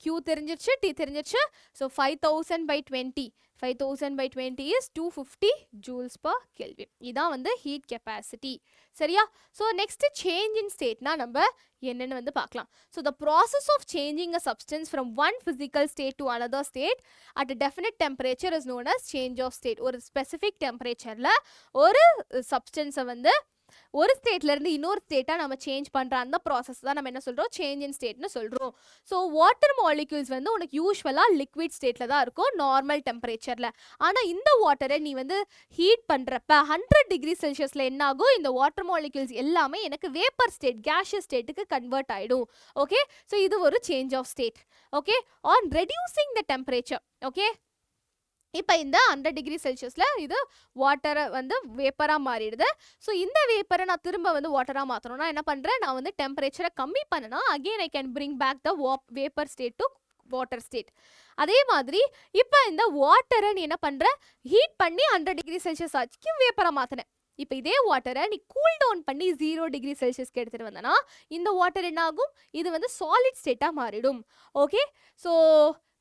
Q தெரிஞ்சிருச்சு, T தெரிஞ்சிருச்சு. So 5000 by 20. 5000 by 20 is 250 joules per Kelvin. இதான் வந்து heat capacity. சரியா? So next change in state na நம்ம என்னன்னு வந்து பார்க்கலாம். So the process of changing a substance from one physical state to another state at a definite temperature is known as change of state. ஒரு specific temperatureல ஒரு substance வந்து ஒரு ஸ்டேட்ல இருந்து இன்னொரு ஸ்டேட்டா நம்ம சேஞ்ச் பண்ற அந்த ப்ராசஸ் தான் நம்ம என்ன சொல்றோம், சேஞ்ச் இன் ஸ்டேட்னு சொல்றோம். ஸோ வாட்டர் மாலிக்யூல்ஸ் வந்து உனக்கு யூஸ்வலா லிக்விட் ஸ்டேட்ல தான் இருக்கும் நார்மல் டெம்பரேச்சர்ல. ஆனா இந்த வாட்டரை நீ வந்து ஹீட் பண்றப்ப 100 டிகிரி செல்சியஸ்ல என்ன ஆகும், இந்த வாட்டர் மாலிக்யூல்ஸ் எல்லாமே எனக்கு வேப்பர் ஸ்டேட், கேஷியஸ் ஸ்டேட்டுக்கு கன்வெர்ட் ஆயிடும். ஓகே, ஸோ இது ஒரு change of state. Okay, on reducing the temperature. Okay, இப்போ இந்த 100 டிகிரி செல்சியஸில் இது வாட்டரை வந்து வேப்பராக மாறிடுது. ஸோ இந்த வேப்பரை நான் திரும்ப வந்து வாட்டராக மாற்றணும்னா என்ன பண்ணுறேன், நான் வந்து டெம்பரேச்சரை கம்மி பண்ணனா again I can bring back the vapour state to water state. அதே மாதிரி இப்போ இந்த வாட்டரை நீ என்ன பண்ணுற, ஹீட் பண்ணி 100 டிகிரி செல்சியஸ் ஆச்சுக்கு வேப்பராக மாற்றினேன். இப்போ இதே வாட்டரை நீ கூல் டவுன் பண்ணி 0 டிகிரி செல்சியஸ்க்கு எடுத்துகிட்டு வந்தனா இந்த வாட்டர் என்ன ஆகும், இது வந்து சாலிட் ஸ்டேட்டாக மாறிடும். Okay, so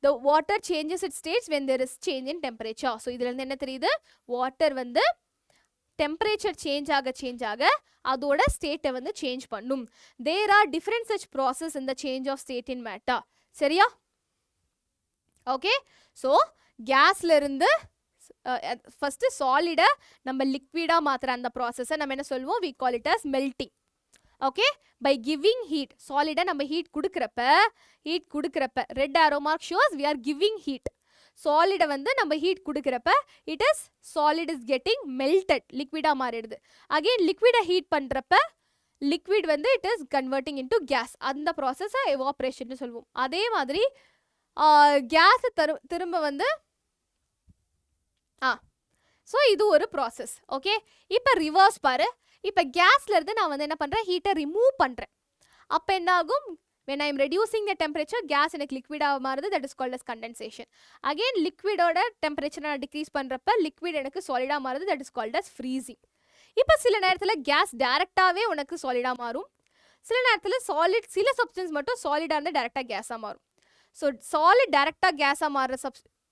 the water changes its states when there is change in temperature. So இதுல இருந்து என்ன தெரியுது, வாட்டர் வந்து டெம்பரேச்சர் சேஞ்ச் ஆக அதோட ஸ்டேட்டை வந்து சேஞ்ச் பண்ணும். there are different such process in the change of state in matter. சரியா? ஓகே, ஸோ கேஸ்ல இருந்து ஃபர்ஸ்ட் சாலிடை நம்ம லிக்விடா மாத்துற அந்த ப்ராசஸை நம்ம என்ன சொல்லுவோம், we call it as melting. Okay, by giving heat, சாலிடை நம்ம ஹீட் கொடுக்குறப்ப red arrow mark shows we are giving heat. சாலிடை வந்து நம்ம ஹீட் கொடுக்குறப்ப it is solid is getting melted, லிக்விடாக மாறிடுது. அகெயின் லிக்விடை ஹீட் பண்ணுறப்ப லிக்விட் வந்து it is converting into gas, அந்த ப்ராசஸை எவாப்ரேஷன் சொல்லுவோம். அதே மாதிரி கேஸ் திரும்ப வந்து ஸோ இது ஒரு ப்ராசஸ். ஓகே, இப்போ ரிவர்ஸ் பாரு. இப்போ கேஸ்ல இருந்து நான் வந்து என்ன பண்ணுறேன், ஹீட்டை ரிமூவ் பண்ணுறேன். அப்போ என்ன ஆகும், when I am reducing the temperature, gas எனக்கு லிக்விடாக மாறுது, that is called as condensation. Again லிக்விடோட டெம்பரேச்சர் நான் டிக்ரீஸ் பண்ணுறப்ப லிக்விட் எனக்கு சாலிடாக மாறுது, that is called as freezing. இப்போ சில நேரத்தில் கேஸ் டேரெக்டாகவே உனக்கு சாலிடாக மாறும், சில நேரத்தில் சில சப்ஸ்டன்ஸ் மட்டும் சாலிடாக இருந்து டேரெக்டாக கேஸாக மாறும். ஸோ சாலிட் டேரெக்டாக கேஸாக மாறுற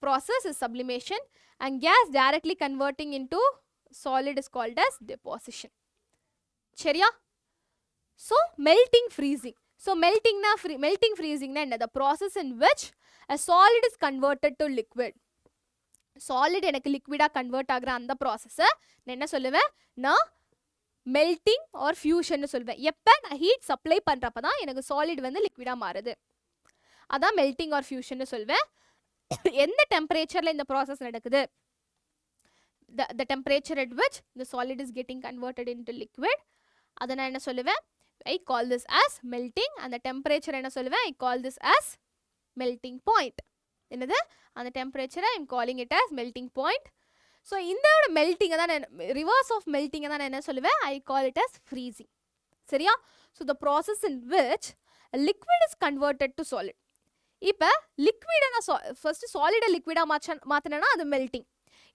process is sublimation and gas directly converting into solid is called as deposition. சரியா? So melting freezing. So melting freezing na the process in which a solid is converted to liquid. Solid எனக்கு liquid convert ஆகுற அந்த process நான் என்ன சொல்லுவேன், நான் melting or fusion சொல்லுவேன். எப்ப நான் heat supply பண்றப்ப தான் எனக்கு solid வந்து liquid மாறுது, அதான் melting or fusion சொல்லுவேன். எந்த டெம்பரேச்சர்ல இந்த ப்ராசஸ் நடக்குது, the temperature at which the solid is getting converted into liquid, அதை நான் என்ன சொல்லுவேன், I call this as melting. அந்த டெம்பரேச்சர் என்ன சொல்லுவேன், I call this as melting point. என்னது, அந்த டெம்பரேச்சரை I am calling it as melting point. So இந்த மெல்ட்டிங்கை தான் ரிவர்ஸ் ஆஃப் மெல்ட்டிங்கை தான் நான் என்ன சொல்லுவேன், I call it as freezing. சரியா? So the process in which a liquid is converted to solid. இப்போ லிக்விடை நான் ஃபர்ஸ்ட் சாலிடை லிக்விடாக மாற்றினேன்னா அது மெல்டிங்.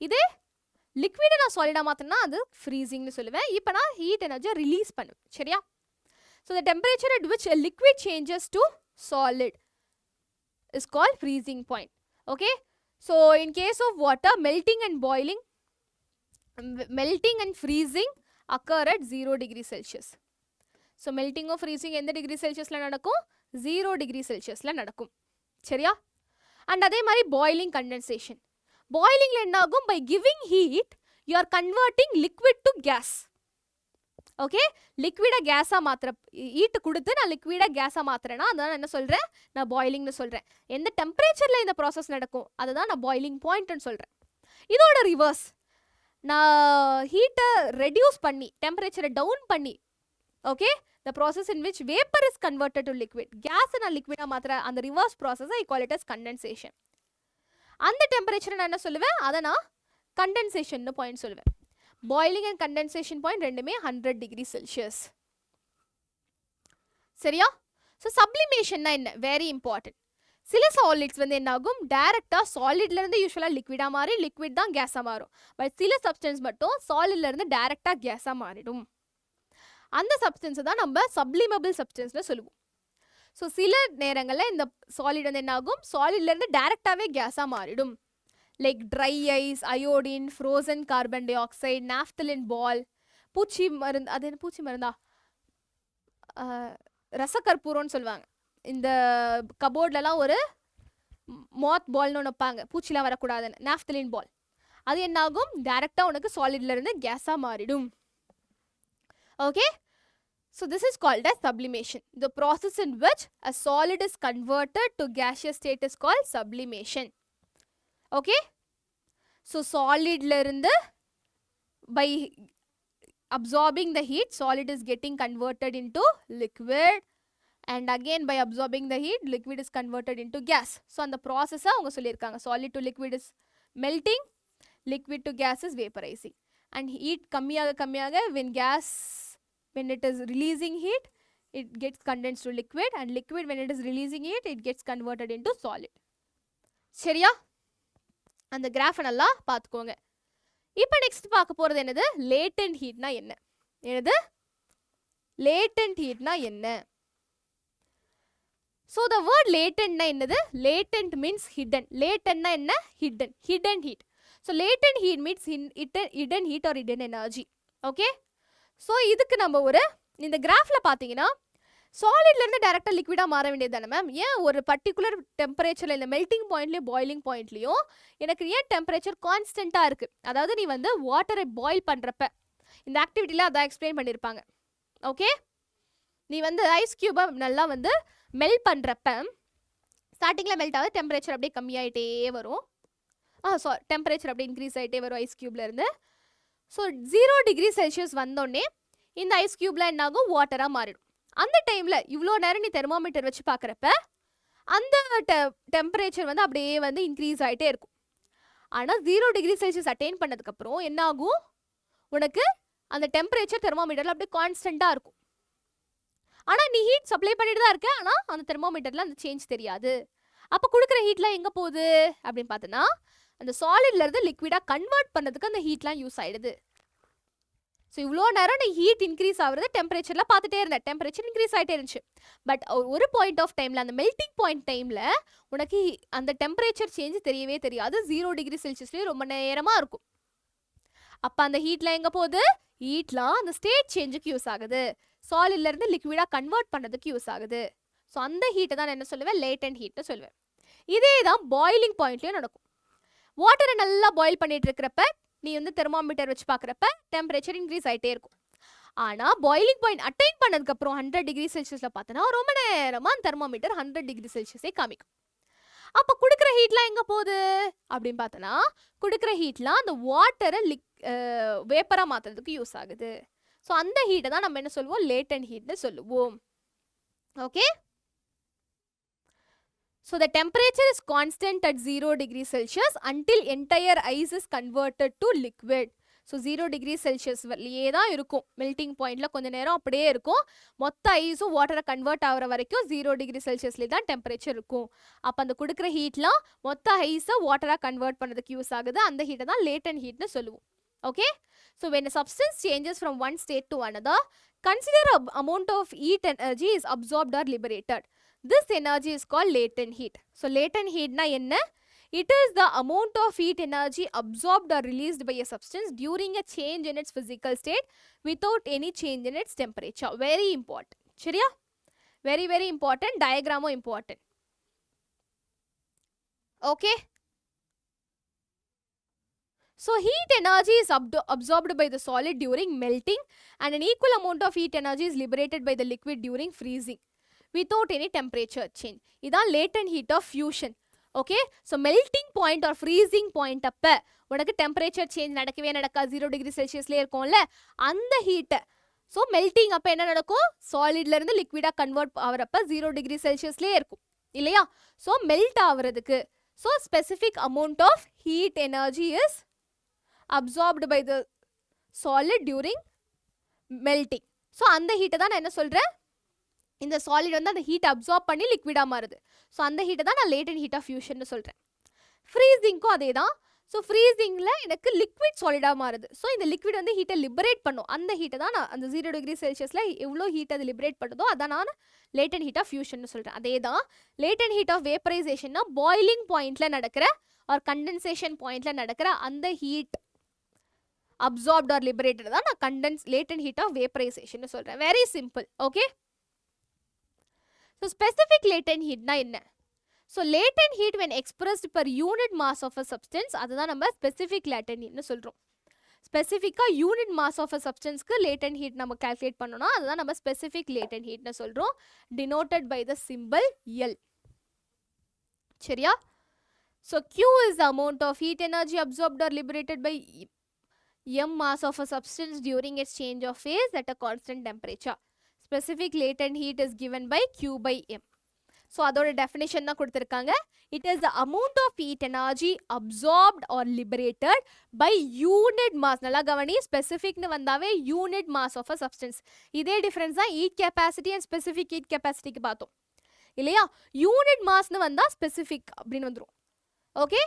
இதே லிக்விடை நான் சாலிடாக மாற்றினா அது ஃப்ரீசிங்னு சொல்லுவேன். இப்போ நான் ஹீட் எனர்ஜியை ரிலீஸ் பண்ணுவேன். சரியா? So the temperature at which a liquid changes to solid is called freezing point. Okay? So in case of water, melting and boiling, melting and freezing occur at 0 degrees Celsius. So melting or freezing எந்த டிகிரி செல்சியஸில் நடக்கும்? 0 டிகிரி செல்சியஸில் நடக்கும். சரியா? அண்ட் அதே மாதிரி பாய்லிங் கண்டென்சேஷன். பாய்லிங்கில் என்ன ஆகும்? By giving heat you are converting liquid to gas. Okay, லிக்விடை கேஸாக மாத்திர ஹீட்டு கொடுத்து நான் லிக்விடை கேஸாக மாத்துறேன்னா அதான் என்ன சொல்கிறேன்? நான் பாய்லிங்னு சொல்கிறேன். எந்த டெம்பரேச்சரில் இந்த ப்ராசஸ் நடக்கும் அதை தான் நான் பாய்லிங் பாயிண்ட்னு சொல்கிறேன். இதோட ரிவர்ஸ், நான் ஹீட்டை ரெடியூஸ் பண்ணி டெம்பரேச்சரை டவுன் பண்ணி, okay, the process in which vapor is converted to liquid, gas na liquid ah mathra and the reverse process I call it as condensation. And the temperature na enna solluven adha na condensation nu point solluven. Boiling and condensation point rendume 100 degrees Celsius. Seriya? So sublimation na enna very important. சில சாலிட்ஸ் வந்து என்ன ஆகும்? டைரக்டா சாலிட்ல இருந்து யூசுவலா லிக்விடா மாறி லிக்விட் தான் கேஸா மாறும். பட் சில சப்ஸ்டன்ஸ் மட்டும் சாலிட்ல இருந்து டைரக்டா கேஸா மாறிடும். அந்த சப்ஸ்டன்ஸை தான் நம்ம சப்ளிமபிள் சப்ஸ்டன்ஸ்னு சொல்லுவோம். ஸோ சில நேரங்களில் இந்த சாலிட் வந்து என்ன ஆகும்? சாலிட்லேருந்து டைரெக்டாகவே கேஸாக மாறிடும். Like dry ice, iodine, frozen carbon dioxide, naphthalene ball, பூச்சி மருந்து, அது என்ன பூச்சி மருந்தா? ரசக்கற்பூரம்னு சொல்லுவாங்க. இந்த கபோர்ட்லலாம் ஒரு மாத் பால்னு ஒன்று வைப்பாங்க, பூச்சிலாம் வரக்கூடாதுன்னு, நாப்தலின் பால். அது என்ன ஆகும்? டைரெக்டாக உனக்கு சாலிட்லேருந்து கேஸாக மாறிடும். Okay, so this is called as sublimation. The process in which a solid is converted to gaseous state is called sublimation. Okay, so solid la irundhu by absorbing the heat, solid is getting converted into liquid, and again by absorbing the heat, liquid is converted into gas. So on the process avanga sollirukanga, solid to liquid is melting, liquid to gas is vaporizing, and heat kammiyaga when it is releasing heat, it gets condensed to liquid, and liquid when it is releasing heat, it gets converted into solid. சரியா? அந்த கிராஃப் நல்லா பார்த்துக்கோங்க. இப்போ நெக்ஸ்ட் பார்க்க போகிறது என்னது? லேட்டன்ட் ஹீட்னா என்ன? என்னது? லேட்டன்ட் ஹீட்னா என்ன? ஸோ த வேர்ட் லேட்டன்ட்னா என்னது? Latent means hidden. லேட்டன்ட்னா என்ன? Hidden. Hidden heat. So latent heat means hidden heat or hidden energy. Okay, so இதுக்கு நம்ம ஒரு இந்த கிராஃபில் பார்த்தீங்கன்னா சாலிட்லேருந்து டேரெக்டாக லிக்விடாக மாற வேண்டியது தானே மேம்? ஏன் ஒரு பர்டிகுலர் டெம்பரேச்சரில் இந்த மெல்டிங் பாயிண்ட்லேயும் பாய்லிங் பாயிண்ட்லேயும் எனக்கு ஏன் டெம்பரேச்சர் கான்ஸ்டண்ட்டாக இருக்குது? அதாவது நீ வந்து வாட்டரை பாயில் பண்ணுறப்ப இந்த ஆக்டிவிட்டியில் அதான் எக்ஸ்பிளைன் பண்ணியிருப்பாங்க. ஓகே, நீ வந்து ஐஸ் க்யூபை நல்லா வந்து மெல்ட் பண்ணுறப்ப ஸ்டார்டிங்கில் மெல்ட் ஆகுது, டெம்பரேச்சர் அப்படியே கம்மியாகிட்டே வரும். டெம்பரேச்சர் அப்படியே இன்க்ரீஸ் ஆகிட்டே வரும் ஐஸ் க்யூப்லேருந்து. ஸோ 0 டிகிரி செல்சியஸ் வந்தோடனே இந்த ஐஸ் க்யூப்ல என்ன ஆகும்? வாட்டராக மாறிடும். அந்த டைமில் இவ்வளோ நேரம் நீ தெர்மோமீட்டர் வச்சு பார்க்குறப்ப அந்த டெம்பரேச்சர் வந்து அப்படியே வந்து இன்க்ரீஸ் ஆகிட்டே இருக்கும். ஆனால் 0 டிகிரி செல்சியஸ் அட்டைன் பண்ணதுக்கப்புறம் என்ன ஆகும்? உனக்கு அந்த டெம்பரேச்சர் தெர்மோமீட்டரில் அப்படியே கான்ஸ்டண்ட்டாக இருக்கும். ஆனால் நீ ஹீட் சப்ளை பண்ணிட்டு தான் இருக்க, ஆனால் அந்த தெர்மோமீட்டரில் அந்த சேஞ்ச் தெரியாது. அப்போ கொடுக்குற ஹீட்லாம் எங்கே போகுது அப்படின்னு பார்த்தோன்னா அந்த சாலிட்லேருந்து லிக்விடாக கன்வெர்ட் பண்ணுறதுக்கு அந்த ஹீட்லாம் யூஸ் ஆகிடுது. ஸோ இவ்வளோ நேரம் நீ ஹீட் இன்க்ரீஸ் ஆகுறது டெம்பரேச்சரில் பார்த்துட்டே இருந்தேன், டெம்பரேச்சர் இன்க்ரீஸ் ஆகிட்டே இருந்துச்சு. பட் ஒரு பாயிண்ட் ஆஃப் டைமில், அந்த மெல்டிங் பாயிண்ட் டைமில் உனக்கு அந்த டெம்பரேச்சர் சேஞ்ச் தெரியவே தெரியாது. 0 டிகிரி செல்சியஸ்லேயே ரொம்ப நேரமாக இருக்கும். அப்போ அந்த ஹீட்லாம் எங்கே போகுது? ஹீட்லாம் அந்த ஸ்டேட் சேஞ்சுக்கு யூஸ் ஆகுது, சாலிட்லேருந்து லிக்விடாக கன்வெர்ட் பண்ணுறதுக்கு யூஸ் ஆகுது. ஸோ அந்த ஹீட்டை தான் நான் என்ன சொல்லுவேன்? லேட்டன்ட் ஹீட்னு சொல்லுவேன். இதே தான் பாய்லிங் பாயிண்ட்லேயும் நடக்கும். வாட்டரை நல்லா பாயில் பண்ணிட்டு இருக்கிறப்ப நீ வந்து தெர்மோமீட்டர் வச்சு பார்க்குறப்ப டெம்பரேச்சர் இன்க்ரீஸ் ஆகிட்டே இருக்கும். ஆனால் பாய்லிங் பாயிண்ட் அட்டைன் பண்ணதுக்கப்புறம் 100 டிகிரி செல்சியஸில் பார்த்தோன்னா ரொம்ப நேரமாக அந்த தெர்மோமீட்டர் 100 டிகிரி செல்சியஸே காமிக்கும். அப்போ கொடுக்குற ஹீட்லாம் எங்கே போகுது அப்படின்னு பார்த்தோன்னா கொடுக்குற ஹீட்லாம் அந்த வாட்டரை வேப்பராக மாற்றுறதுக்கு யூஸ் ஆகுது. ஸோ அந்த ஹீட்டை தான் நம்ம என்ன சொல்லுவோம்? லேட்டன்ட் ஹீட்னு சொல்லுவோம். Okay, so the temperature is constant at 0 degrees Celsius until entire ice is converted to liquid. So 0°C வரையிலே தான் இருக்கும். மெல்டிங் பாயிண்ட்ல கொஞ்ச நேரம் அப்படியே இருக்கும். மொத்த ஐஸும் வாட்டரை கன்வெர்ட் ஆகிற வரைக்கும் 0°C தான் டெம்பரேச்சர் இருக்கும். அப்போ அந்த கொடுக்குற ஹீட்லாம் மொத்த ஐஸை வாட்டராக கன்வெர்ட் பண்ணுறதுக்கு யூஸ் ஆகுது. அந்த ஹீட்டை தான் லேட்டன்ட் ஹீட்னு சொல்லுவோம். Okay, so when a substance changes from one state to another, consider amount of heat energy is absorbed or liberated. This energy is called latent heat. So latent heat na enna? It is the amount of heat energy absorbed or released by a substance during a change in its physical state without any change in its temperature. Very important. சரியா? Very very important. Diagram important. Okay. So heat energy is absorbed by the solid during melting and an equal amount of heat energy is liberated by the liquid during freezing without any temperature change. இதான் latent heat of fusion. Okay, so melting point or freezing point அப்ப உனக்கு temperature change நடக்கவே நடக்கா 0°C இருக்கும்ல அந்த ஹீட். ஸோ மெல்டிங் அப்போ என்ன நடக்கும், சாலிட்ல இருந்து லிக்விடா கன்வெர்ட் ஆகிறப்ப 0°C இருக்கும் இல்லையா. ஸோ மெல்ட் ஆகுறதுக்கு so specific amount of heat energy is absorbed by the solid during melting. So அந்த ஹீட்டை தான் நான் என்ன சொல்கிறேன், இந்த சாலிட் வந்து அந்த ஹீட் அப்சார்ப் பண்ணி லிக்விடாக மாறுது. ஸோ அந்த ஹீட்டை தான் நான் லேட்டன்ட் ஹீட் ஆஃப் ஃபியூஷன் சொல்கிறேன். ஃப்ரீசிங்க்கும் அதே தான். ஸோ ஃப்ரீசிங்கில் எனக்கு லிக்விட் சாலிடாக மாறுது. ஸோ இந்த லிக்விட் வந்து ஹீட்டை லிபரேட் பண்ணும். அந்த ஹீட்டை தான் நான் அந்த 0°C எவ்வளோ ஹீட் அது லிபரேட் பண்ணுதோ அதான் நான் லேட்டன்ட் ஹீட் ஆஃப் ஃபியூஷன் சொல்கிறேன். அதே தான் லேட்டன்ட் ஹீட் ஆஃப் வேப்பரைசேஷன்னா பாய்லிங் பாயிண்டில் நடக்கிற ஆர் கண்டென்சேஷன் பாயிண்டில் நடக்கிற அந்த ஹீட் absorbed or liberated தான் நான் latent heat of vaporization சொல்றேன். Very simple. Okay. So specific latent heat na enna? So latent heat when expressed per unit mass of a substance அதுதான் நம்ம specific latent heat னு சொல்றோம். ஸ்பெசிஃபிக்காக யூனிட் மாஸ் ஆஃப் அ சப்ஸ்டன்ஸ்க்கு லேட்டன்ட் ஹீட் நம்ம கால்குலேட் பண்ணோம்னா அதுதான் நம்ம ஸ்பெசிஃபிக் லேட்டன்ட் ஹீட்னு சொல்கிறோம். Denoted by the simple L. சரியா? So Q is the amount of heat energy absorbed or liberated by m mass of a substance during its change of phase at a constant temperature. Specific latent heat is given by Q by m. So அதோட definition தான் கொடுத்திருக்காங்க. It is the amount of heat energy absorbed or liberated by unit mass. நல்லா கவனி, specific னு வந்தாவே unit mass of a substance. இதே difference தான் heat capacity and specific heat capacity க்கு பார்த்தோம் இல்லையா. unit mass னு வந்தா specific அப்படின்னு வந்துரும். Okay,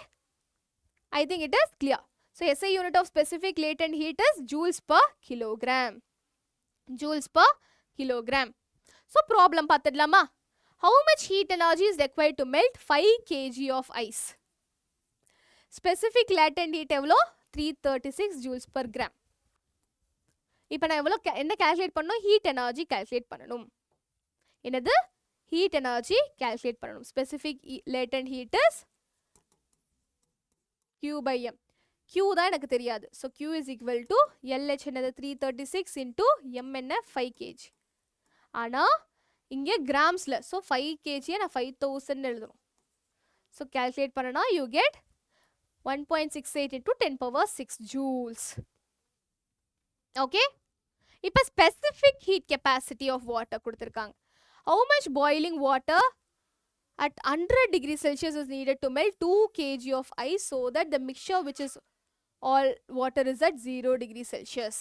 I think it is clear. So SI unit of specific latent heat is joules per kilogram. Joules per kilogram. So problem பார்த்துடலாமா? How much heat energy is required to melt 5 kg of ice? Specific latent heat எவ்வளோ? 336 joules per gram. இப்போ நான் எவ்வளோ என்ன calculate பண்ணணும்? Heat energy calculate பண்ணணும். என்னது? Heat energy calculate பண்ணணும். Specific latent heat is Q by M. Q தான் எனக்கு தெரியாது. So Q is equal to LH என்னது 336 into M என்ன 5 kg. ஆனால் இங்கே கிராம்ஸில் ஸோ 5 kg நான் 5000 எழுதணும். ஸோ calculate பண்ணனா you get 1.68 into 10 power 6 joules. Okay, இப்போ specific heat capacity of water கொடுத்துருக்காங்க. How much boiling water at 100°C is needed to melt 2 kg of ice so that the mixture which is all water is at 0°C.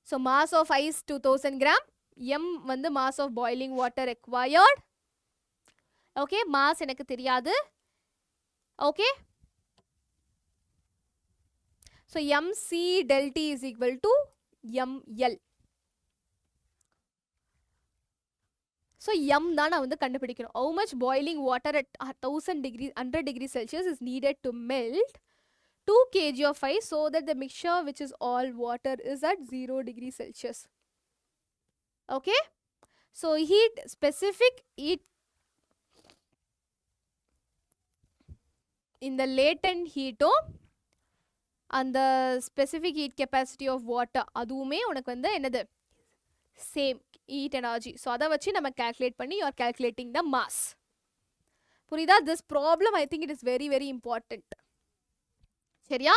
So mass of ice 2000 gram. M வந்து mass of boiling water required. Okay, mass எனக்கு தெரியாது. Okay, so mc del T is equal to ml. So m தான் நான் வந்து கண்டுபிடிக்கணும். How much boiling water at 100°C is needed to melt 2 kg of ice so that the mixture which is all water is at 0°C. Okay, so heat specific heat in the latent heat and the specific heat capacity of water அதுவுமே உனக்கு வந்து என்னது same heat energy. So அதை வச்சு நம்ம calculate பண்ணி you are calculating the mass. புரியுதா? This problem I think it is very very important. சரியா?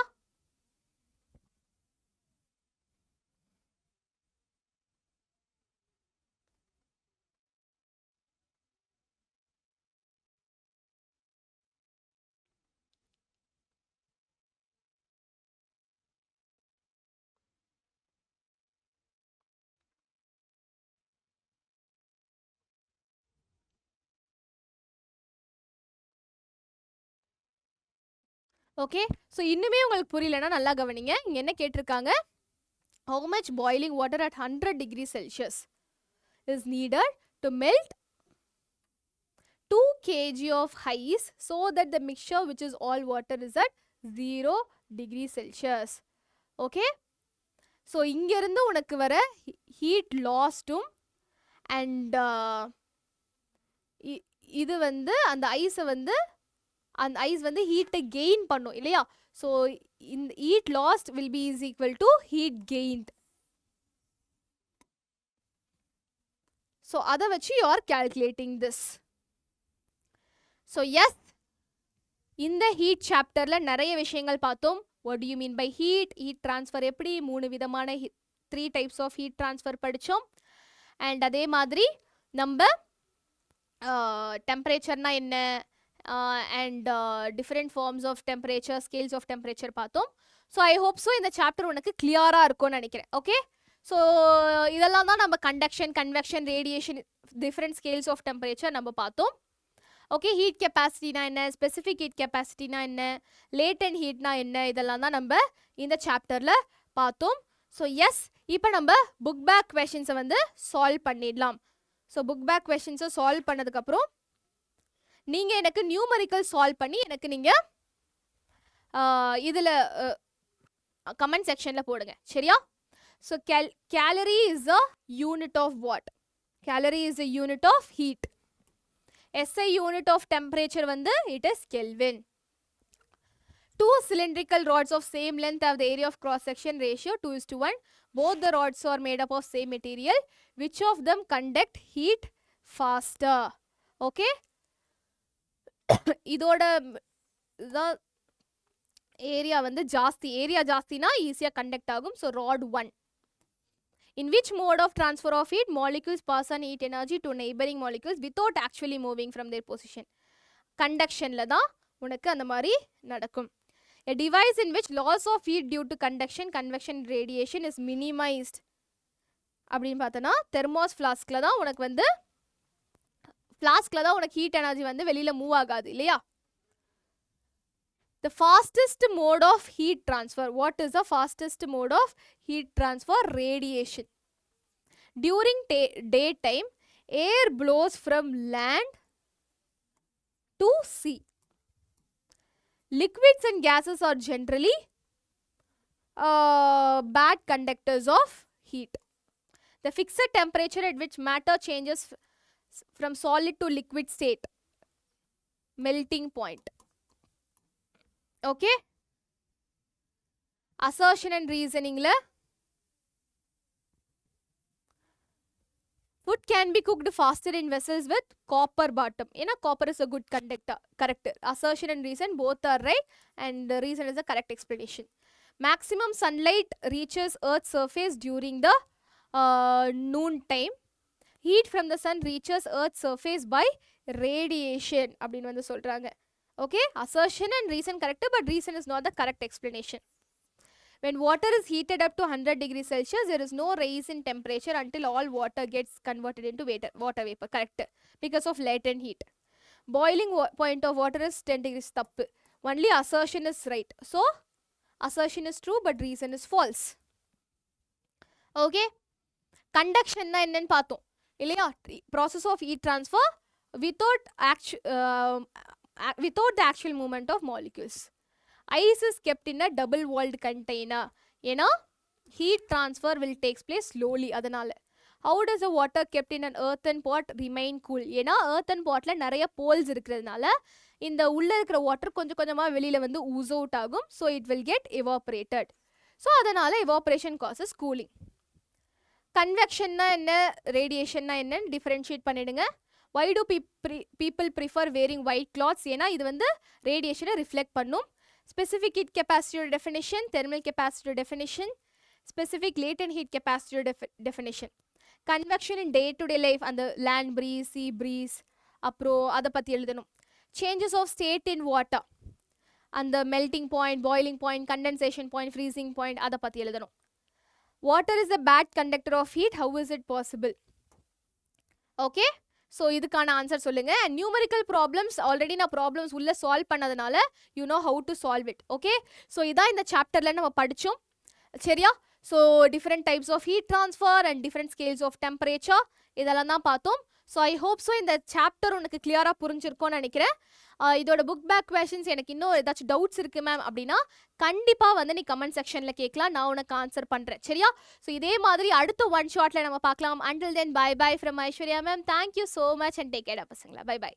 ஓகே, ஸோ இன்னுமே உங்களுக்கு புரியலன்னா நல்லா கவனிங்க. இங்கே என்ன கேட்டிருக்காங்க, how much boiling water at 100 degrees Celsius is needed to melt 2 kg of ice so that the mixture which is all water is at 0 degrees Celsius. Okay, so இங்கேருந்து உனக்கு வர ஹீட் லாஸ்ட்டும் அண்ட் இது வந்து அந்த ஐஸை வந்து அந்த ஐஸ் வந்து ஹீட்டை கெயின் பண்ணும் இல்லையா. ஸோ இந்த heat lost will be is equal to heat gained. So அதை வச்சு you are calculating this. So yes, இந்த ஹீட் சாப்டரில் நிறைய விஷயங்கள் பார்த்தோம். What do you mean by heat, heat transfer எப்படி, 3 விதமான 3 டைப்ஸ் ஆஃப் ஹீட் ட்ரான்ஸ்ஃபர் படித்தோம். அண்ட் அதே மாதிரி நம்ம டெம்பரேச்சர்னா என்ன and different forms of temperature, scales of temperature பார்த்தோம். ஸோ ஐ ஹோப் ஸோ இந்த சாப்டர் உனக்கு கிளியராக இருக்கும்னு நினைக்கிறேன். ஓகே, ஸோ இதெல்லாம் தான் நம்ம conduction, convection, radiation, different scales of temperature நம்ம பார்த்தோம். ஓகே, ஹீட் கெப்பாசிட்டினா என்ன, ஸ்பெசிஃபிக் ஹீட் கெப்பாசிட்டினா என்ன, லேட்டன்ட் ஹீட்னா என்ன, இதெல்லாம் தான் நம்ம இந்த சாப்டரில் பார்த்தோம். ஸோ எஸ், இப்போ நம்ம புக் பேக் கொஷின்ஸை வந்து சால்வ் பண்ணிடலாம். ஸோ புக் பேக் கொஷின்ஸை சால்வ் பண்ணதுக்கப்புறம் நீங்கள் எனக்கு நியூமரிக்கல் சால்வ் பண்ணி எனக்கு நீங்கள் இதில் கமெண்ட் செக்ஷனில் போடுங்க, சரியா? So calorie is a unit of what? Calorie is a unit of heat. SI unit of temperature வந்து it is Kelvin. 2 cylindrical rods of same length have the area of cross section ratio 2:1. Both the rods are made up of same material. Which of them conduct heat faster? Okay, இதோட ஏரியா வந்து ஜாஸ்தி, ஏரியா ஜாஸ்தினா ஈஸியாக கண்டக்ட் ஆகும். So rod 1. In which mode of transfer of heat molecules pass on heat energy to neighboring molecules without actually moving from their position? Conductionல தான் உனக்கு அந்த மாதிரி நடக்கும். A device in which loss of heat due to conduction, convection, radiation is minimized அப்படின்னு பார்த்தோன்னா தெர்மாஸ் ஃப்ளாஸ்கில் தான் உனக்கு வந்து ஃப்ளாஸ்கில் தான் உனக்கு ஹீட் எனர்ஜி வந்து வெளியில் மூவ் ஆகாது இல்லையா. The fastest mode of heat transfer. What is the fastest mode of heat transfer? Radiation. During daytime, air blows from land to sea. Liquids and gases are generally bad conductors of heat. The fixed temperature at which matter changes from solid to liquid state. Melting point. Okay, assertion and reasoning la food can be cooked faster in vessels with copper bottom. Copper is a good conductor. Correct. Assertion and reason both are right, and the reason is the correct explanation. Maximum sunlight reaches Earth's surface during the noon time. Heat from the sun reaches Earth's surface by radiation. அப்படின்னு வந்து சொல்றாங்க. Okay, assertion and reason correct, but reason is not the correct explanation. When water is heated up to 100 degrees Celsius, there is no rise in temperature until all water gets converted into water vapor. Correct, because of latent heat. Boiling point of water is 10 degrees. Tappu. Only assertion is right. So, assertion is true, but reason is false. Okay, conduction na enna paathom illaya, process of heat transfer without the actual movement of molecules. Ice is kept in a double walled container. Heat transfer will take place slowly. Adanal. How does the water kept in an earthen pot remain cool? Earthen pot la nariya poles irukradnala இந்த உள்ள இருக்கிற வாட்டர் கொஞ்சம் கொஞ்சமா வெளியில வந்து ooze out ஆகும். So it will get evaporated. So அதனால evaporation causes cooling. Convection na enna, radiation na enna differentiate பண்ணிடுங்க. Why do people prefer wearing white cloths? ஏன்னா இது வந்து ரேடியேஷனை ரிஃப்ளெக்ட் பண்ணும். ஸ்பெசிஃபிக் ஹீட் கெப்பாசிட்டியோட டெஃபினிஷன், தெர்மல் கெப்பாசிட்டியோட டெஃபினிஷன், ஸ்பெசிஃபிக் லேட்டன்ட் ஹீட் கெப்பாசிட்டியோட definition. Convection in day to day life, அந்த லேண்ட் ப்ரீஸ், சீ ப்ரீஸ், அப்புறம் அதை பற்றி எழுதணும். Changes of state in water, அந்த melting point, boiling point, condensation point, freezing point, அதை பற்றி எழுதணும். Water is a bad conductor of heat. How is it possible? Okay, so இதுக்கான ஆன்சர் சொல்லுங்க. அண்ட் நியூமரிக்கல் ப்ராப்ளம்ஸ் ஆல்ரெடி நான் ப்ராப்ளம்ஸ் உள்ள சால்வ் பண்ணதுனால you know how to solve it. Okay, so இதான் இந்த சாப்டர்ல நம்ம படித்தோம். சரியா? So different types of heat transfer and different scales of temperature இதெல்லாம் தான் பார்த்தோம். ஸோ ஐ ஹோப் ஸோ இந்த சாப்டர் உனக்கு கிளியராக புரிஞ்சிருக்கும்னு நினைக்கிறேன். இதோட புக் பேக் கொஷின்ஸ் எனக்கு இன்னும் ஏதாச்சும் டவுட்ஸ் இருக்கு மேம் அப்படின்னா கண்டிப்பாக வந்து நீ கமெண்ட் செக்ஷனில் கேட்கலாம், நான் உனக்கு ஆன்சர் பண்ணுறேன். சரியா? ஸோ இதே மாதிரி அடுத்த ஒன் ஷாட்டில் நம்ம பார்க்கலாம். Until then bye bye from Aishwarya ma'am. Thank you so much and take care பசங்களா. Bye by.